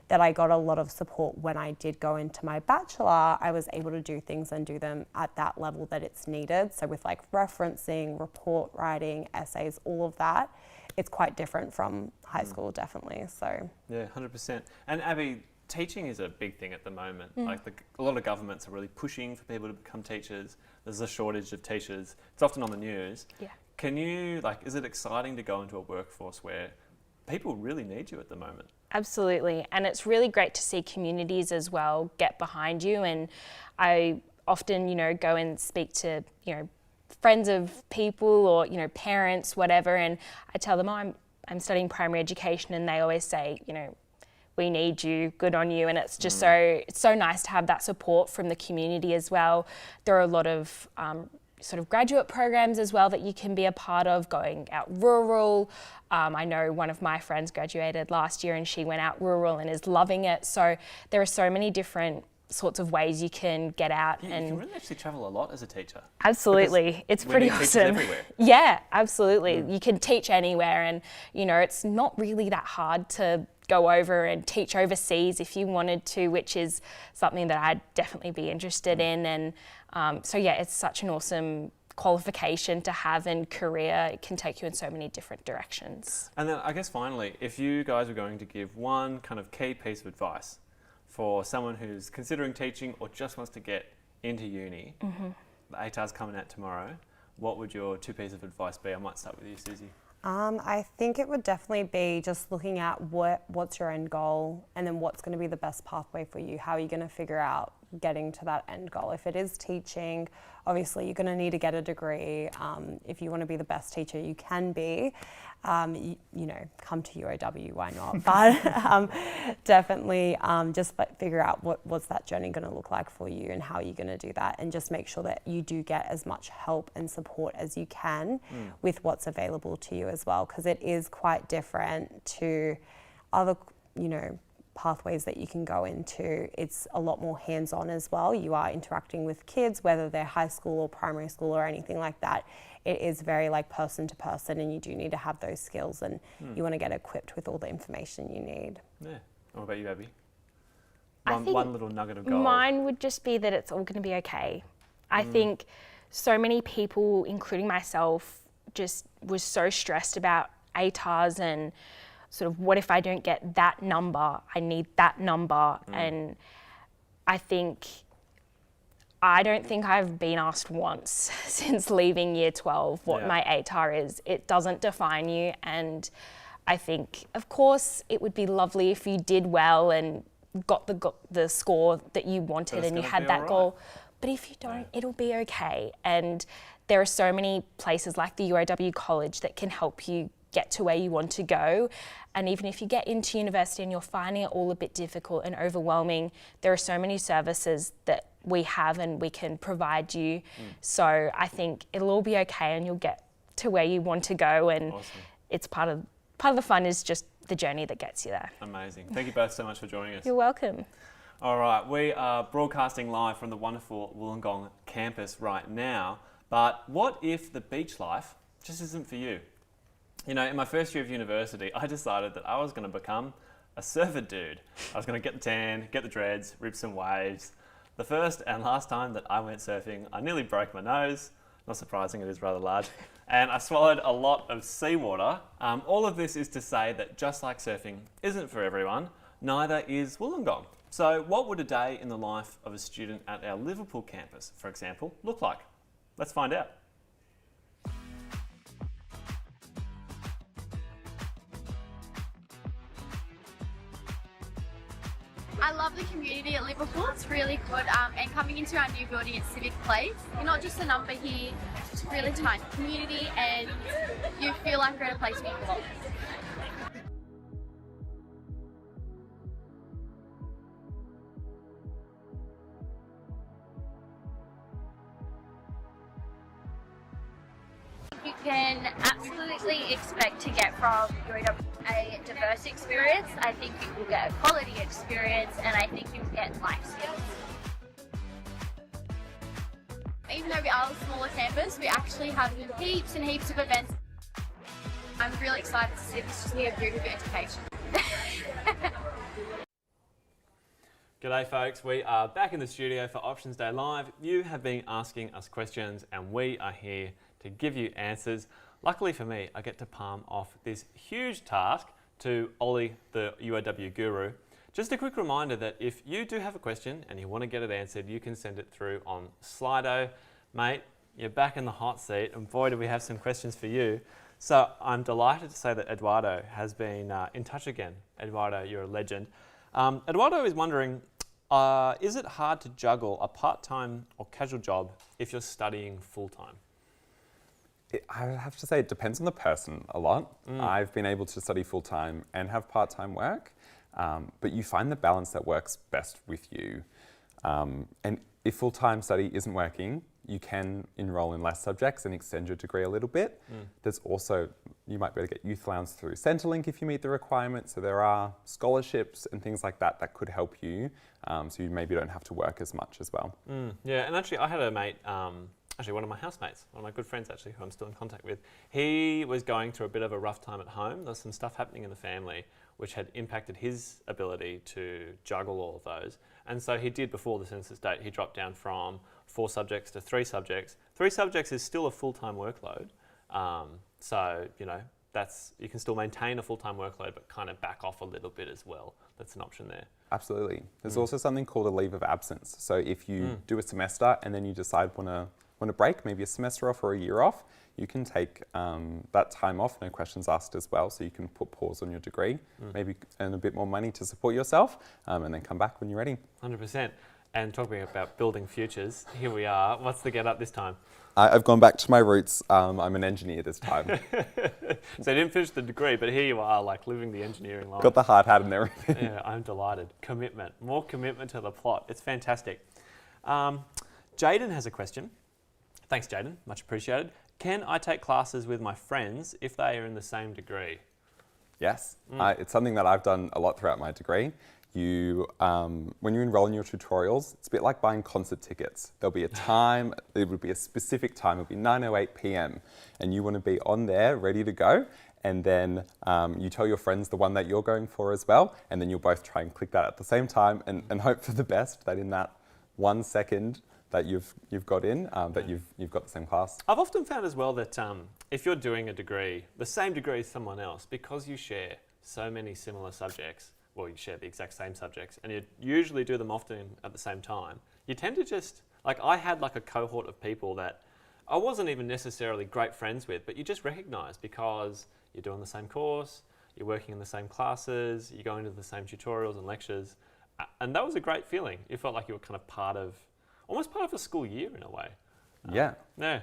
S15: that I got a lot of support when I did go into my bachelor. I was able to do things and do them at that level that it's needed. So with like referencing, report writing, essays, all of that, it's quite different from high school, definitely. So
S7: yeah, 100%. And Abby, teaching is a big thing at the moment. Like a lot of governments are really pushing for people to become teachers. There's a shortage of teachers. It's often on the news.
S9: Yeah.
S7: Can you, is it exciting to go into a workforce where people really need you at the moment?
S9: Absolutely. And it's really great to see communities as well get behind you. And I often, go and speak to, friends of people or, parents, whatever. And I tell them, oh, I'm studying primary education. And they always say, we need you, good on you. And it's just it's so nice to have that support from the community as well. There are a lot of sort of graduate programs as well that you can be a part of, going out rural. I know one of my friends graduated last year and she went out rural and is loving it. So there are so many different sorts of ways you can get out.
S7: Yeah,
S9: and
S7: you can really actually travel a lot as a teacher.
S9: Absolutely. It's pretty awesome.
S7: Everywhere.
S9: Yeah, absolutely. You can teach anywhere and, it's not really that hard to go over and teach overseas if you wanted to, which is something that I'd definitely be interested in. And so yeah, it's such an awesome qualification to have in career. It can take you in so many different directions.
S7: And then I guess finally, if you guys were going to give one kind of key piece of advice for someone who's considering teaching or just wants to get into uni, the ATAR's coming out tomorrow, what would your 2 pieces of advice be? I might start with you, Susie.
S15: I think it would definitely be just looking at what's your end goal and then what's going to be the best pathway for you. How are you going to figure out getting to that end goal? If it is teaching, obviously you're going to need to get a degree. If you want to be the best teacher you can be, come to UOW, why not? But definitely just figure out what's that journey going to look like for you and how you're going to do that, and just make sure that you do get as much help and support as you can with what's available to you as well, because it is quite different to other, pathways that you can go into. It's a lot more hands-on as well. You are interacting with kids, whether they're high school or primary school or anything like that. It is very person to person, and you do need to have those skills, and you want to get equipped with all the information you need.
S7: Yeah. What about you, Abby?
S9: One
S7: little nugget of gold.
S9: Mine would just be that it's all going to be okay. I think so many people, including myself, just was so stressed about ATARs and sort of what if I don't get that number, I need that number. And I don't think I've been asked once since leaving year 12 what my ATAR is. It doesn't define you. And I think, of course, it would be lovely if you did well and got the score that you wanted and you had that goal. But if you don't, it'll be okay. And there are so many places like the UOW College that can help you get to where you want to go. And even if you get into university and you're finding it all a bit difficult and overwhelming, there are so many services that we have and we can provide you. So I think it'll all be okay and you'll get to where you want to go. And it's part of the fun is just the journey that gets you there.
S7: Amazing. Thank you both so much for joining us.
S9: You're welcome.
S7: All right, we are broadcasting live from the wonderful Wollongong campus right now. But what if the beach life just isn't for you? In my first year of university, I decided that I was going to become a surfer dude. I was going to get the tan, get the dreads, rip some waves. The first and last time that I went surfing, I nearly broke my nose. Not surprising, it is rather large. And I swallowed a lot of seawater. All of this is to say that just like surfing isn't for everyone, neither is Wollongong. So what would a day in the life of a student at our Liverpool campus, for example, look like? Let's find out.
S16: I love the community at Liverpool, it's really good, and coming into our new building at Civic Place, you're not just a number here, it's a really tight community and you feel like you're at a place where you belong.
S17: You can absolutely expect to get from UOW a diverse experience. I think you will get a quality experience and I think you will get life skills.
S16: Even though we are a smaller campus, we actually have heaps and heaps of events. I'm really excited to see this just be a beautiful education.
S7: G'day folks, we are back in the studio for Options Day Live. You have been asking us questions and we are here to give you answers. Luckily for me, I get to palm off this huge task to Ollie, the UOW guru. Just a quick reminder that if you do have a question and you want to get it answered, you can send it through on Slido. Mate, you're back in the hot seat and boy do we have some questions for you. So I'm delighted to say that Eduardo has been in touch again. Eduardo, you're a legend. Eduardo is wondering, is it hard to juggle a part-time or casual job if you're studying full-time?
S18: I have to say it depends on the person a lot. I've been able to study full-time and have part-time work, but you find the balance that works best with you. And if full-time study isn't working, you can enroll in less subjects and extend your degree a little bit. There's also, you might be able to get youth allowance through Centrelink if you meet the requirements. So there are scholarships and things like that that could help you, so you maybe don't have to work as much as well.
S7: Yeah, and actually I had a mate, actually one of my housemates, one of my good friends actually, who I'm still in contact with. He was going through a bit of a rough time at home. There was some stuff happening in the family which had impacted his ability to juggle all of those. And so he did, before the census date, he dropped down from 4 subjects to 3 subjects. 3 subjects is still a full-time workload. So, you know, you can still maintain a full-time workload but kind of back off a little bit as well. That's an option there.
S18: Absolutely. There's also something called a leave of absence. So if you do a semester and then you decide want to break, maybe a semester off or a year off, you can take that time off, no questions asked as well, so you can put pause on your degree, maybe earn a bit more money to support yourself, and then come back when you're ready.
S7: 100%. And talking about building futures, here we are. What's the get up this time?
S18: I've gone back to my roots. I'm an engineer this time.
S7: So you didn't finish the degree, but here you are, like living the engineering life.
S18: Got the hard hat and everything.
S7: Yeah, I'm delighted. Commitment, more commitment to the plot. It's fantastic. Jaden has a question. Thanks, Jaden. Much appreciated. Can I take classes with my friends if they are in the same degree?
S18: Yes. It's something that I've done a lot throughout my degree. When you enroll in your tutorials, it's a bit like buying concert tickets. There'll be a time, it would be a specific time, it'll be 9:08 p.m. and you want to be on there ready to go. And then you tell your friends the one that you're going for as well. And then you'll both try and click that at the same time and hope for the best that in that 1 second that you've got in, that you've got the same class.
S7: I've often found as well that if you're doing a degree, the same degree as someone else, because you share so many similar subjects, well, you share the exact same subjects, and you usually do them often at the same time, you tend to just, like I had like a cohort of people that I wasn't even necessarily great friends with, but you just recognise because you're doing the same course, you're working in the same classes, you're going to the same tutorials and lectures, and that was a great feeling. You felt like you were kind of almost part of a school year in a way.
S18: Yeah.
S7: Yeah.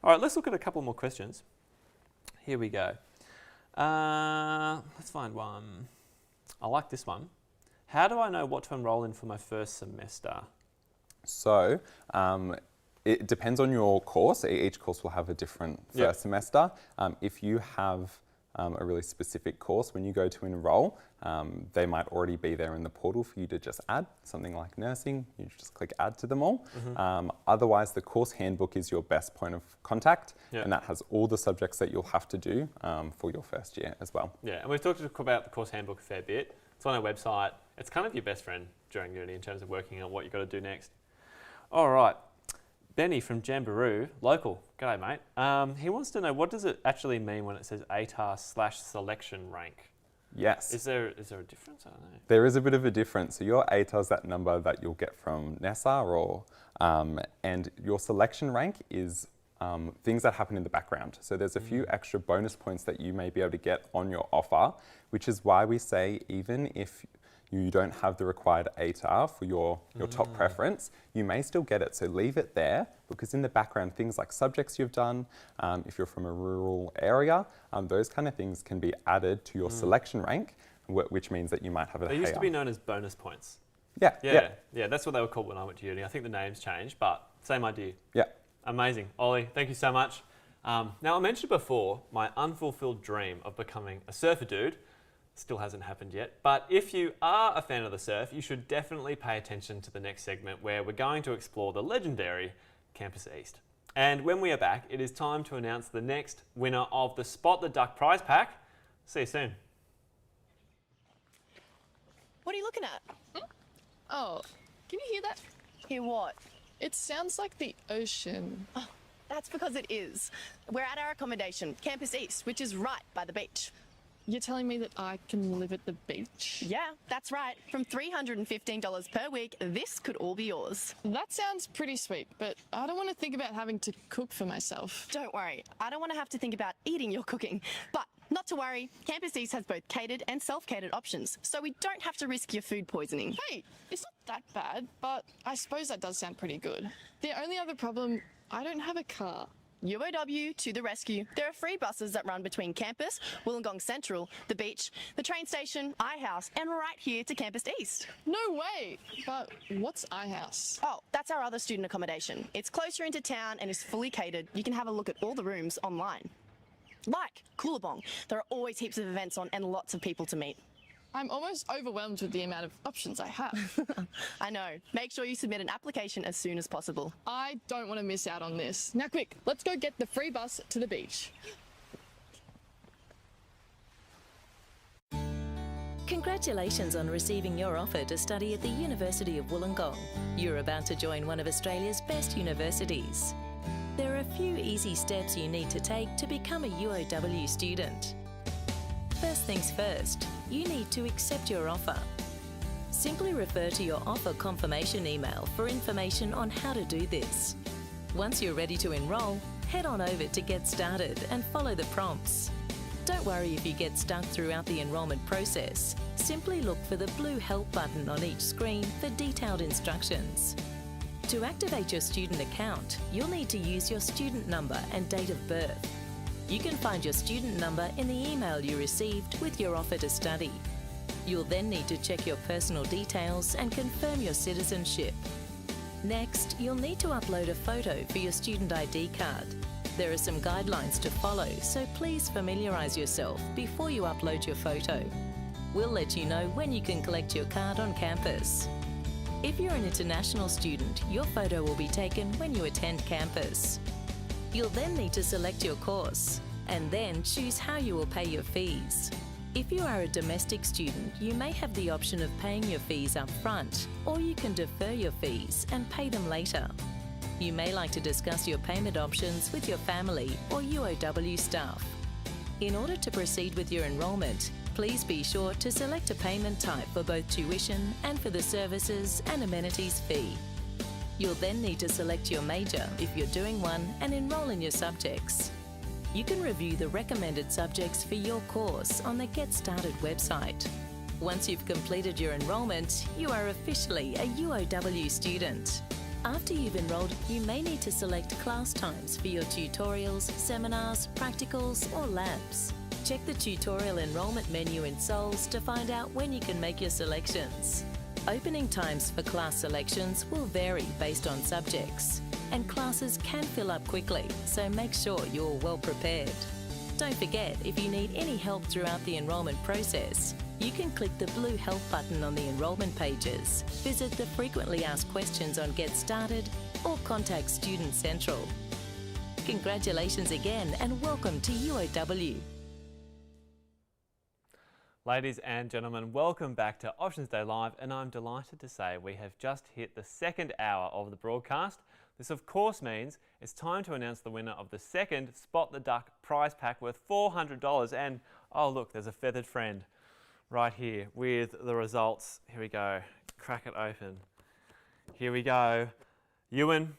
S7: All right, let's look at a couple more questions. Here we go. Let's find one. I like this one. How do I know what to enroll in for my first semester?
S18: So it depends on your course. Each course will have a different first semester. If you have a really specific course, when you go to enroll, they might already be there in the portal for you to just add, something like nursing, you just click add to them all. Otherwise, the course handbook is your best point of contact, and that has all the subjects that you'll have to do for your first year as well.
S7: Yeah, and we've talked about the course handbook a fair bit. It's on our website. It's kind of your best friend during uni in terms of working out what you've got to do next. All right, Benny from Jamboree, local. G'day, mate. He wants to know, what does it actually mean when it says ATAR/selection rank?
S18: Yes.
S7: Is there a difference? I don't know.
S18: There is a bit of a difference. So your ATAR is that number that you'll get from NESA, and your selection rank is things that happen in the background. So there's a few extra bonus points that you may be able to get on your offer, which is why we say even if you don't have the required ATAR for your top preference, you may still get it. So leave it there, because in the background, things like subjects you've done, if you're from a rural area, those kind of things can be added to your selection rank, which means that you might have a
S7: They used to be known as bonus points.
S18: Yeah.
S7: That's what they were called when I went to uni. I think the name's changed, but same idea.
S18: Yeah.
S7: Amazing. Ollie, thank you so much. Now, I mentioned before my unfulfilled dream of becoming a surfer dude. Still hasn't happened yet. But if you are a fan of the surf, you should definitely pay attention to the next segment, where we're going to explore the legendary Campus East. And when we are back, it is time to announce the next winner of the Spot the Duck prize pack. See you soon.
S5: What are you looking at?
S12: Oh, can you hear that?
S5: Hear what?
S12: It sounds like the ocean.
S5: Oh, that's because it is. We're at our accommodation, Campus East, which is right by the beach.
S12: You're telling me that I can live at the beach?
S5: Yeah, that's right. From $315 per week, this could all be yours.
S12: That sounds pretty sweet, but I don't want to think about having to cook for myself.
S5: Don't worry, I don't want to have to think about eating your cooking. But not to worry, Campus East has both catered and self-catered options, so we don't have to risk your food poisoning.
S12: Hey, it's not that bad, but I suppose that does sound pretty good. The only other problem, I don't have a car.
S5: UOW to the rescue. There are free buses that run between campus, Wollongong Central, the beach, the train station, iHouse, and right here to Campus East.
S12: No way! But what's iHouse?
S5: Oh, that's our other student accommodation. It's closer into town and is fully catered. You can have a look at all the rooms online. Like Coolabong, there are always heaps of events on and lots of people to meet.
S12: I'm almost overwhelmed with the amount of options I have.
S5: I know. Make sure you submit an application as soon as possible.
S12: I don't want to miss out on this. Now quick, let's go get the free bus to the beach.
S6: Congratulations on receiving your offer to study at the University of Wollongong. You're about to join one of Australia's best universities. There are a few easy steps you need to take to become a UOW student. First things first, you need to accept your offer. Simply refer to your offer confirmation email for information on how to do this. Once you're ready to enrol, head on over to Get Started and follow the prompts. Don't worry if you get stuck throughout the enrolment process. Simply look for the blue Help button on each screen for detailed instructions. To activate your student account, you'll need to use your student number and date of birth. You can find your student number in the email you received with your offer to study. You'll then need to check your personal details and confirm your citizenship. Next, you'll need to upload a photo for your student ID card. There are some guidelines to follow, so please familiarise yourself before you upload your photo. We'll let you know when you can collect your card on campus. If you're an international student, your photo will be taken when you attend campus. You'll then need to select your course and then choose how you will pay your fees. If you are a domestic student, you may have the option of paying your fees up front, or you can defer your fees and pay them later. You may like to discuss your payment options with your family or UOW staff. In order to proceed with your enrolment, please be sure to select a payment type for both tuition and for the services and amenities fee. You'll then need to select your major if you're doing one and enrol in your subjects. You can review the recommended subjects for your course on the Get Started website. Once you've completed your enrolment, you are officially a UOW student. After you've enrolled, you may need to select class times for your tutorials, seminars, practicals or labs. Check the tutorial enrolment menu in SOLS to find out when you can make your selections. Opening times for class selections will vary based on subjects, and classes can fill up quickly, so make sure you're well prepared. Don't forget, if you need any help throughout the enrolment process, you can click the blue Help button on the enrolment pages, visit the frequently asked questions on Get Started, or contact Student Central. Congratulations again and welcome to UOW.
S7: Ladies and gentlemen, welcome back to Options Day Live, and I'm delighted to say we have just hit the second hour of the broadcast. This of course means it's time to announce the winner of the second Spot the Duck prize pack worth $400. And oh look, there's a feathered friend right here with the results. Here we go, crack it open. Here we go. Ewan,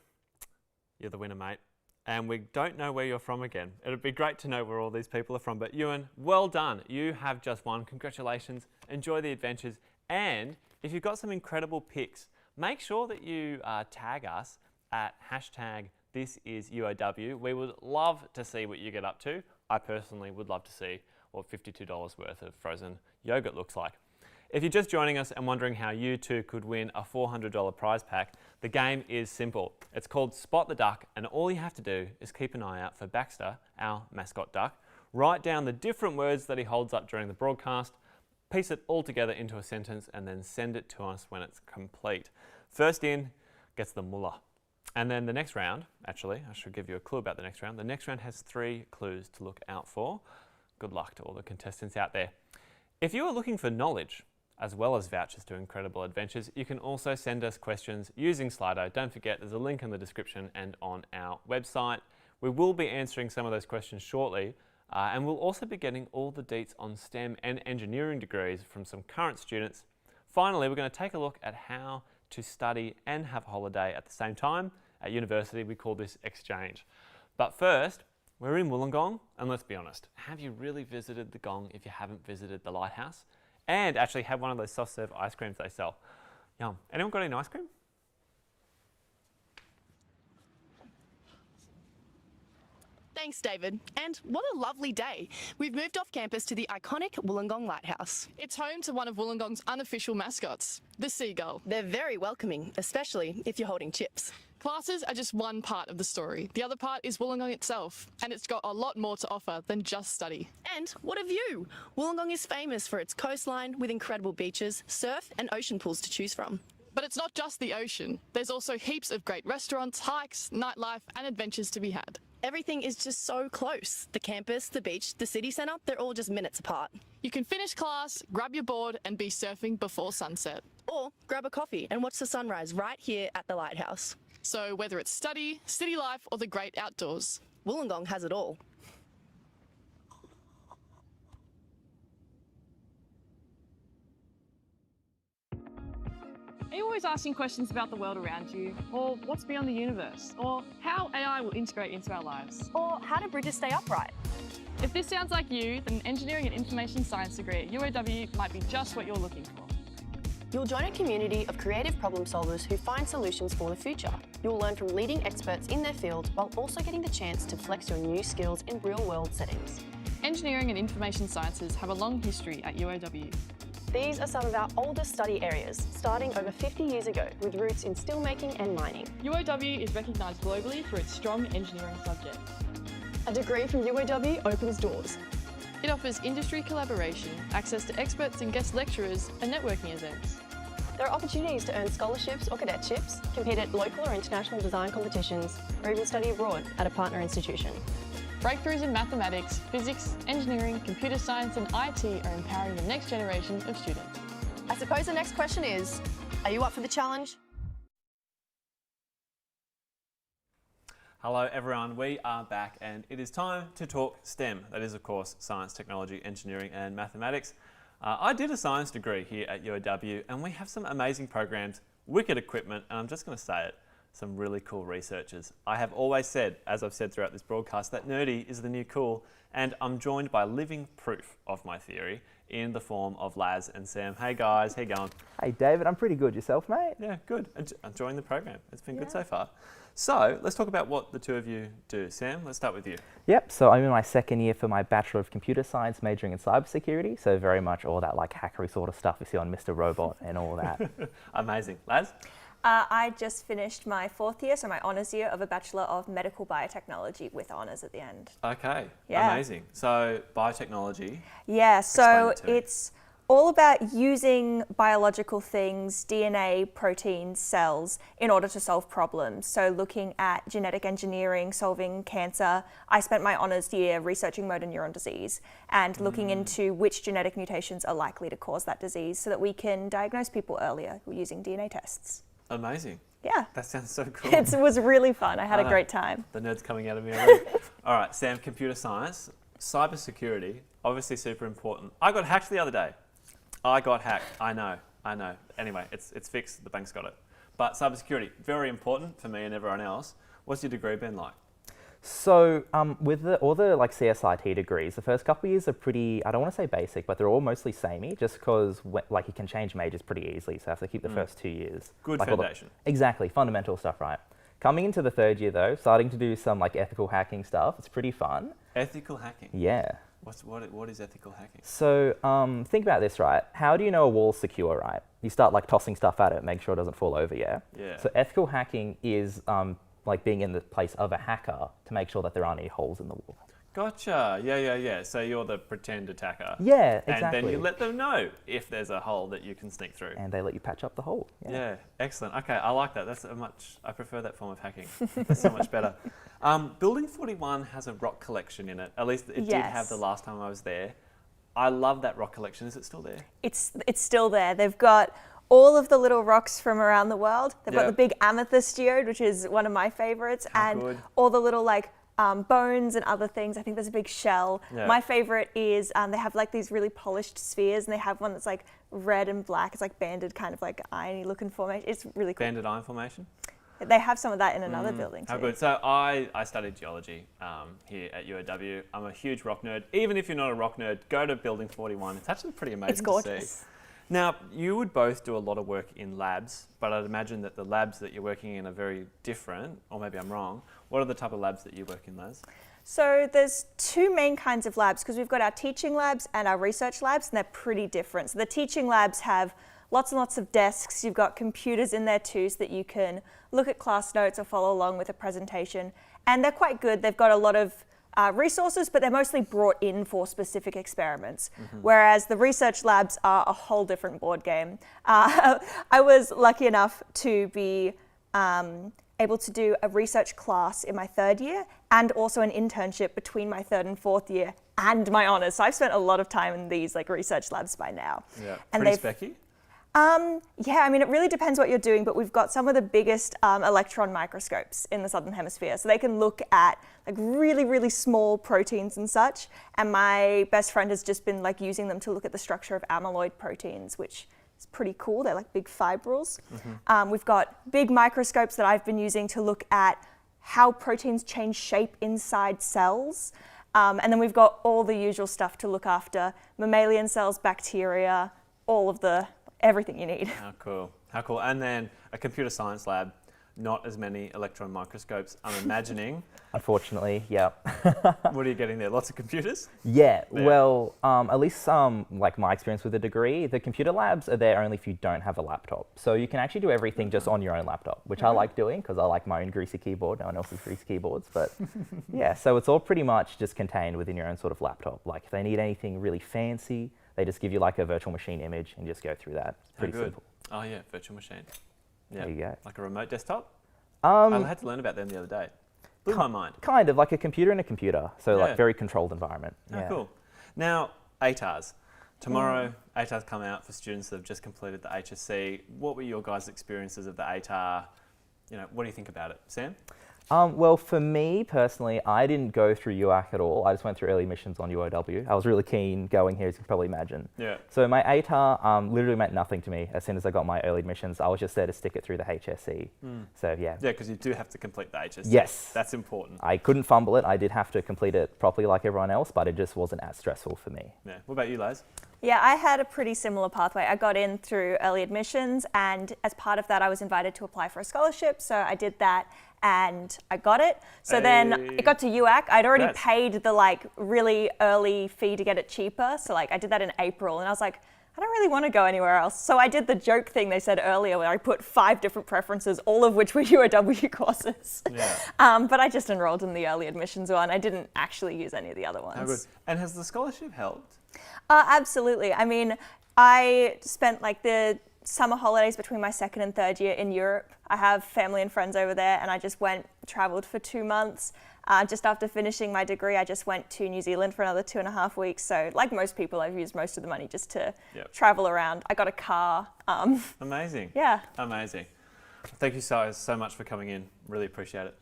S7: you're the winner, mate. And we don't know where you're from again. It'd be great to know where all these people are from, but Ewan, well done. You have just won. Congratulations. Enjoy the adventures. And if you've got some incredible pics, make sure that you tag us at #ThisIsUOW. We would love to see what you get up to. I personally would love to see what $52 worth of frozen yogurt looks like. If you're just joining us and wondering how you too could win a $400 prize pack, the game is simple. It's called Spot the Duck, and all you have to do is keep an eye out for Baxter, our mascot duck, write down the different words that he holds up during the broadcast, piece it all together into a sentence, and then send it to us when it's complete. First in gets the mullah. And then the next round, actually, I should give you a clue about the next round. The next round has 3 clues to look out for. Good luck to all the contestants out there. If you are looking for knowledge, as well as vouchers to incredible adventures, you can also send us questions using Slido. Don't forget, there's a link in the description and on our website. We will be answering some of those questions shortly, and we'll also be getting all the deets on STEM and engineering degrees from some current students. Finally, we're going to take a look at how to study and have a holiday at the same time. At university, we call this exchange. But first, we're in Wollongong, and let's be honest, have you really visited the Gong if you haven't visited the lighthouse? And actually have one of those soft serve ice creams they sell. Yum. Anyone got any ice cream?
S5: Thanks, David. And what a lovely day. We've moved off campus to the iconic Wollongong Lighthouse.
S12: It's home to one of Wollongong's unofficial mascots, the seagull.
S5: They're very welcoming, especially if you're holding chips.
S12: Classes are just one part of the story. The other part is Wollongong itself, and it's got a lot more to offer than just study.
S5: And what a view! Wollongong is famous for its coastline with incredible beaches, surf and ocean pools to choose from.
S12: But it's not just the ocean. There's also heaps of great restaurants, hikes, nightlife and adventures to be had.
S5: Everything is just so close. The campus, the beach, the city centre, they're all just minutes apart.
S12: You can finish class, grab your board and be surfing before sunset.
S5: Or grab a coffee and watch the sunrise right here at the lighthouse.
S12: So whether it's study, city life or the great outdoors,
S5: Wollongong has it all.
S12: Are you always asking questions about the world around you? Or what's beyond the universe? Or how AI will integrate into our lives?
S5: Or how do bridges stay upright?
S12: If this sounds like you, then an engineering and information science degree at UOW might be just what you're looking for.
S5: You'll join a community of creative problem solvers who find solutions for the future. You'll learn from leading experts in their field while also getting the chance to flex your new skills in real-world settings.
S12: Engineering and information sciences have a long history at UOW.
S5: These are some of our oldest study areas, starting over 50 years ago with roots in steelmaking and mining.
S12: UOW is recognised globally for its strong engineering subjects.
S5: A degree from UOW opens doors.
S12: It offers industry collaboration, access to experts and guest lecturers, and networking events.
S5: There are opportunities to earn scholarships or cadetships, compete at local or international design competitions, or even study abroad at a partner institution.
S12: Breakthroughs in mathematics, physics, engineering, computer science and IT are empowering the next generation of students.
S5: I suppose the next question is, are you up for the challenge?
S7: Hello everyone, we are back and it is time to talk STEM. That is of course science, technology, engineering and mathematics. I did a science degree here at UOW and we have some amazing programs, wicked equipment, and I'm just going to say it, some really cool researchers. I have always said, as I've said throughout this broadcast, that nerdy is the new cool, and I'm joined by living proof of my theory in the form of Laz and Sam. Hey guys, how you going?
S1: Hey David, I'm pretty good. Yourself, mate?
S7: Yeah, good. Enjoying the program. It's been good so far. So let's talk about what the two of you do. Sam, let's start with you.
S1: Yep, so I'm in my second year for my Bachelor of Computer Science, majoring in cybersecurity, so very much all that like hackery sort of stuff you see on Mr. Robot and all that.
S7: Amazing. Laz?
S2: I just finished my 4th year, so my honours year of a Bachelor of Medical Biotechnology with honours at the end.
S7: Okay,
S2: Yeah.
S7: amazing. So biotechnology.
S2: Yeah, so
S7: Explain it to me.
S2: it's all about using biological things, DNA, proteins, cells, in order to solve problems. So looking at genetic engineering, solving cancer. I spent my honours year researching motor neuron disease and looking into which genetic mutations are likely to cause that disease so that we can diagnose people earlier using DNA tests.
S7: Amazing.
S2: Yeah.
S7: That sounds so cool.
S2: It was really fun. I had a great time.
S7: The nerd's coming out of me already. All right, Sam, computer science, cybersecurity, obviously super important. I got hacked the other day. I got hacked. I know. Anyway, it's fixed. The bank's got it. But cybersecurity, very important for me and everyone else. What's your degree been like?
S1: So with all the like CSIT degrees, the first couple of years are pretty, I don't want to say basic, but they're all mostly samey just because like you can change majors pretty easily. So I have to keep the first 2 years.
S7: Good
S1: like
S7: foundation.
S1: Exactly, fundamental stuff, right? Coming into the third year though, starting to do some like ethical hacking stuff. It's pretty fun.
S7: Ethical hacking?
S1: Yeah.
S7: What is ethical hacking?
S1: So think about this, right? How do you know a wall's secure, right? You start like tossing stuff at it, make sure it doesn't fall over, yeah?
S7: Yeah.
S1: So ethical hacking is like being in the place of a hacker to make sure that there aren't any holes in the wall.
S7: Gotcha. Yeah. So you're the pretend attacker.
S1: Yeah, exactly.
S7: And then you let them know if there's a hole that you can sneak through.
S1: And they let you patch up the hole.
S7: Yeah, excellent. Okay, I like that. I prefer that form of hacking. That's so much better. Building 41 has a rock collection in it. At least it did have the last time I was there. I love that rock collection. Is it still there?
S2: It's still there. They've got all of the little rocks from around the world. They've got the big amethyst geode, which is one of my favorites, and all the little like bones and other things. I think there's a big shell.
S7: Yeah.
S2: My favorite is they have like these really polished spheres, and they have one that's like red and black. It's like banded, kind of like irony looking formation. It's really cool.
S7: Banded iron formation?
S2: They have some of that in another building too.
S7: How good. So I studied geology here at UOW. I'm a huge rock nerd. Even if you're not a rock nerd, go to Building 41. It's actually pretty amazing to see.
S2: Gorgeous.
S7: Now, you would both do a lot of work in labs, but I'd imagine that the labs that you're working in are very different, or maybe I'm wrong. What are the type of labs that you work in, Liz?
S2: So there's two main kinds of labs, because we've got our teaching labs and our research labs, and they're pretty different. So the teaching labs have lots and lots of desks. You've got computers in there too, so that you can look at class notes or follow along with a presentation. And they're quite good. They've got a lot of resources, but they're mostly brought in for specific experiments. Whereas the research labs are a whole different board game. I was lucky enough to be able to do a research class in my third year and also an internship between my third and fourth year and my honours. So I've spent a lot of time in these like research labs by now.
S7: Yeah,
S2: and
S7: pretty specky?
S2: Yeah, I mean, it really depends what you're doing, but we've got some of the biggest electron microscopes in the Southern Hemisphere. So they can look at like really, really small proteins and such. And my best friend has just been like using them to look at the structure of amyloid proteins, which is pretty cool. They're like big fibrils. We've got big microscopes that I've been using to look at how proteins change shape inside cells. And then we've got all the usual stuff to look after: mammalian cells, bacteria, all of everything you need.
S7: How cool. How cool. And then a computer science lab, not as many electron microscopes, I'm imagining.
S1: Unfortunately, yeah.
S7: What are you getting there? Lots of computers?
S1: Yeah, well, at least like my experience with the degree, the computer labs are there only if you don't have a laptop. So you can actually do everything just on your own laptop, which I like doing because I like my own greasy keyboard, no one else's greasy keyboards. But yeah, so it's all pretty much just contained within your own sort of laptop. Like if they need anything really fancy, they just give you like a virtual machine image and just go through that. Pretty simple.
S7: Oh yeah, virtual machine. Yeah.
S1: There you go.
S7: Like a remote desktop? I had to learn about them the other day. Blew my mind.
S1: Kind of like a computer in a computer. So like very controlled environment.
S7: Oh, cool. Now, ATARs. Tomorrow, ATARs come out for students that have just completed the HSC. What were your guys' experiences of the ATAR? You know, what do you think about it? Sam?
S1: Well, for me personally, I didn't go through UAC at all. I just went through early admissions on UOW. I was really keen going here, as you can probably imagine.
S7: Yeah.
S1: So my ATAR literally meant nothing to me as soon as I got my early admissions. I was just there to stick it through the HSC. So yeah.
S7: Yeah, because you do have to complete the HSC.
S1: Yes.
S7: That's important.
S1: I couldn't fumble it. I did have to complete it properly like everyone else, but it just wasn't as stressful for me.
S7: Yeah. What about you, Liz?
S2: Yeah, I had a pretty similar pathway. I got in through early admissions, and as part of that, I was invited to apply for a scholarship. So I did that and I got it. So then it got to UAC. I'd already paid the like really early fee to get it cheaper. So like I did that in April, and I was like, I don't really want to go anywhere else. So I did the joke thing they said earlier where I put 5 different preferences, all of which were UOW courses.
S7: Yeah.
S2: But I just enrolled in the early admissions one. I didn't actually use any of the other ones.
S7: Oh, good. And has the scholarship helped?
S2: Absolutely. I mean, I spent like the summer holidays between my second and third year in Europe. I have family and friends over there, and I just traveled for 2 months. Just after finishing my degree, I just went to New Zealand for another 2.5 weeks. So like most people, I've used most of the money just to travel around. I got a car.
S7: Amazing.
S2: Yeah.
S7: Amazing. Thank you so much for coming in. Really appreciate it.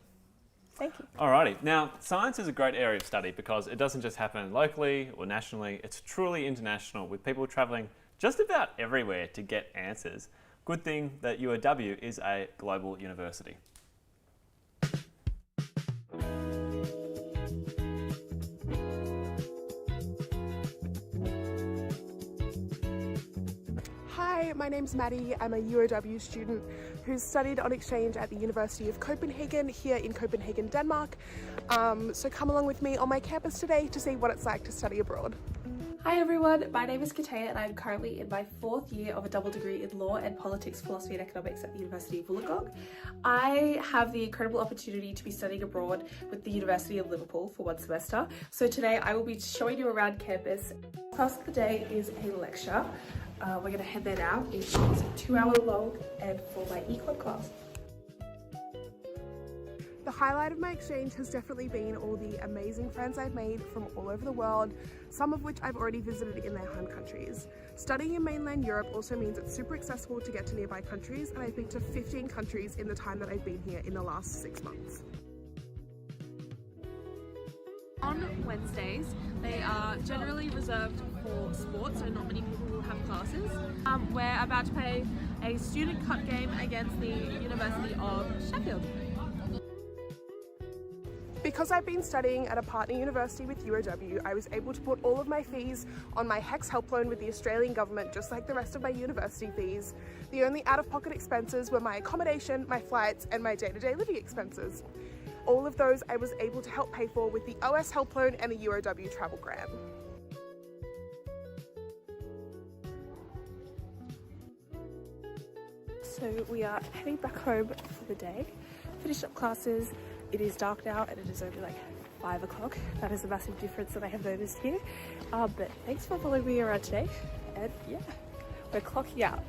S2: Thank you.
S7: Alrighty, now science is a great area of study because it doesn't just happen locally or nationally, it's truly international with people travelling just about everywhere to get answers. Good thing that UOW is a global university.
S3: Hi, my name's Maddie. I'm a UOW student who's studied on exchange at the University of Copenhagen here in Copenhagen, Denmark. So come along with me on my campus today to see what it's like to study abroad.
S4: Hi everyone, my name is Katea and I'm currently in my 4th year of a double degree in law and politics, philosophy and economics at the University of Wollongong. I have the incredible opportunity to be studying abroad with the University of Liverpool for 1 semester. So today I will be showing you around campus. Class of the day is a lecture. We're going to head there now. It is 2 hours long and for my econ class.
S3: The highlight of my exchange has definitely been all the amazing friends I've made from all over the world, some of which I've already visited in their home countries. Studying in mainland Europe also means it's super accessible to get to nearby countries, and I've been to 15 countries in the time that I've been here in the last 6 months.
S19: On Wednesdays, they are generally reserved for sports, so not many people will have classes. We're about to play a student cup game against the University of Sheffield.
S3: Because I've been studying at a partner university with UOW, I was able to put all of my fees on my HEX help loan with the Australian government, just like the rest of my university fees. The only out-of-pocket expenses were my accommodation, my flights, and my day-to-day living expenses. All of those I was able to help pay for with the OS help loan and the UOW travel grant.
S4: So we are heading back home for the day. Finished up classes. It is dark now and it is only like 5 o'clock. That is a massive difference that I have noticed here. But thanks for following me around today. And yeah, we're clocking out.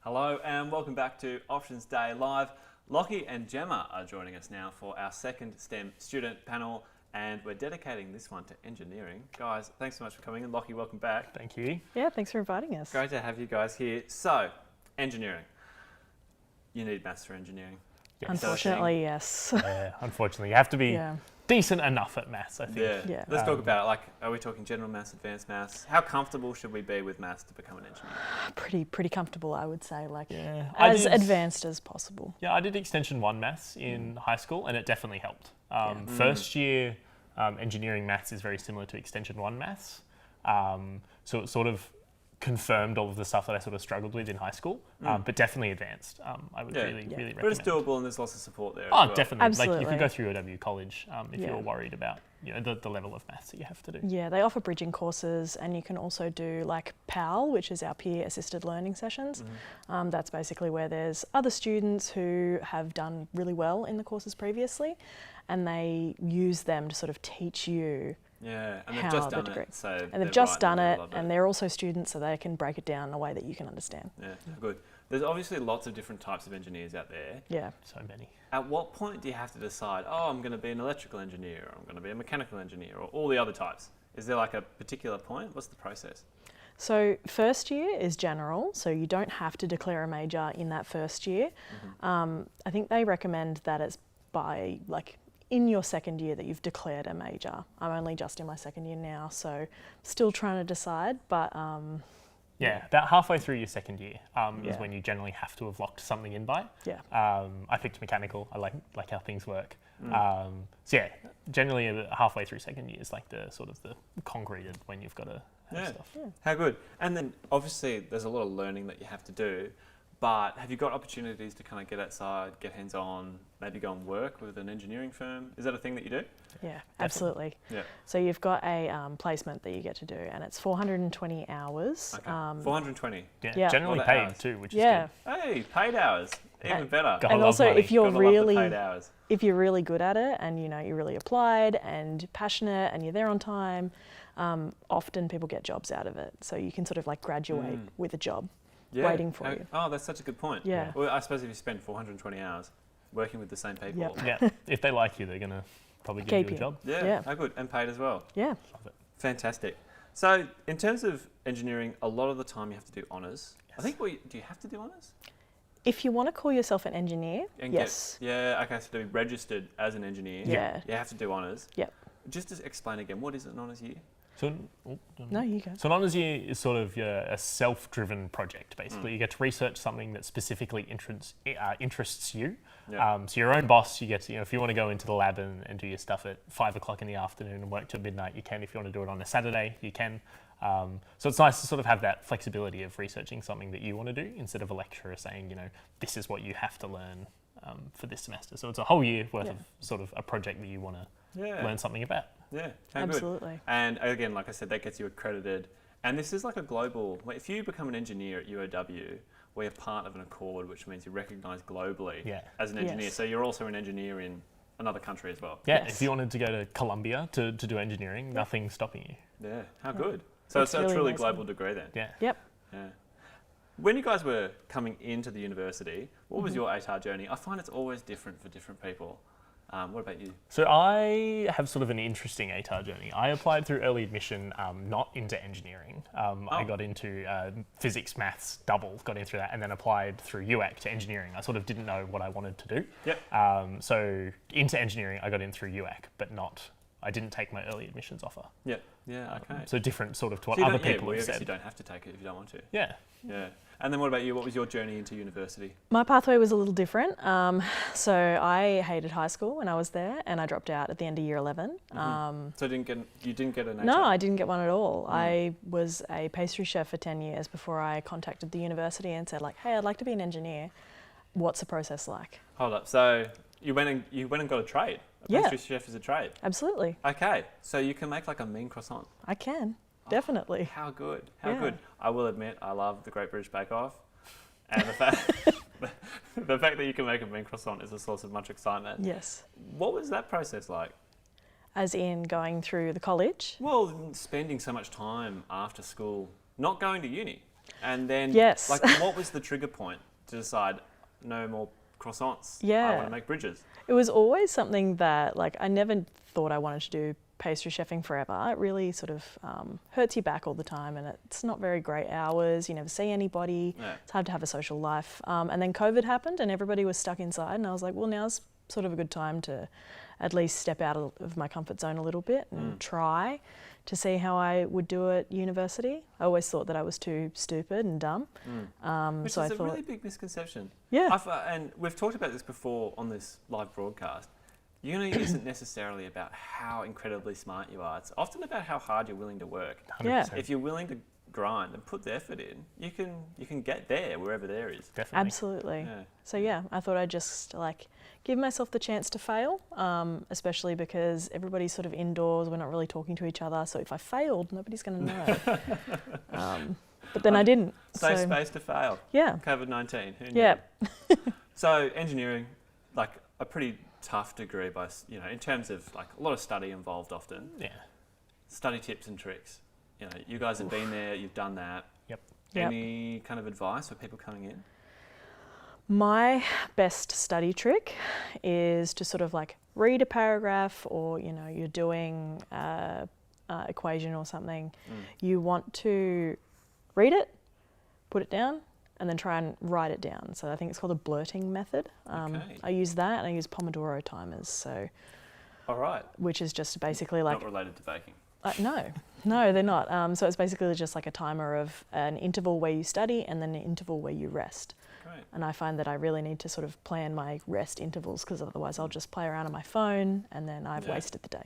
S7: Hello and welcome back to Options Day Live. Lockie and Gemma are joining us now for our second STEM student panel, and we're dedicating this one to engineering. Guys, thanks so much for coming in. Lockie, welcome back.
S8: Thank you.
S20: Yeah, thanks for inviting us.
S7: Great to have you guys here. So, engineering. You need maths for engineering.
S20: Yes. Unfortunately, yes.
S8: Yeah, unfortunately. You have to be decent enough at maths, I think.
S7: Yeah. Let's talk about it. Like, are we talking general maths, advanced maths? How comfortable should we be with maths to become an engineer?
S20: Pretty comfortable, I would say. Like, as advanced as possible.
S8: Yeah, I did Extension 1 maths in high school, and it definitely helped. First year engineering maths is very similar to Extension 1 maths. So it sort of confirmed all of the stuff that I sort of struggled with in high school, but definitely advanced. I would really recommend.
S7: But it's doable and there's lots of support there.
S8: Oh,
S7: as well.
S8: definitely.
S20: Absolutely.
S8: Like you can go through UOW college if you're worried about the level of maths that you have to do.
S20: Yeah, they offer bridging courses, and you can also do like PAL, which is our peer assisted learning sessions. That's basically where there's other students who have done really well in the courses previously, and they use them to sort of teach you.
S7: Yeah, and they've just done it. So
S20: and they've just done it, and they're also students, so they can break it down in a way that you can understand.
S7: Yeah, good. There's obviously lots of different types of engineers out there.
S20: Yeah.
S8: So many.
S7: At what point do you have to decide, oh, I'm going to be an electrical engineer, or I'm going to be a mechanical engineer, or all the other types? Is there like a particular point? What's the process?
S20: So first year is general, so you don't have to declare a major in that first year. I think they recommend that it's by like in your second year that you've declared a major. I'm only just in my second year now, so still trying to decide, but
S8: yeah, about halfway through your second year is when you generally have to have locked something in by.
S20: Yeah.
S8: I picked mechanical. I like how things work. So yeah, generally halfway through second year is like the sort of the concreted when you've got to have stuff.
S20: Yeah.
S7: How good. And then obviously there's a lot of learning that you have to do, but have you got opportunities to kind of get outside, get hands-on, maybe go and work with an engineering firm? Is that a thing that you do?
S20: Yeah, absolutely.
S7: Yeah.
S20: So you've got a placement that you get to do, and it's 420 hours.
S7: Okay. 420?
S8: Yeah, generally paid hours too, which is good.
S7: Hey, paid hours, even better.
S20: And also, if you're really,
S7: paid hours.
S20: if you're really good at it, and you're really applied and passionate, and you're there on time, often people get jobs out of it. So you can sort of like graduate with a job. Waiting for you.
S7: Oh, that's such a good point.
S20: Yeah.
S7: Well, I suppose if you spend 420 hours working with the same people.
S8: Yeah. If they like you, they're going to probably give you a job.
S7: Yeah. Oh, good. And paid as well.
S20: Yeah.
S8: Love it.
S7: Fantastic. So in terms of engineering, a lot of the time you have to do honours. Yes. I think, do you have to do honours?
S20: If you want to call yourself an engineer,
S7: And
S20: yes.
S7: Okay, so to be registered as an engineer, you have to do honours.
S20: Yep.
S7: Just to explain again, what is an honours year?
S8: So,
S20: no, you go.
S8: So an honours year is sort of a self-driven project, basically. You get to research something that specifically interests you.
S7: Yep.
S8: So your own boss, you get to, if you want to go into the lab and do your stuff at 5 o'clock in the afternoon and work till midnight, you can. If you want to do it on a Saturday, you can. So it's nice to sort of have that flexibility of researching something that you want to do instead of a lecturer saying, this is what you have to learn for this semester. So it's a whole year worth of sort of a project that you want to learn something about.
S7: Yeah,
S20: absolutely.
S7: Good. And again, like I said, that gets you accredited. And this is like a global, if you become an engineer at UOW, we're part of an accord, which means you're recognised globally as an engineer.
S20: Yes.
S7: So you're also an engineer in another country as well.
S8: Yeah, if you wanted to go to Columbia to do engineering, nothing's stopping you.
S7: Yeah, how good. So it's a truly global degree then.
S8: Yeah.
S20: Yep.
S7: Yeah. When you guys were coming into the university, what was your ATAR journey? I find it's always different for different people. What about you?
S8: So I have sort of an interesting ATAR journey. I applied through early admission, not into engineering. I got into physics, maths, double, got in through that, and then applied through UAC to engineering. I sort of didn't know what I wanted to do.
S7: Yep.
S8: So into engineering, I got in through UAC, but I didn't take my early admissions offer.
S7: Yeah. Yeah. Okay.
S8: So different sort of to what other people have
S7: I guess
S8: said.
S7: you don't have to take it if you don't want to.
S8: Yeah.
S7: Yeah. And then what about you? What was your journey into university?
S20: My pathway was a little different. So I hated high school when I was there, and I dropped out at the end of year 11.
S7: So you didn't get an ATAR?
S20: No, I didn't get one at all. I was a pastry chef for 10 years before I contacted the university and said, hey, I'd like to be an engineer. What's the process like?
S7: Hold up. So you went and got a trade? A pastry chef is a trade?
S20: Absolutely.
S7: Okay. So you can make like a mean croissant?
S20: I can. Definitely.
S7: How good. How good. I will admit, I love the Great British Bake Off. And the fact that you can make a mean croissant is a source of much excitement.
S20: Yes.
S7: What was that process like?
S20: As in going through the college?
S7: Well, spending so much time after school, not going to uni. And then, what was the trigger point to decide no more croissants?
S20: Yeah.
S7: I want to make bridges.
S20: It was always something that, I never thought I wanted to do pastry chefing forever. It really sort of hurts you back all the time, and it's not very great hours. You never see anybody.
S7: Yeah.
S20: It's hard to have a social life. And then COVID happened and everybody was stuck inside, and I was like, well, now's sort of a good time to at least step out of my comfort zone a little bit and try to see how I would do at university. I always thought that I was too stupid and dumb.
S7: Which
S20: so
S7: is
S20: I
S7: a
S20: thought,
S7: really big misconception.
S20: Yeah.
S7: And we've talked about this before on this live broadcast. Uni isn't necessarily about how incredibly smart you are. It's often about how hard you're willing to work.
S8: 100%.
S20: Yeah.
S7: If you're willing to grind and put the effort in, you can get there wherever there is.
S8: Definitely.
S20: Absolutely.
S7: Yeah.
S20: So yeah, I thought I'd just give myself the chance to fail, especially because everybody's sort of indoors. We're not really talking to each other. So if I failed, nobody's going to know. But then I didn't.
S7: Safe space to fail.
S20: Yeah.
S7: COVID-19. Who knew?
S20: Yeah.
S7: So engineering, a pretty tough degree in terms of a lot of study involved often.
S8: Yeah.
S7: Study tips and tricks. You guys have been there, you've done that.
S8: Yep.
S7: Any kind of advice for people coming in?
S20: My best study trick is to sort of read a paragraph, or you're doing an equation or something. You want to read it, put it down, and then try and write it down. So I think it's called a blurting method. I use that, and I use Pomodoro timers. So,
S7: all right.
S20: Which is just basically
S7: not related to baking.
S20: No, they're not. So it's basically just a timer of an interval where you study and then an interval where you rest.
S7: Great.
S20: And I find that I really need to sort of plan my rest intervals, because otherwise I'll just play around on my phone and then I've wasted the day.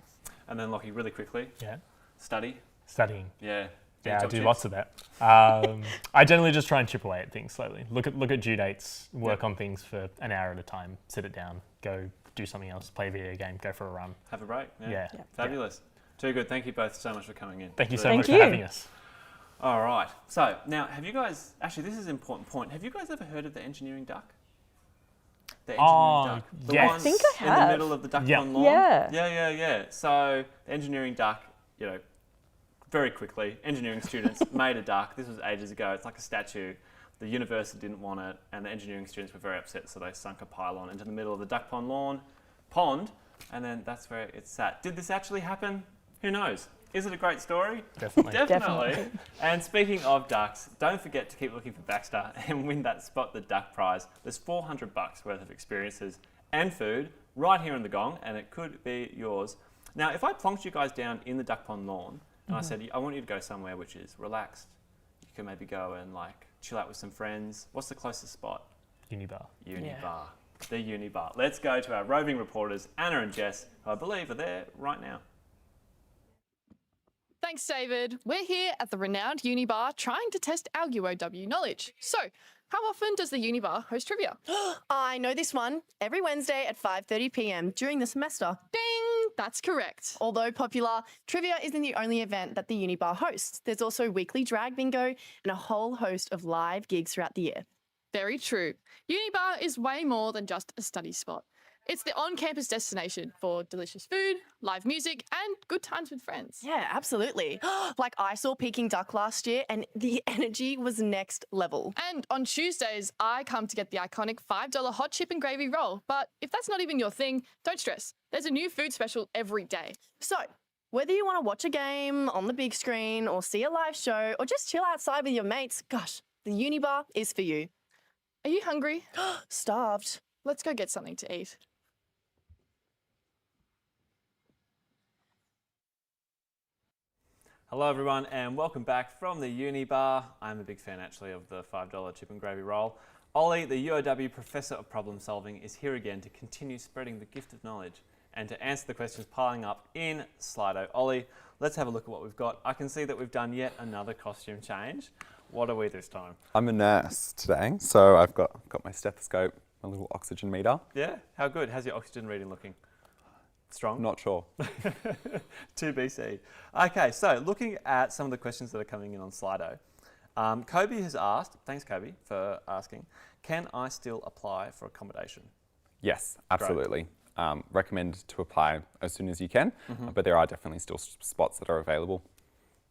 S7: And then, Lockie, really quickly.
S8: Yeah.
S7: Studying. Yeah.
S8: Yeah, I do lots of that. I generally just try and chip away at things slowly. Look at due dates, work on things for an hour at a time, sit it down, go do something else, play a video game, go for a run.
S7: Have a break.
S8: Yeah.
S7: Fabulous. Too good. Thank you both so much for coming in.
S8: Thank you so much for having us.
S7: All right. So now, have you guys, actually this is an important point, have you guys ever heard of the engineering duck? The engineering duck. The
S20: I think I have.
S7: In the middle of the duck pond lawn? Yeah. So the engineering duck, very quickly, engineering students made a duck. This was ages ago. It's like a statue. The university didn't want it, and the engineering students were very upset, so they sunk a pylon into the middle of the duck pond, and then that's where it sat. Did this actually happen? Who knows? Is it a great story?
S8: Definitely.
S7: Definitely. And speaking of ducks, don't forget to keep looking for Baxter and win that Spot the Duck prize. There's $400 worth of experiences and food right here in the Gong, and it could be yours. Now, if I plonked you guys down in the duck pond lawn and I said, I want you to go somewhere which is relaxed, you can maybe go and like chill out with some friends. What's the closest spot?
S8: Unibar.
S7: Unibar. The Unibar. Let's go to our roving reporters, Anna and Jess, who I believe are there right now.
S12: Thanks, David. We're here at the renowned Unibar trying to test our UOW knowledge. So, how often does the Unibar host trivia?
S10: I know this one. Every Wednesday at 5:30 p.m. during the semester.
S12: Ding! That's correct.
S10: Although popular, trivia isn't the only event that the Unibar hosts. There's also weekly drag bingo and a whole host of live gigs throughout the year.
S12: Very true. Unibar is way more than just a study spot. It's the on-campus destination for delicious food, live music, and good times with friends.
S10: Yeah, absolutely. Like I saw Peking Duck last year and the energy was next level.
S12: And on Tuesdays, I come to get the iconic $5 hot chip and gravy roll. But if that's not even your thing, don't stress. There's a new food special every day.
S10: So, whether you want to watch a game on the big screen or see a live show or just chill outside with your mates, gosh, the Unibar is for you.
S12: Are you hungry?
S10: Starved.
S12: Let's go get something to eat.
S7: Hello everyone and welcome back from the Unibar. I'm a big fan actually of the $5 chip and gravy roll. Ollie, the UOW Professor of Problem Solving, is here again to continue spreading the gift of knowledge and to answer the questions piling up in Slido. Ollie, let's have a look at what we've got. I can see that we've done yet another costume change. What are we this time?
S18: I'm a nurse today, so I've got my stethoscope, my little oxygen meter.
S7: Yeah, how good? How's your oxygen reading looking? Strong?
S18: Not sure.
S7: 2 BC. Okay, so looking at some of the questions that are coming in on Slido. Kobe has asked, thanks Kobe for asking, can I still apply for accommodation?
S18: Yes, absolutely. Recommend to apply as soon as you can, but there are definitely still spots that are available.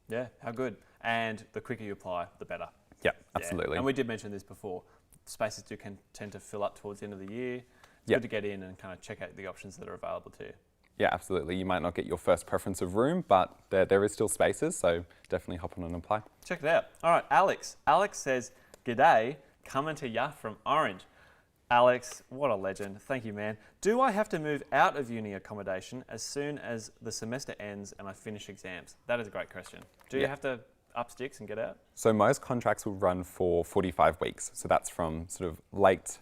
S7: Yeah, how good. And the quicker you apply, the better.
S18: Yeah, absolutely.
S7: Yeah. And we did mention this before. Spaces can tend to fill up towards the end of the year. It's good to get in and kind of check out the options that are available to you.
S18: Yeah, absolutely. You might not get your first preference of room, but there is still spaces, so definitely hop on and apply.
S7: Check it out. All right, Alex. Alex says, "G'day, coming to ya from Orange." Alex, what a legend. Thank you, man. Do I have to move out of uni accommodation as soon as the semester ends and I finish exams? That is a great question. Do you have to up sticks and get out?
S18: So most contracts will run for 45 weeks. So that's from sort of late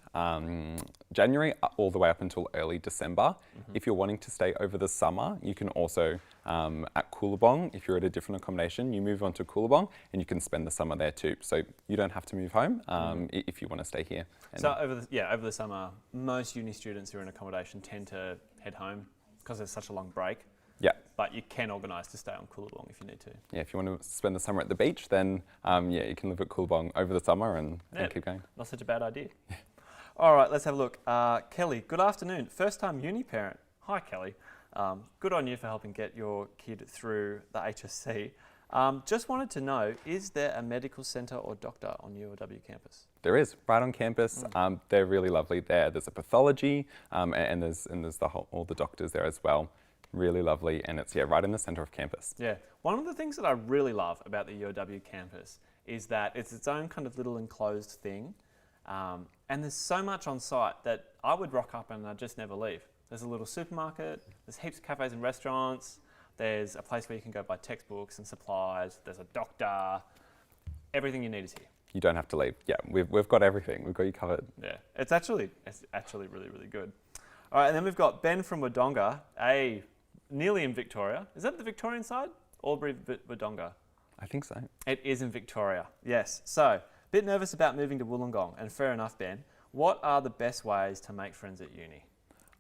S18: January all the way up until early December. If you're wanting to stay over the summer, you can also, at Wollongong, if you're at a different accommodation, you move on to Wollongong and you can spend the summer there too. So you don't have to move home if you want to stay here.
S7: So over the summer, most uni students who are in accommodation tend to head home because there's such a long break.
S18: Yeah.
S7: But you can organise to stay on Wollongong if you need to.
S18: Yeah, if you want to spend the summer at the beach, then you can live at Wollongong over the summer and keep going.
S7: Not such a bad idea. All right, let's have a look. Kelly, good afternoon. First time uni parent. Hi, Kelly. Good on you for helping get your kid through the HSC. Just wanted to know, is there a medical centre or doctor on UOW campus?
S18: There is, right on campus. They're really lovely there. There's a pathology and there's all the doctors there as well. Really lovely, and it's right in the centre of campus.
S7: Yeah, one of the things that I really love about the UOW campus is that it's its own kind of little enclosed thing, and there's so much on site that I would rock up and I'd just never leave. There's a little supermarket, there's heaps of cafes and restaurants, there's a place where you can go buy textbooks and supplies, there's a doctor, everything you need is here.
S18: You don't have to leave. Yeah, we've got everything. We've got you covered.
S7: Yeah, it's actually really, really good. All right, and then we've got Ben from Wodonga, nearly in Victoria. Is that the Victorian side? Albury, Wodonga.
S18: I think so.
S7: It is in Victoria, yes. So, bit nervous about moving to Wollongong, and fair enough, Ben. What are the best ways to make friends at uni?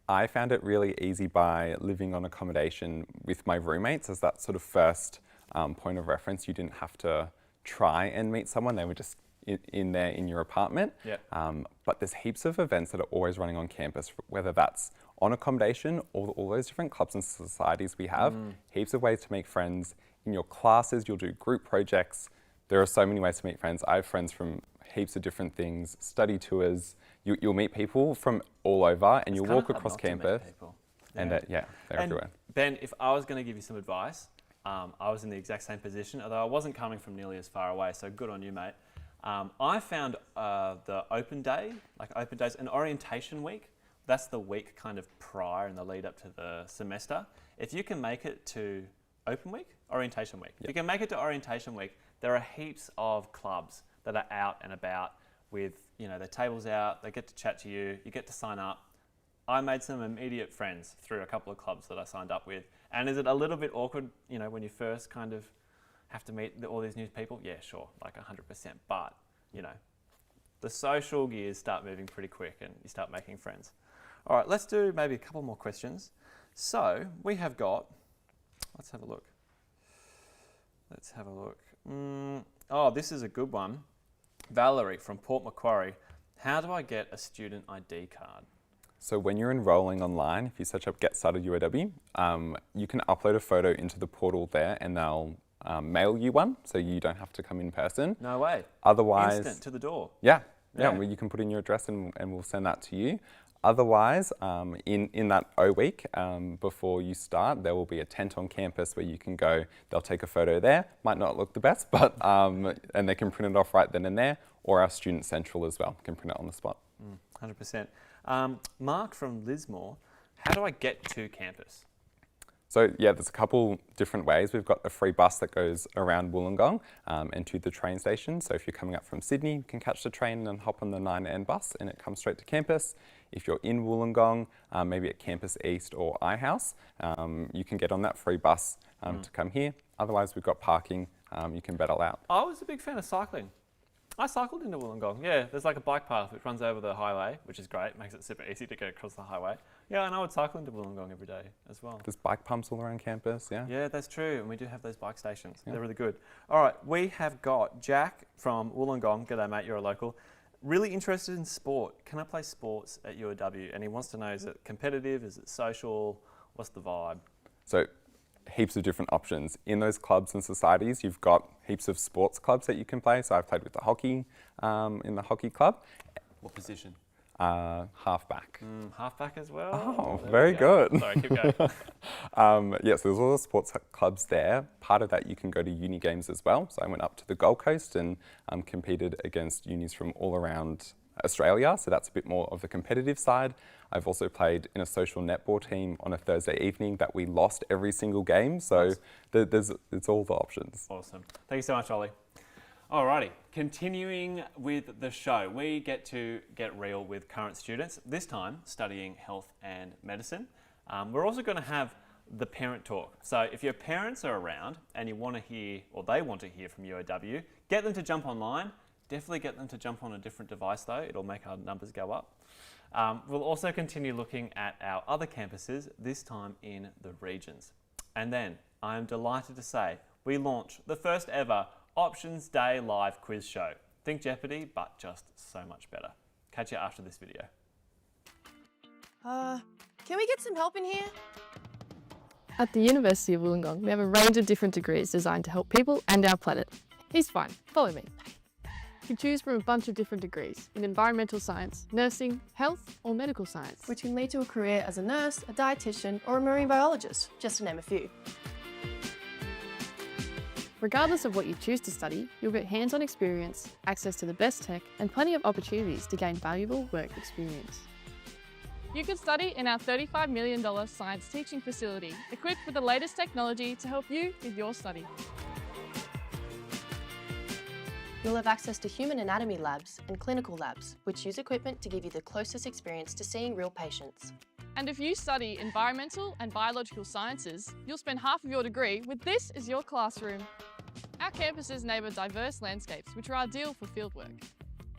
S18: I found it really easy by living on accommodation with my roommates as that sort of first point of reference. You didn't have to try and meet someone. They were just in there in your apartment.
S7: Yeah.
S18: But there's heaps of events that are always running on campus, whether that's on accommodation or all those different clubs and societies we have. Heaps of ways to make friends. In your classes, you'll do group projects. There are so many ways to meet friends. I have friends from heaps of different things, study tours. You'll meet people from all over and you'll walk across campus.
S7: And
S18: they're everywhere.
S7: Ben, if I was going to give you some advice, I was in the exact same position, although I wasn't coming from nearly as far away, so good on you, mate. I found the open day, like open days, an orientation week. That's the week kind of prior in the lead up to the semester. If you can make it to open week, orientation week. If you can make it to orientation week, there are heaps of clubs that are out and about with, you know, their tables out, they get to chat to you, you get to sign up. I made some immediate friends through a couple of clubs that I signed up with. And is it a little bit awkward, you know, when you first kind of have to meet all these new people? Yeah, sure, like 100%. But, you know, the social gears start moving pretty quick and you start making friends. All right, let's do maybe a couple more questions. So we have got, let's have a look. Oh, this is a good one. Valerie from Port Macquarie. How do I get a student ID card?
S18: So when you're enrolling online, if you search up Get Started UOW, you can upload a photo into the portal there and they'll mail you one, so you don't have to come in person.
S7: No way.
S18: Otherwise,
S7: instant to the door.
S18: Yeah. Well, you can put in your address and we'll send that to you. Otherwise, in that O week, before you start, there will be a tent on campus where you can go. They'll take a photo there. Might not look the best, but and they can print it off right then and there, or our Student Central as well can print it on the spot.
S7: 100%. Mark from Lismore, how do I get to campus?
S18: So yeah, there's a couple different ways. We've got a free bus that goes around Wollongong and to the train station. So if you're coming up from Sydney, you can catch the train and hop on the 9N bus and it comes straight to campus. If you're in Wollongong, maybe at Campus East or iHouse, you can get on that free bus to come here. Otherwise, we've got parking. You can pedal out.
S7: I was a big fan of cycling. I cycled into Wollongong. Yeah, there's like a bike path which runs over the highway, which is great. Makes it super easy to get across the highway. Yeah, and I would cycle into Wollongong every day as well.
S18: There's bike pumps all around campus, yeah.
S7: Yeah, that's true. And we do have those bike stations. Yeah. They're really good. All right, we have got Jack from Wollongong. G'day, mate. You're a local. Really interested in sport. Can I play sports at UOW? And he wants to know, is it competitive? Is it social? What's the vibe?
S18: So heaps of different options. In those clubs and societies, you've got heaps of sports clubs that you can play. So I've played with the hockey in the hockey club.
S7: What position?
S18: Halfback.
S7: Halfback as well?
S18: Oh, very good.
S7: Sorry, keep going.
S18: Yeah, so there's all the sports clubs there. Part of that you can go to uni games as well. So I went up to the Gold Coast and competed against unis from all around Australia. So that's a bit more of the competitive side. I've also played in a social netball team on a Thursday evening that we lost every single game. So it's all the options.
S7: Awesome. Thank you so much, Ollie. Alrighty, continuing with the show, we get to get real with current students, this time studying health and medicine. We're also going to have the parent talk. So if your parents are around and you want to hear, or they want to hear from UOW, get them to jump online. Definitely get them to jump on a different device though, it'll make our numbers go up. We'll also continue looking at our other campuses, this time in the regions. And then I am delighted to say we launch the first ever Options Day live quiz show. Think Jeopardy, but just so much better. Catch you after this video.
S10: Can we get some help in here?
S21: At the University of Wollongong, we have a range of different degrees designed to help people and our planet. He's fine, follow me. You can choose from a bunch of different degrees in environmental science, nursing, health, or medical science.
S10: Which can lead to a career as a nurse, a dietitian, or a marine biologist, just to name a few.
S21: Regardless of what you choose to study, you'll get hands-on experience, access to the best tech, and plenty of opportunities to gain valuable work experience.
S22: You could study in our $35 million science teaching facility, equipped with the latest technology to help you with your study.
S10: You'll have access to human anatomy labs and clinical labs, which use equipment to give you the closest experience to seeing real patients.
S22: And if you study environmental and biological sciences, you'll spend half of your degree with this as your classroom. Our campuses neighbour diverse landscapes, which are ideal for fieldwork.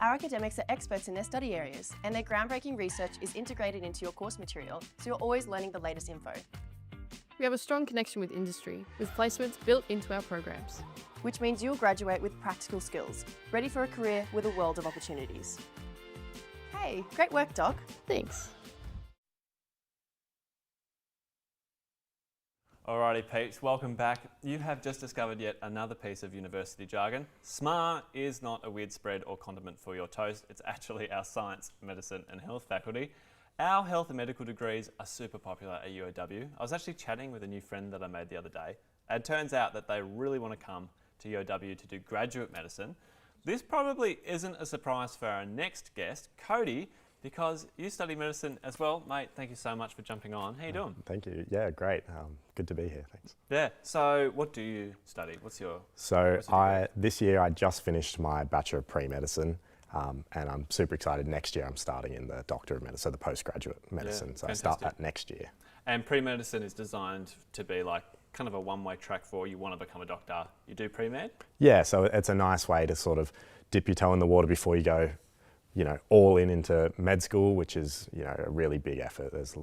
S10: Our academics are experts in their study areas, and their groundbreaking research is integrated into your course material, so you're always learning the latest info.
S21: We have a strong connection with industry, with placements built into our programs.
S10: Which means you'll graduate with practical skills, ready for a career with a world of opportunities. Hey, great work, Doc.
S21: Thanks.
S7: Alrighty peeps, welcome back. You have just discovered yet another piece of university jargon. SMAR is not a weird spread or condiment for your toast. It's actually our science, medicine and health faculty. Our health and medical degrees are super popular at UOW. I was actually chatting with a new friend that I made the other day. It turns out that they really want to come to UOW to do graduate medicine. This probably isn't a surprise for our next guest, Cody, because you study medicine as well. Mate, thank you so much for jumping on. How you doing?
S11: Thank you. Yeah, great. Good to be here. Thanks.
S7: Yeah. So what do you study? What's your...
S11: So this year I just finished my Bachelor of Pre-Medicine, and I'm super excited. Next year I'm starting in the Doctor of Medicine, so the postgraduate medicine.
S7: Yeah,
S11: so I start that next year.
S7: And pre-medicine is designed to be like kind of a one-way track for you want to become a doctor. You do pre-med? Yeah, so it's a nice way to sort of dip your toe in the water before you go, all into med school, which is, a really big effort. There's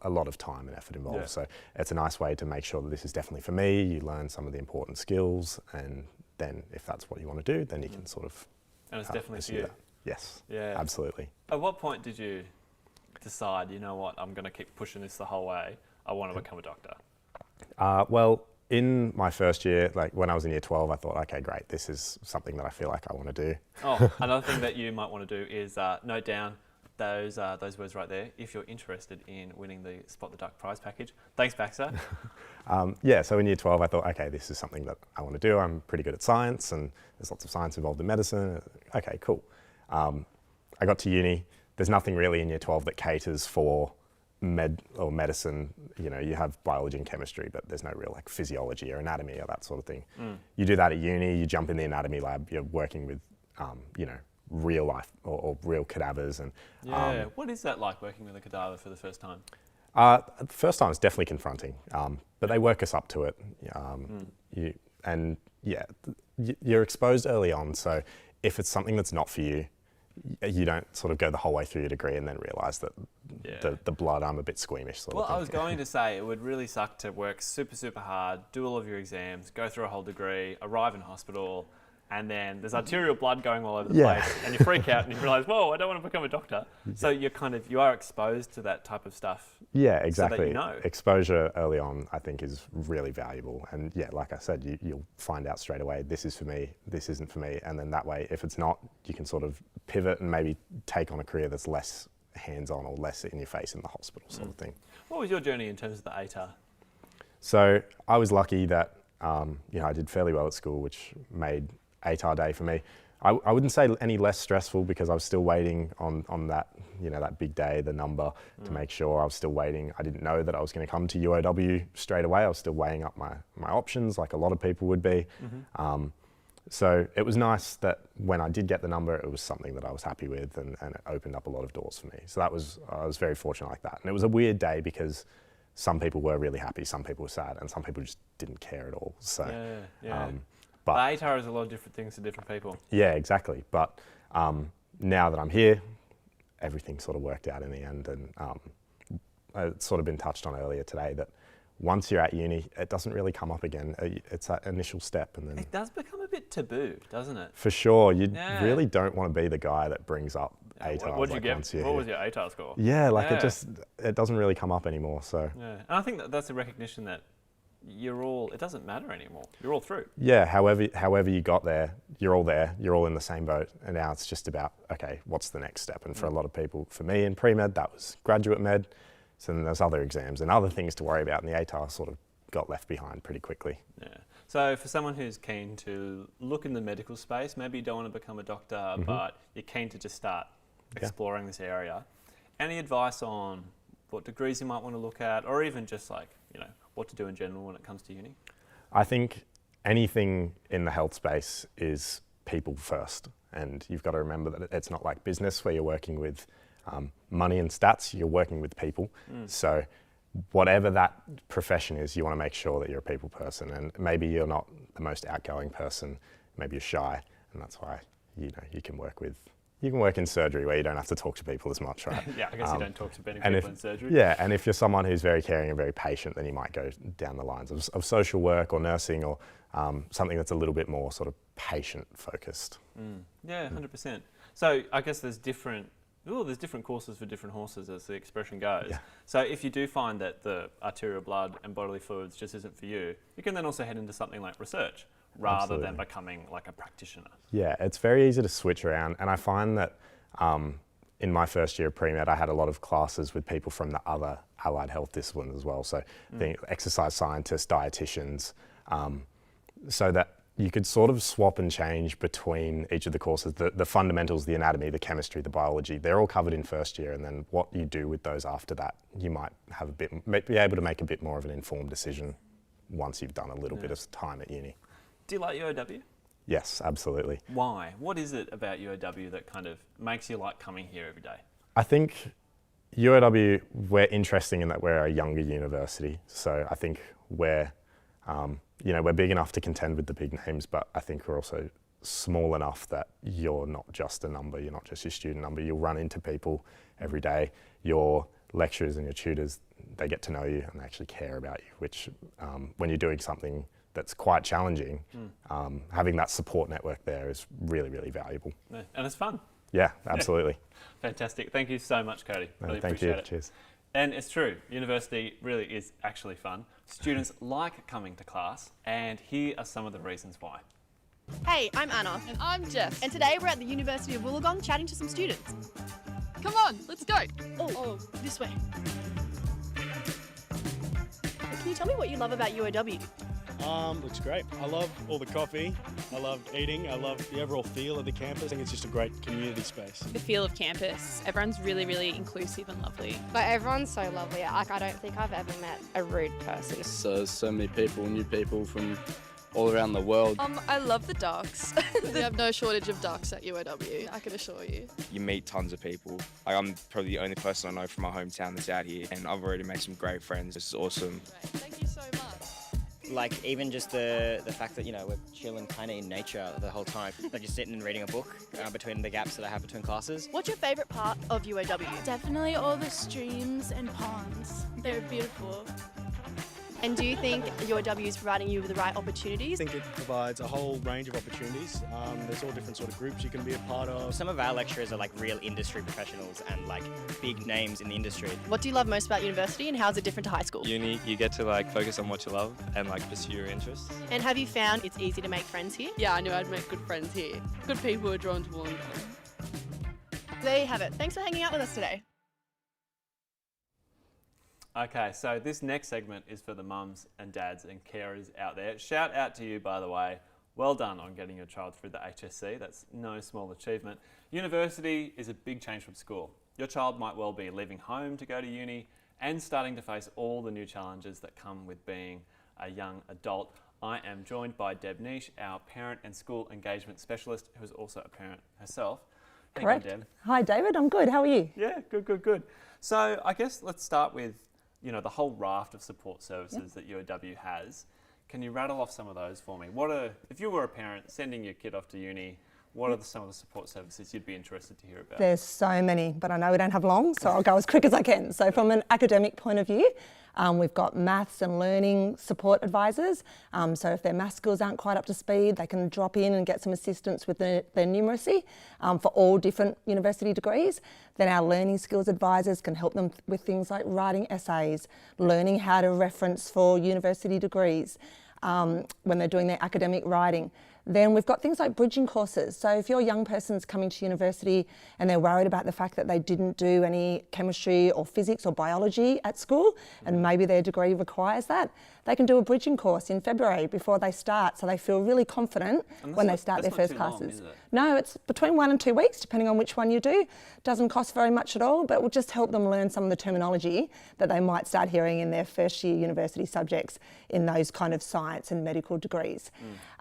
S7: a lot of time and effort involved. Yeah. So it's a nice way to make sure that this is definitely for me. You learn some of the important skills, and then if that's what you want to do, then you can sort of... And it's definitely for you?
S11: That. Yes,
S7: yeah,
S11: absolutely.
S7: At what point did you decide, you know what, I'm going to keep pushing this the whole way, I want to become a doctor?
S11: Well, in my first year, like when I was in year 12, I thought, okay, great, this is something that I feel like I want to do.
S7: Oh, another thing that you might want to do is note down those words right there if you're interested in winning the Spot the Duck prize package. Thanks, Baxter.
S11: Yeah, so in year 12, I thought, okay, this is something that I want to do. I'm pretty good at science, and there's lots of science involved in medicine. Okay, cool. I got to uni. There's nothing really in year 12 that caters for medicine. You have biology and chemistry, but there's no real like physiology or anatomy or that sort of thing. You do that at uni, you jump in the anatomy lab, you're working with, real life or real cadavers. And
S7: what is that like, working with a cadaver for the first time?
S11: The first time it's definitely confronting, but they work us up to it. You're exposed early on, so if it's something that's not for you, you don't sort of go the whole way through your degree and then realise that the blood, I'm a bit squeamish. Sort of thing.
S7: I was going to say, it would really suck to work super, super hard, do all of your exams, go through a whole degree, arrive in hospital, and then there's arterial blood going all over the place, and you freak out and you realise, whoa, I don't want to become a doctor. So you are exposed to that type of stuff.
S11: Yeah, exactly.
S7: So that you know.
S11: Exposure early on, I think, is really valuable. And yeah, like I said, you'll find out straight away, this is for me, this isn't for me. And then that way, if it's not, you can sort of pivot and maybe take on a career that's less hands-on or less in your face in the hospital sort of thing.
S7: What was your journey in terms of the ATAR?
S11: So I was lucky that, I did fairly well at school, which made ATAR day for me. I wouldn't say any less stressful because I was still waiting on that, that big day, the number, to make sure. I was still waiting. I didn't know that I was going to come to UOW straight away. I was still weighing up my options like a lot of people would be. So it was nice that when I did get the number, it was something that I was happy with, and it opened up a lot of doors for me. So I was very fortunate like that. And it was a weird day because some people were really happy, some people were sad, and some people just didn't care at all. So,
S7: but the ATAR is a lot of different things to different people.
S11: Yeah, exactly. But now that I'm here, everything sort of worked out in the end. And it's sort of been touched on earlier today that once you're at uni, it doesn't really come up again. It's that initial step, and then
S7: it does become a bit taboo, doesn't it?
S11: For sure. You really don't want to be the guy that brings up ATAR.
S7: What did you get? What was your ATAR score?
S11: Yeah, it doesn't really come up anymore. So
S7: and I think that's a recognition that it doesn't matter anymore. You're all through.
S11: Yeah, however you got there, you're all there. You're all in the same boat, and now it's just about, okay, what's the next step? And for a lot of people, for me in pre-med, that was graduate med. So then there's other exams and other things to worry about, and the ATAR sort of got left behind pretty quickly.
S7: Yeah. So for someone who's keen to look in the medical space, maybe you don't want to become a doctor, but you're keen to just start exploring this area, any advice on what degrees you might want to look at, or even just like, what to do in general when it comes to uni?
S11: I think anything in the health space is people first, and you've got to remember that it's not like business where you're working with money and stats, you're working with people. So whatever that profession is, you want to make sure that you're a people person, and maybe you're not the most outgoing person, maybe you're shy, and that's why you can work in surgery where you don't have to talk to people as much, right?
S7: Yeah, I guess you don't talk to many people in surgery.
S11: Yeah, and if you're someone who's very caring and very patient, then you might go down the lines of social work or nursing, or something that's a little bit more sort of patient focused.
S7: Yeah, 100%. So I guess there's different courses for different horses, as the expression goes.
S11: Yeah.
S7: So if you do find that the arterial blood and bodily fluids just isn't for you, you can then also head into something like research rather than becoming like a practitioner.
S11: Yeah, it's very easy to switch around, and I find that in my first year of pre-med, I had a lot of classes with people from the other allied health disciplines as well. So the exercise scientists, dietitians, so that you could sort of swap and change between each of the courses. The fundamentals, the anatomy, the chemistry, the biology, they're all covered in first year, and then what you do with those after that, you might be able to make a bit more of an informed decision once you've done a little bit of time at uni.
S7: Do you like UOW?
S11: Yes, absolutely.
S7: Why? What is it about UOW that kind of makes you like coming here every day?
S11: I think UOW, we're interesting in that we're a younger university. So I think we're big enough to contend with the big names, but I think we're also small enough that you're not just a number, you're not just your student number. You'll run into people every day. Your lecturers and your tutors, they get to know you and they actually care about you, which when you're doing something that's quite challenging, having that support network there is really, really valuable.
S7: Yeah. And it's fun.
S11: Yeah, absolutely.
S7: Fantastic. Thank you so much, Cody. Really
S11: thank
S7: appreciate
S11: you.
S7: it.
S11: Cheers.
S7: And it's true, university really is actually fun. Students like coming to class, and here are some of the reasons why.
S10: Hey, I'm Anna.
S22: And I'm Jess.
S10: And today we're at the University of Wollongong chatting to some students.
S22: Come on, let's go.
S10: Oh, this way. Can you tell me what you love about UOW?
S13: Looks great. I love all the coffee. I love eating. I love the overall feel of the campus. I think it's just a great community space.
S14: The feel of campus. Everyone's really, really inclusive and lovely.
S23: Like, everyone's so lovely. Like, I don't think I've ever met a rude person.
S24: So many people, new people from all around the world.
S14: I love the darks.
S22: We have no shortage of ducks at UOW, I can assure you.
S25: You meet tons of people. Like, I'm probably the only person I know from my hometown that's out here, and I've already made some great friends. This is awesome.
S22: Thank you so much.
S26: Like, even just the fact that, we're chilling kind of in nature the whole time. Like, just sitting and reading a book between the gaps that I have between classes.
S10: What's your favourite part of UOW?
S27: Definitely all the streams and ponds. They're beautiful.
S10: And do you think UOW is providing you with the right opportunities?
S13: I think it provides a whole range of opportunities. There's all different sort of groups you can be a part of.
S26: Some of our lecturers are like real industry professionals and like big names in the industry.
S10: What do you love most about university, and how is it different to high school?
S24: Uni, you get to focus on what you love and pursue your interests.
S10: And have you found it's easy to make friends here?
S22: Yeah, I knew I'd make good friends here. Good people are drawn to Wollongong.
S10: There you have it. Thanks for hanging out with us today.
S7: Okay, so this next segment is for the mums and dads and carers out there. Shout out to you, by the way. Well done on getting your child through the HSC. That's no small achievement. University is a big change from school. Your child might well be leaving home to go to uni and starting to face all the new challenges that come with being a young adult. I am joined by Deb Niche, our parent and school engagement specialist, who is also a parent herself.
S28: Correct.
S7: How you, Deb?
S28: Hi, David. I'm good. How are you?
S7: Yeah, good. So I guess let's start with the whole raft of support services that UOW has. Can you rattle off some of those for me? If you were a parent sending your kid off to uni, what are some of the support services you'd be interested to hear about?
S28: There's so many, but I know we don't have long, so I'll go as quick as I can. So from an academic point of view, we've got maths and learning support advisors. So if their maths skills aren't quite up to speed, they can drop in and get some assistance with their numeracy for all different university degrees. Then our learning skills advisors can help them with things like writing essays, learning how to reference for university degrees when they're doing their academic writing. Then we've got things like bridging courses. So if your young person's coming to university and they're worried about the fact that they didn't do any chemistry or physics or biology at school, and maybe their degree requires that, they can do a bridging course in February before they start, so they feel really confident when they start their first classes. No, it's between 1 and 2 weeks, depending on which one you do. Doesn't cost very much at all, but will just help them learn some of the terminology that they might start hearing in their first year university subjects in those kind of science and medical degrees.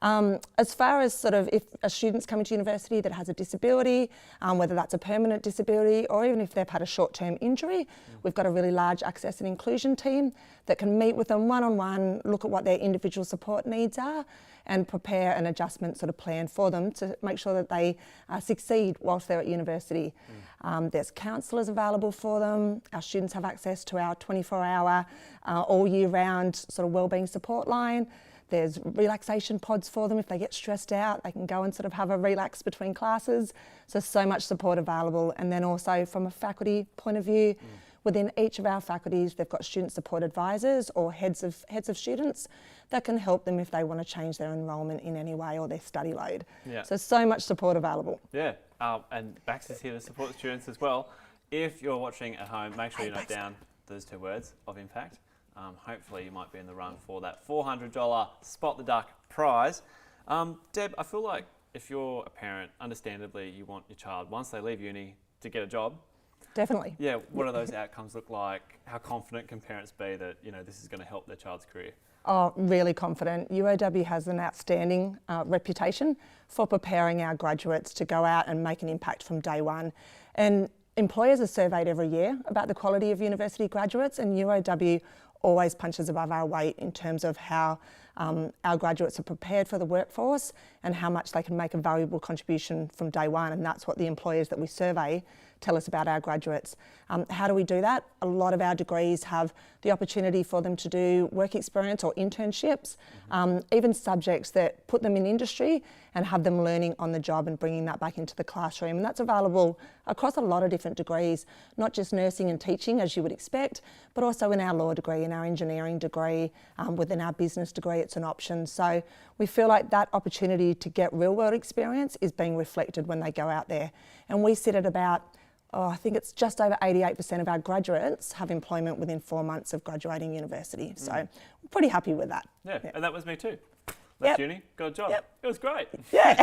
S28: As far as sort of if a student's coming to university that has a disability, whether that's a permanent disability or even if they've had a short-term injury, we've got a really large access and inclusion team that can meet with them one-on-one, look at what their individual support needs are and prepare an adjustment sort of plan for them to make sure that they succeed whilst they're at university. There's counsellors available for them. Our students have access to our 24-hour, all year round sort of wellbeing support line. There's relaxation pods for them if they get stressed out. They can go and sort of have a relax between classes. So much support available. And then also from a faculty point of view, Within each of our faculties, they've got student support advisors or heads of students that can help them if they want to change their enrolment in any way or their study load.
S7: Yeah.
S28: So much support available.
S7: Yeah, and Baxter's here to support students as well. If you're watching at home, make sure you note down those 2 words of impact. Hopefully you might be in the run for that $400 Spot the Duck prize. Deb, I feel like if you're a parent, understandably you want your child, once they leave uni, to get a job.
S28: Definitely.
S7: Yeah, what do those outcomes look like? How confident can parents be that this is going to help their child's career?
S28: Oh, really confident. UOW has an outstanding reputation for preparing our graduates to go out and make an impact from day one. And employers are surveyed every year about the quality of university graduates, and UOW always punches above our weight in terms of how our graduates are prepared for the workforce and how much they can make a valuable contribution from day one, and that's what the employers that we survey tell us about our graduates. How do we do that? A lot of our degrees have the opportunity for them to do work experience or internships, even subjects that put them in industry and have them learning on the job and bringing that back into the classroom. And that's available across a lot of different degrees, not just nursing and teaching as you would expect, but also in our law degree, in our engineering degree, within our business degree, it's an option. So we feel like that opportunity to get real world experience is being reflected when they go out there. And we sit at about, I think it's just over 88% of our graduates have employment within 4 months of graduating university. So we're pretty happy with that.
S7: Yeah, and that was me too. Left uni, got a job. It was great.
S28: Yeah,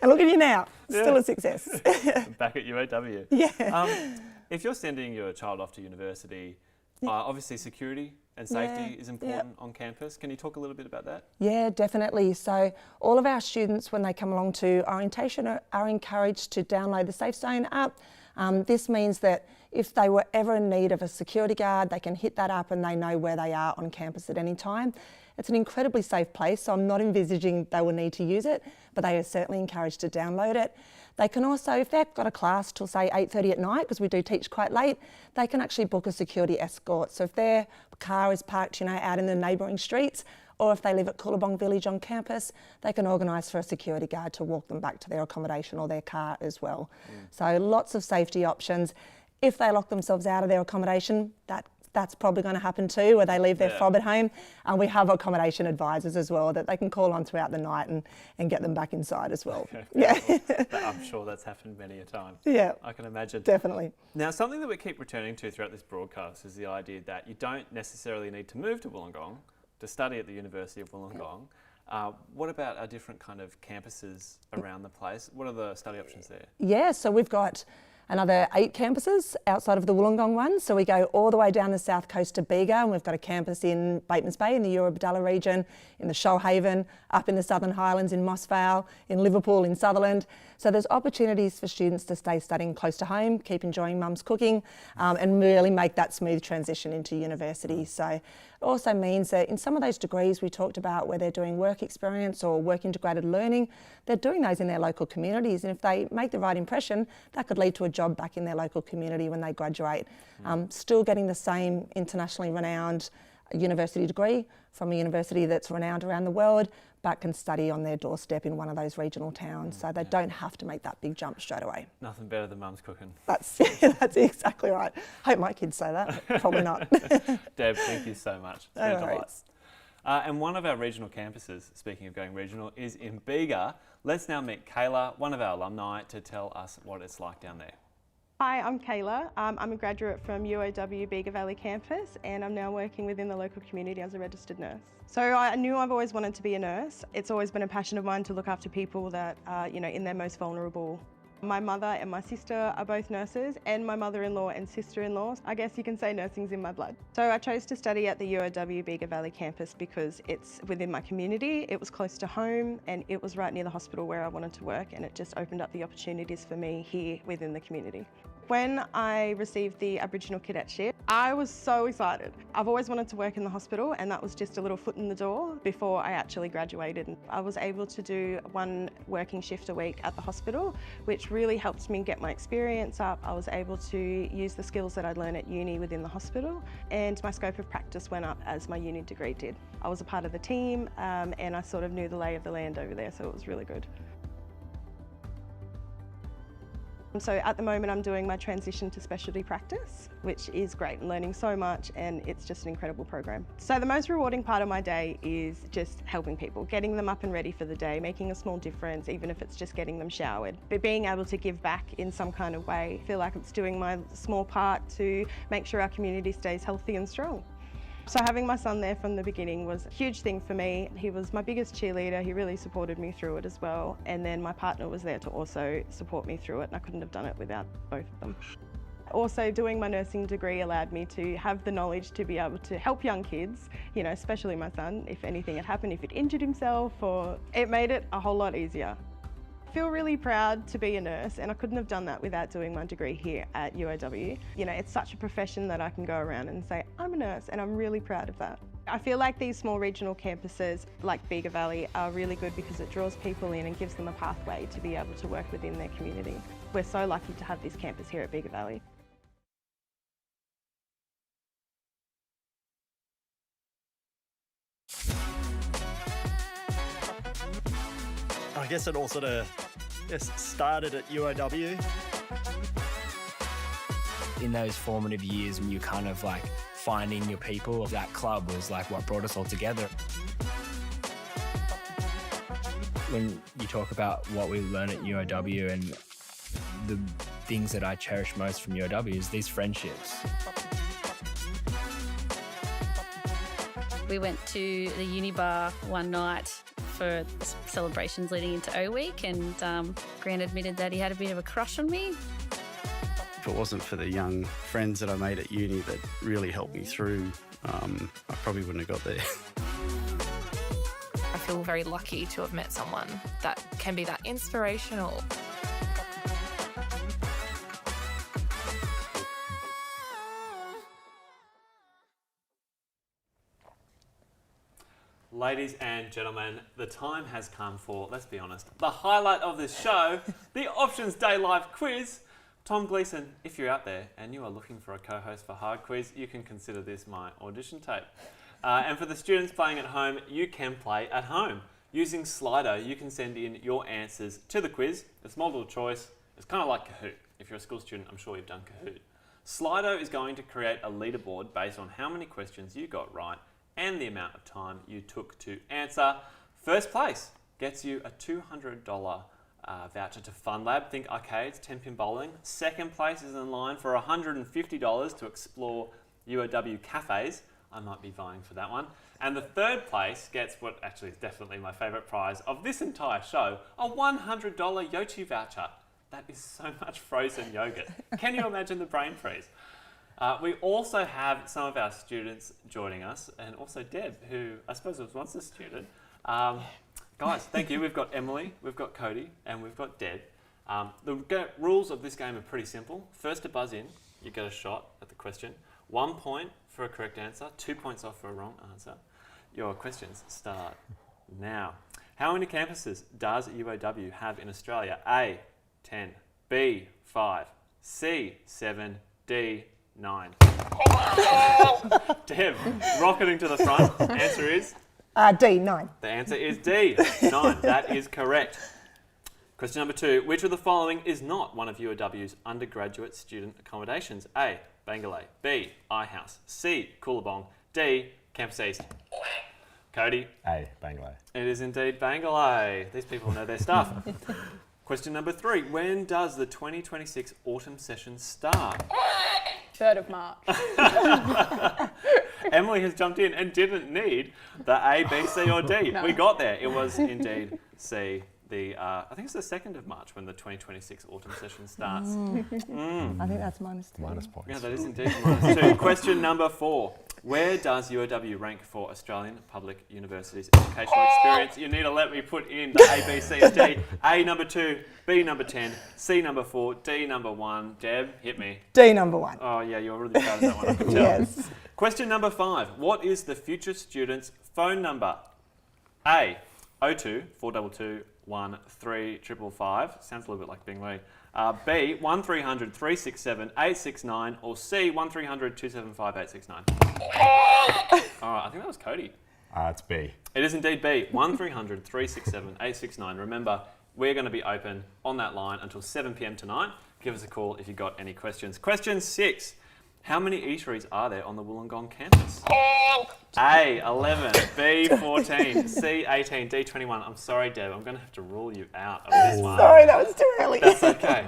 S28: and look at you now, still a success.
S7: Back at UOW.
S28: Yeah.
S7: If you're sending your child off to university, obviously security and safety is important on campus. Can you talk a little bit about that?
S28: Yeah, definitely. So all of our students, when they come along to orientation, are encouraged to download the Safe Zone app. This means that if they were ever in need of a security guard, they can hit that up and they know where they are on campus at any time. It's an incredibly safe place, so I'm not envisaging they will need to use it, but they are certainly encouraged to download it. They can also, if they've got a class till say 8:30 at night, because we do teach quite late, they can actually book a security escort. So if their car is parked, out in the neighbouring streets, or if they live at Wollongong Village on campus, they can organise for a security guard to walk them back to their accommodation or their car as well. So lots of safety options. If they lock themselves out of their accommodation, that's probably going to happen too, where they leave their fob at home. And we have accommodation advisors as well that they can call on throughout the night and get them back inside as well.
S7: Okay,
S28: yeah.
S7: I'm sure that's happened many a time.
S28: Yeah.
S7: I can imagine.
S28: Definitely.
S7: Now, something that we keep returning to throughout this broadcast is the idea that you don't necessarily need to move to Wollongong to study at the University of Wollongong. What about our different kind of campuses around the place? What are the study options there?
S28: Yeah, so we've got another 8 campuses outside of the Wollongong one. So we go all the way down the south coast to Bega, and we've got a campus in Batemans Bay in the UOW region, in the Shoalhaven, up in the Southern Highlands in Moss Vale, in Liverpool, in Sutherland. So there's opportunities for students to stay studying close to home, keep enjoying mum's cooking, and really make that smooth transition into university. So it also means that in some of those degrees we talked about where they're doing work experience or work integrated learning, they're doing those in their local communities. And if they make the right impression, that could lead to a job back in their local community when they graduate. Still getting the same internationally renowned university degree from a university that's renowned around the world, but can study on their doorstep in one of those regional towns. So they don't have to make that big jump straight away.
S7: Nothing better than mum's cooking.
S28: That's exactly right. Hope my kids say that. Probably not.
S7: Deb, thank you so much. It's been a delight. And one of our regional campuses, speaking of going regional, is in Bega. Let's now meet Kayla, one of our alumni, to tell us what it's like down there.
S1: Hi, I'm Kayla. I'm a graduate from UOW Bega Valley campus, and I'm now working within the local community as a registered nurse. So I knew I've always wanted to be a nurse. It's always been a passion of mine to look after people that are, in their most vulnerable. My mother and my sister are both nurses, and my mother-in-law and sister-in-law. I guess you can say nursing's in my blood. So I chose to study at the UOW Bega Valley campus because it's within my community, it was close to home, and it was right near the hospital where I wanted to work, and it just opened up the opportunities for me here within the community. When I received the Aboriginal cadetship, I was so excited. I've always wanted to work in the hospital, and that was just a little foot in the door before I actually graduated. I was able to do 1 working shift a week at the hospital, which really helped me get my experience up. I was able to use the skills that I'd learned at uni within the hospital, and my scope of practice went up as my uni degree did. I was a part of the team, and I sort of knew the lay of the land over there, so it was really good. So at the moment I'm doing my transition to specialty practice, which is great and learning so much, and it's just an incredible program. So the most rewarding part of my day is just helping people, getting them up and ready for the day, making a small difference, even if it's just getting them showered. But being able to give back in some kind of way, I feel like it's doing my small part to make sure our community stays healthy and strong. So having my son there from the beginning was a huge thing for me. He was my biggest cheerleader. He really supported me through it as well. And then my partner was there to also support me through it, and I couldn't have done it without both of them. Also, doing my nursing degree allowed me to have the knowledge to be able to help young kids, you know, especially my son, if anything had happened, if he'd injured himself, or it made it a whole lot easier. I feel really proud to be a nurse, and I couldn't have done that without doing my degree here at UOW. You know, it's such a profession that I can go around and say, I'm a nurse, and I'm really proud of that. I feel like these small regional campuses like Bega Valley are really good because it draws people in and gives them a pathway to be able to work within their community. We're so lucky to have this campus here at Bega Valley.
S2: I guess it all sort of started at UOW.
S5: In those formative years when you're kind of like finding your people, that club was like what brought us all together. When you talk about what we learn at UOW, and the things that I cherish most from UOW is these friendships.
S6: We went to the uni bar one night for celebrations leading into O Week, and Grant admitted that he had a bit of a crush on me.
S24: If it wasn't for the young friends that I made at uni that really helped me through, I probably wouldn't have got there.
S9: I feel very lucky to have met someone that can be that inspirational.
S7: Ladies and gentlemen, the time has come for, let's be honest, the highlight of this show, the Options Day Live quiz. Tom Gleeson, if you're out there and you are looking for a co-host for Hard Quiz, you can consider this my audition tape. And for the students playing at home, you can play at home. Using Slido, you can send in your answers to the quiz. It's multiple choice. It's kind of like Kahoot. If you're a school student, I'm sure you've done Kahoot. Slido is going to create a leaderboard based on how many questions you got right and the amount of time you took to answer. First place gets you a $200 voucher to Fun Lab. Think arcades, 10-pin bowling. Second place is in line for $150 to explore UOW cafes. I might be vying for that one. And the third place gets what actually is definitely my favourite prize of this entire show, a $100 Yochi voucher. That is so much frozen yogurt. Can you imagine the brain freeze? We also have some of our students joining us, and also Deb, who I suppose was once a student. Guys, thank you. We've got Emily, we've got Cody, and we've got Deb. The rules of this game are pretty simple. First to buzz in, you get a shot at the question. 1 point for a correct answer, 2 points off for a wrong answer. Your questions start now. How many campuses does UOW have in Australia? A, 10, B, 5, C, 7, D, 9. Deb, rocketing to the front. Answer is?
S28: D, 9.
S7: The answer is D, 9. That is correct. Question number 2. Which of the following is not one of UOW's undergraduate student accommodations? A, Bangalore. B, iHouse. C, Coolabong. D, Campus East. Cody?
S11: A, Bangalore.
S7: It is indeed Bangalore. These people know their stuff. Question number 3. When does the 2026 autumn session start?
S15: 3rd of March.
S7: Emily has jumped in and didn't need the A, B, C or D.
S15: No.
S7: We got there. It was indeed C. I think it's the 2nd of March when the 2026 autumn session starts.
S28: I think that's -2.
S11: Minus points.
S7: Yeah, that is indeed -2. Question number 4. Where does UOW rank for Australian public universities educational experience? You need to let me put in the A, B, C and D. A number 2, B number 10, C number 4, D number 1. Deb, hit me.
S28: D number 1.
S7: Oh yeah, you're really proud of that one, I can tell.
S28: Yes.
S7: Question number 5. What is the future student's phone number? A, 02 422 13555. Sounds a little bit like Bing Lee. B, 1300 367 869, or C, 1300 275 869. All right, I think that was Cody.
S11: It's B.
S7: It is indeed B, 1300 367 869. Remember, we're going to be open on that line until 7 p.m. tonight. Give us a call if you've got any questions. Question 6. How many eateries are there on the Wollongong campus? A, 11, B, 14, C, 18, D, 21. I'm sorry, Deb, I'm going to have to rule you out of this one.
S28: Sorry, that was too early.
S7: That's okay.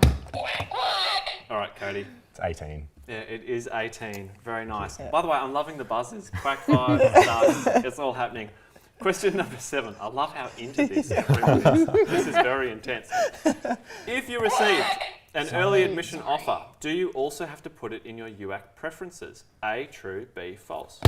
S7: All right, Cody.
S11: It's 18.
S7: Yeah, it is 18. Very nice. By the way, I'm loving the buzzers. Quack 5, stars, it's all happening. Question number 7. I love how into this everyone is. This is very intense. If you received an early admission offer, do you also have to put it in your UAC preferences? A, true, B, false.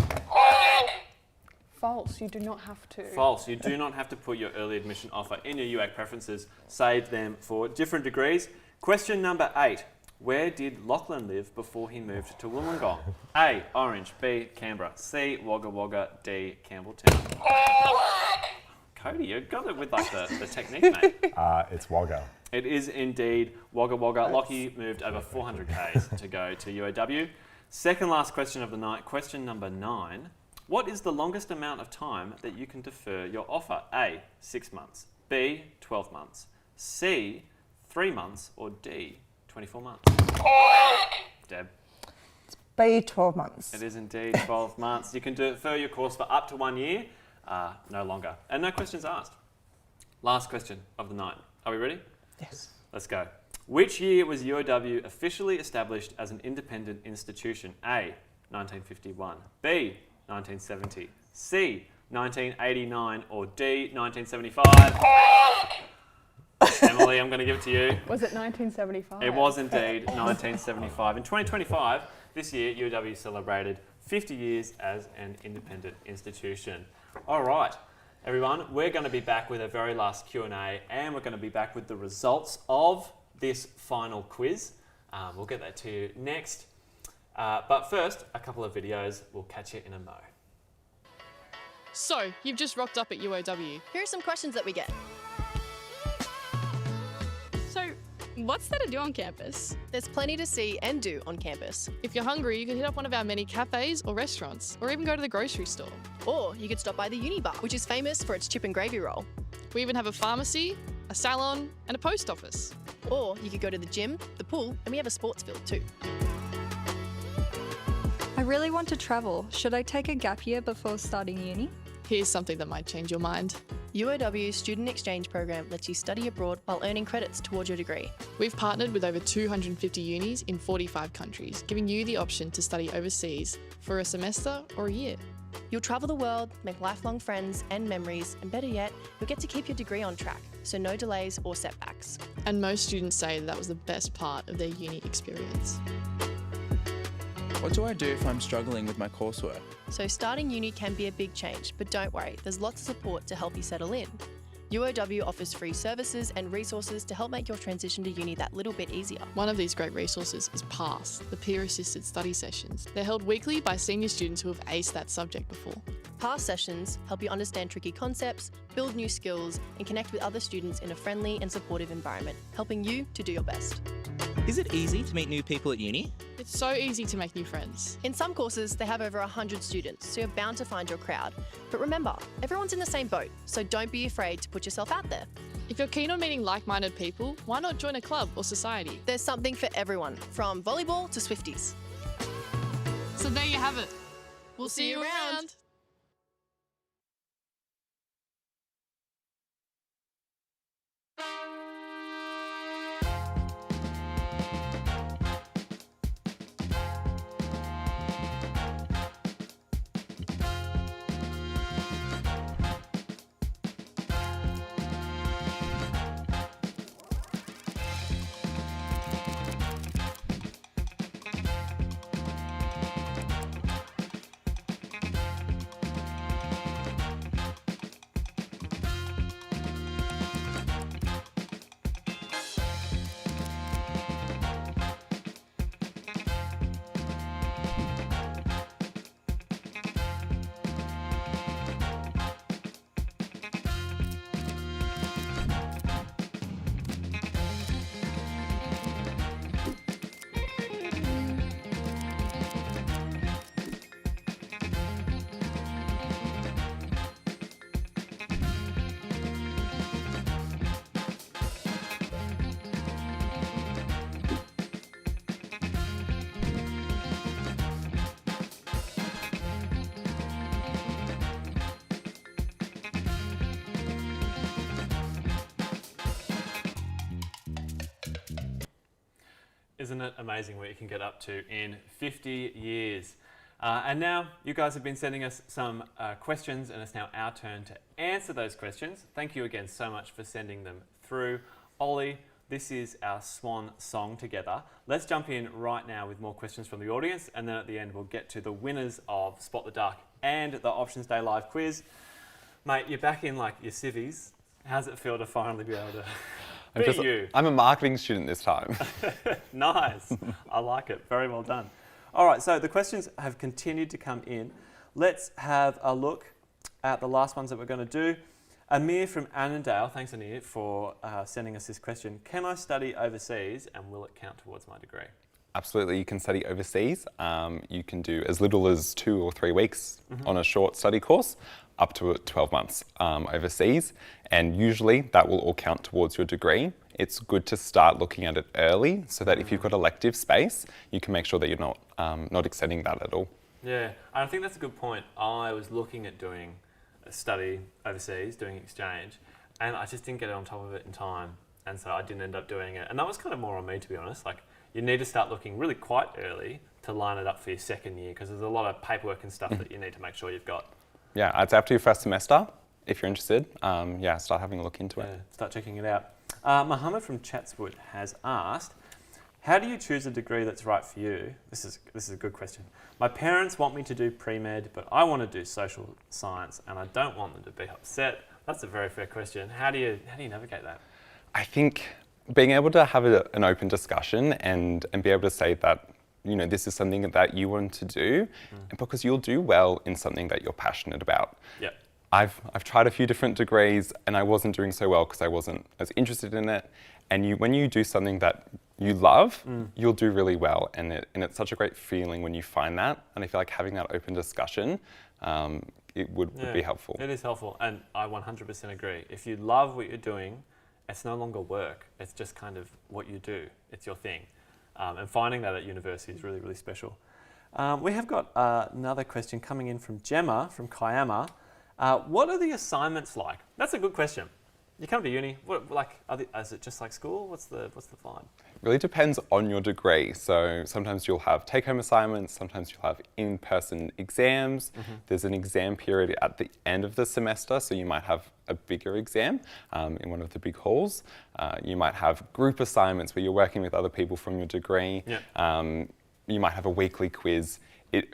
S15: False, you do not have to.
S7: False, you do not have to put your early admission offer in your UAC preferences. Save them for different degrees. Question number 8. Where did Lachlan live before he moved to Wollongong? A, Orange, B, Canberra, C, Wagga Wagga, D, Campbelltown. Cody, you got it with like the technique, mate.
S11: It's Wagga.
S7: It is indeed Wagga Wagga. Lockie moved over 400 k's to go to UOW. Second last question of the night, question number 9. What is the longest amount of time that you can defer your offer? A, 6 months, B, 12 months, C, 3 months, or D, 24 months? Deb?
S28: B, 12 months.
S7: It is indeed 12 months. You can defer your course for up to 1 year, no longer. And no questions asked. Last question of the night. Are we ready?
S28: Yes.
S7: Let's go. Which year was UOW officially established as an independent institution? A, 1951, B, 1970, C, 1989, or D, 1975? Emily, I'm going to give it to you.
S15: Was it 1975?
S7: It was indeed 1975. In 2025, this year, UOW celebrated 50 years as an independent institution. All right, everyone, we're going to be back with a very last Q&A, and we're going to be back with the results of this final quiz. We'll get that to you next. But first, a couple of videos. We'll catch you in a mo.
S22: So, you've just rocked up at UOW.
S10: Here are some questions that we get.
S22: So, what's there to do on campus?
S10: There's plenty to see and do on campus.
S22: If you're hungry, you can hit up one of our many cafes or restaurants, or even go to the grocery store.
S10: Or you could stop by the Uni Bar, which is famous for its chip and gravy roll.
S22: We even have a pharmacy, a salon, and a post office.
S10: Or you could go to the gym, the pool, and we have a sports field too.
S3: I really want to travel. Should I take a gap year before starting uni?
S22: Here's something that might change your mind.
S10: UOW's Student Exchange Program lets you study abroad while earning credits towards your degree.
S22: We've partnered with over 250 unis in 45 countries, giving you the option to study overseas for a semester or a year.
S10: You'll travel the world, make lifelong friends and memories, and better yet, you'll get to keep your degree on track, so no delays or setbacks.
S22: And most students say that was the best part of their uni experience.
S4: What do I do if I'm struggling with my coursework?
S10: So starting uni can be a big change, but don't worry, there's lots of support to help you settle in. UOW offers free services and resources to help make your transition to uni that little bit easier.
S22: One of these great resources is PASS, the peer-assisted study sessions. They're held weekly by senior students who have aced that subject before.
S10: PASS sessions help you understand tricky concepts, build new skills, and connect with other students in a friendly and supportive environment, helping you to do your best.
S4: Is it easy to meet new people at uni?
S22: It's so easy to make new friends.
S10: In some courses, they have over 100 students, so you're bound to find your crowd. But remember, everyone's in the same boat, so don't be afraid to put yourself out there.
S22: If you're keen on meeting like-minded people, why not join a club or society?
S10: There's something for everyone, from volleyball to Swifties.
S22: So there you have it. We'll see you around.
S7: Isn't it amazing what you can get up to in 50 years? And now you guys have been sending us some questions, and it's now our turn to answer those questions. Thank you again so much for sending them through. Ollie, this is our swan song together. Let's jump in right now with more questions from the audience, and then at the end we'll get to the winners of Spot the Duck and the Options Day Live quiz. Mate, you're back in like your civvies. How's it feel to finally be able to beat you?
S8: I'm a marketing student this time.
S7: Nice. I like it. Very well done. All right, so the questions have continued to come in. Let's have a look at the last ones that we're going to do. Amir from Annandale, thanks Amir for sending us this question. Can I study overseas and will it count towards my degree?
S8: Absolutely, you can study overseas. You can do as little as 2 or 3 weeks on a short study course, up to 12 months overseas, and usually that will all count towards your degree. It's good to start looking at it early so that if you've got elective space, you can make sure that you're not extending that at all.
S7: Yeah, I think that's a good point. I was looking at doing a study overseas, doing exchange, and I just didn't get on top of it in time, and so I didn't end up doing it. And that was kind of more on me, to be honest. Like, you need to start looking really quite early to line it up for your second year, because there's a lot of paperwork and stuff that you need to make sure you've got.
S8: Yeah, it's after your first semester, if you're interested. Yeah, start having a look into it.
S7: Start checking it out. Mohammed from Chatswood has asked, how do you choose a degree that's right for you? This is a good question. My parents want me to do pre-med, but I want to do social science and I don't want them to be upset. That's a very fair question. How do you navigate that?
S8: I think being able to have an open discussion and be able to say that, you know, this is something that you want to do, and because you'll do well in something that you're passionate about.
S7: Yeah.
S8: I've tried a few different degrees and I wasn't doing so well because I wasn't as interested in it. And when you do something that you love, you'll do really well. And it's such a great feeling when you find that. And I feel like having that open discussion, it would be helpful.
S7: It is helpful. And I 100% agree. If you love what you're doing, it's no longer work. It's just kind of what you do. It's your thing. And finding that at university is really, really special. We have got another question coming in from Gemma from Kiama. What are the assignments like? That's a good question. You come to uni, is it just like school? What's the vibe?
S8: It really depends on your degree. So sometimes you'll have take-home assignments, sometimes you'll have in-person exams. There's an exam period at the end of the semester, so you might have a bigger exam in one of the big halls. You might have group assignments where you're working with other people from your degree. You might have a weekly quiz.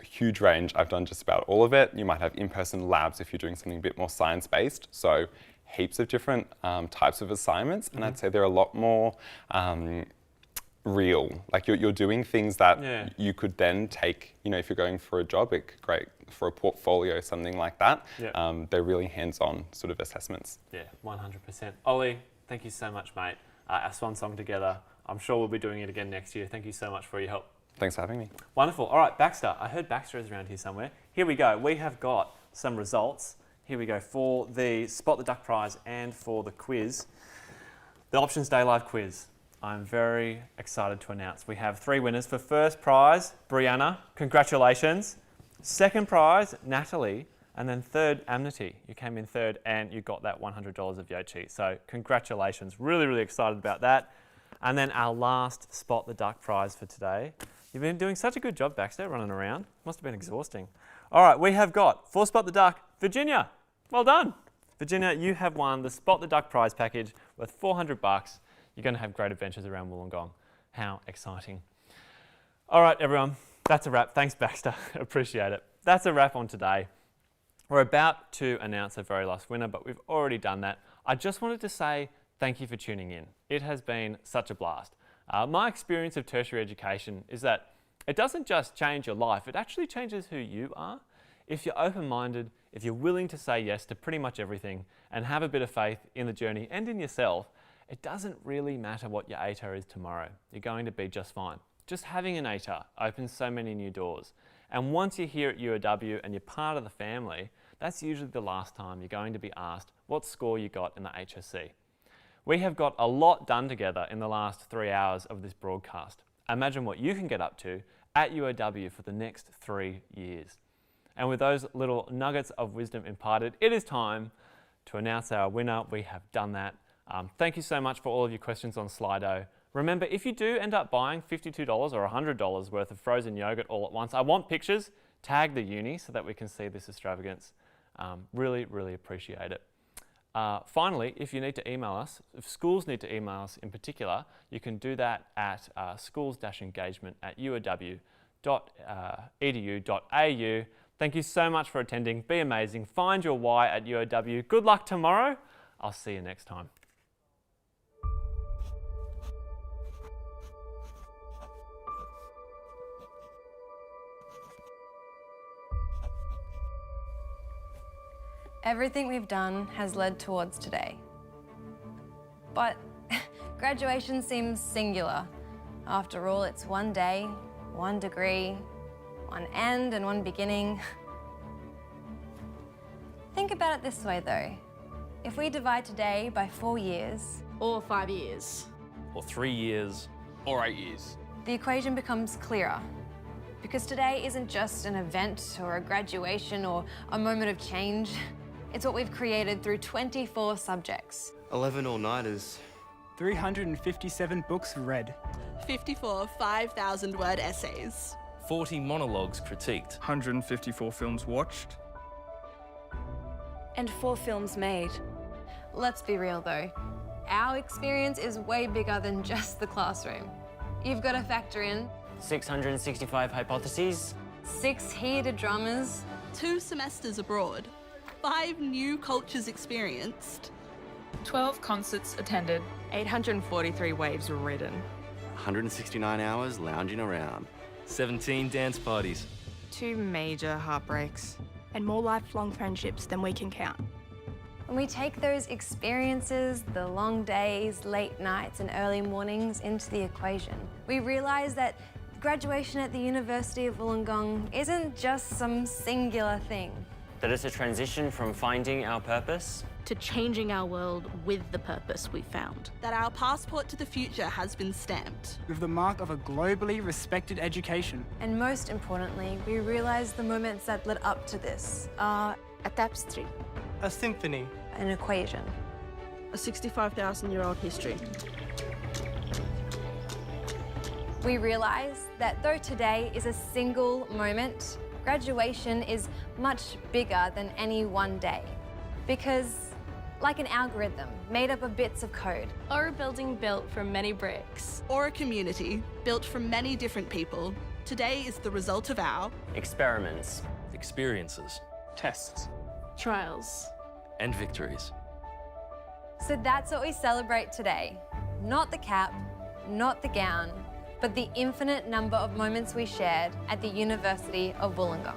S8: Huge range. I've done just about all of it. You might have in-person labs if you're doing something a bit more science-based. So heaps of different types of assignments, and I'd say they're a lot more real. Like you're doing things that you could then take, you know, if you're going for a job, great for a portfolio, something like that. They're really hands-on sort of assessments.
S7: Yeah, 100%. Ollie, thank you so much, mate. Our swan song together. I'm sure we'll be doing it again next year. Thank you so much for your help.
S8: Thanks for having me.
S7: Wonderful. All right, Baxter. I heard Baxter is around here somewhere. Here we go. We have got some results. Here we go for the Spot the Duck prize and for the quiz. The Options Day Live quiz. I'm very excited to announce we have 3 winners. For first prize, Brianna, congratulations. Second prize, Natalie. And then third, Amity. You came in third and you got that $100 of Yochi. So congratulations. Really, really excited about that. And then our last Spot the Duck prize for today. You've been doing such a good job, Baxter, running around. Must have been exhausting. All right, we have got, for Spot the Duck, Virginia. Well done. Virginia, you have won the Spot the Duck prize package worth $400. You're going to have great adventures around Wollongong. How exciting. All right, everyone, that's a wrap. Thanks, Baxter. Appreciate it. That's a wrap on today. We're about to announce a very last winner, but we've already done that. I just wanted to say thank you for tuning in. It has been such a blast. My experience of tertiary education is that it doesn't just change your life, it actually changes who you are. If you're open-minded, if you're willing to say yes to pretty much everything and have a bit of faith in the journey and in yourself, it doesn't really matter what your ATAR is tomorrow. You're going to be just fine. Just having an ATAR opens so many new doors. And once you're here at UOW and you're part of the family, that's usually the last time you're going to be asked what score you got in the HSC. We have got a lot done together in the last 3 hours of this broadcast. Imagine what you can get up to at UOW for the next 3 years. And with those little nuggets of wisdom imparted, it is time to announce our winner. We have done that. Thank you so much for all of your questions on Slido. Remember, if you do end up buying $52 or $100 worth of frozen yogurt all at once, I want pictures. Tag the uni so that we can see this extravagance. Really, really appreciate it. Finally, if you need to email us, if schools need to email us in particular, you can do that at schools-engagement@uow.edu.au. Thank you so much for attending. Be amazing. Find your why at UOW. Good luck tomorrow. I'll see you next time.
S12: Everything we've done has led towards today. But graduation seems singular. After all, it's one day, one degree, one end and one beginning. Think about it this way though. If we divide today by 4 years,
S27: or 5 years,
S16: or 3 years, or 8 years,
S12: the equation becomes clearer. Because today isn't just an event or a graduation or a moment of change. It's what we've created through 24 subjects.
S17: 11 all-nighters.
S18: 357 books read.
S27: 54 5,000-word essays.
S16: 40 monologues critiqued.
S18: 154 films watched.
S12: And 4 films made. Let's be real though. Our experience is way bigger than just the classroom. You've got to factor in
S19: 665 hypotheses,
S12: 6 heated dramas,
S27: 2 semesters abroad, 5 new cultures experienced,
S9: 12 concerts attended,
S20: 843 waves ridden,
S24: 169 hours lounging around,
S16: 17 dance parties,
S20: 2 major heartbreaks,
S15: and more lifelong friendships than we can count.
S12: When we take those experiences, the long days, late nights and early mornings into the equation, we realise that graduation at the University of Wollongong isn't just some singular thing.
S19: that it's a transition from finding our purpose
S27: to changing our world with the purpose we found. That our passport to the future has been stamped.
S18: With the mark of a globally respected education.
S12: And most importantly, we realise the moments that led up to this are a tapestry,
S21: a symphony,
S12: an equation,
S27: a 65,000-year-old history.
S12: We realise that though today is a single moment, graduation is much bigger than any one day. Because, like an algorithm made up of bits of code,
S27: or a building built from many bricks, or a community built from many different people, today is the result of our
S19: experiments,
S16: experiences,
S18: tests,
S27: trials,
S16: and victories.
S12: So that's what we celebrate today. Not the cap, not the gown, but the infinite number of moments we shared at the University of Wollongong.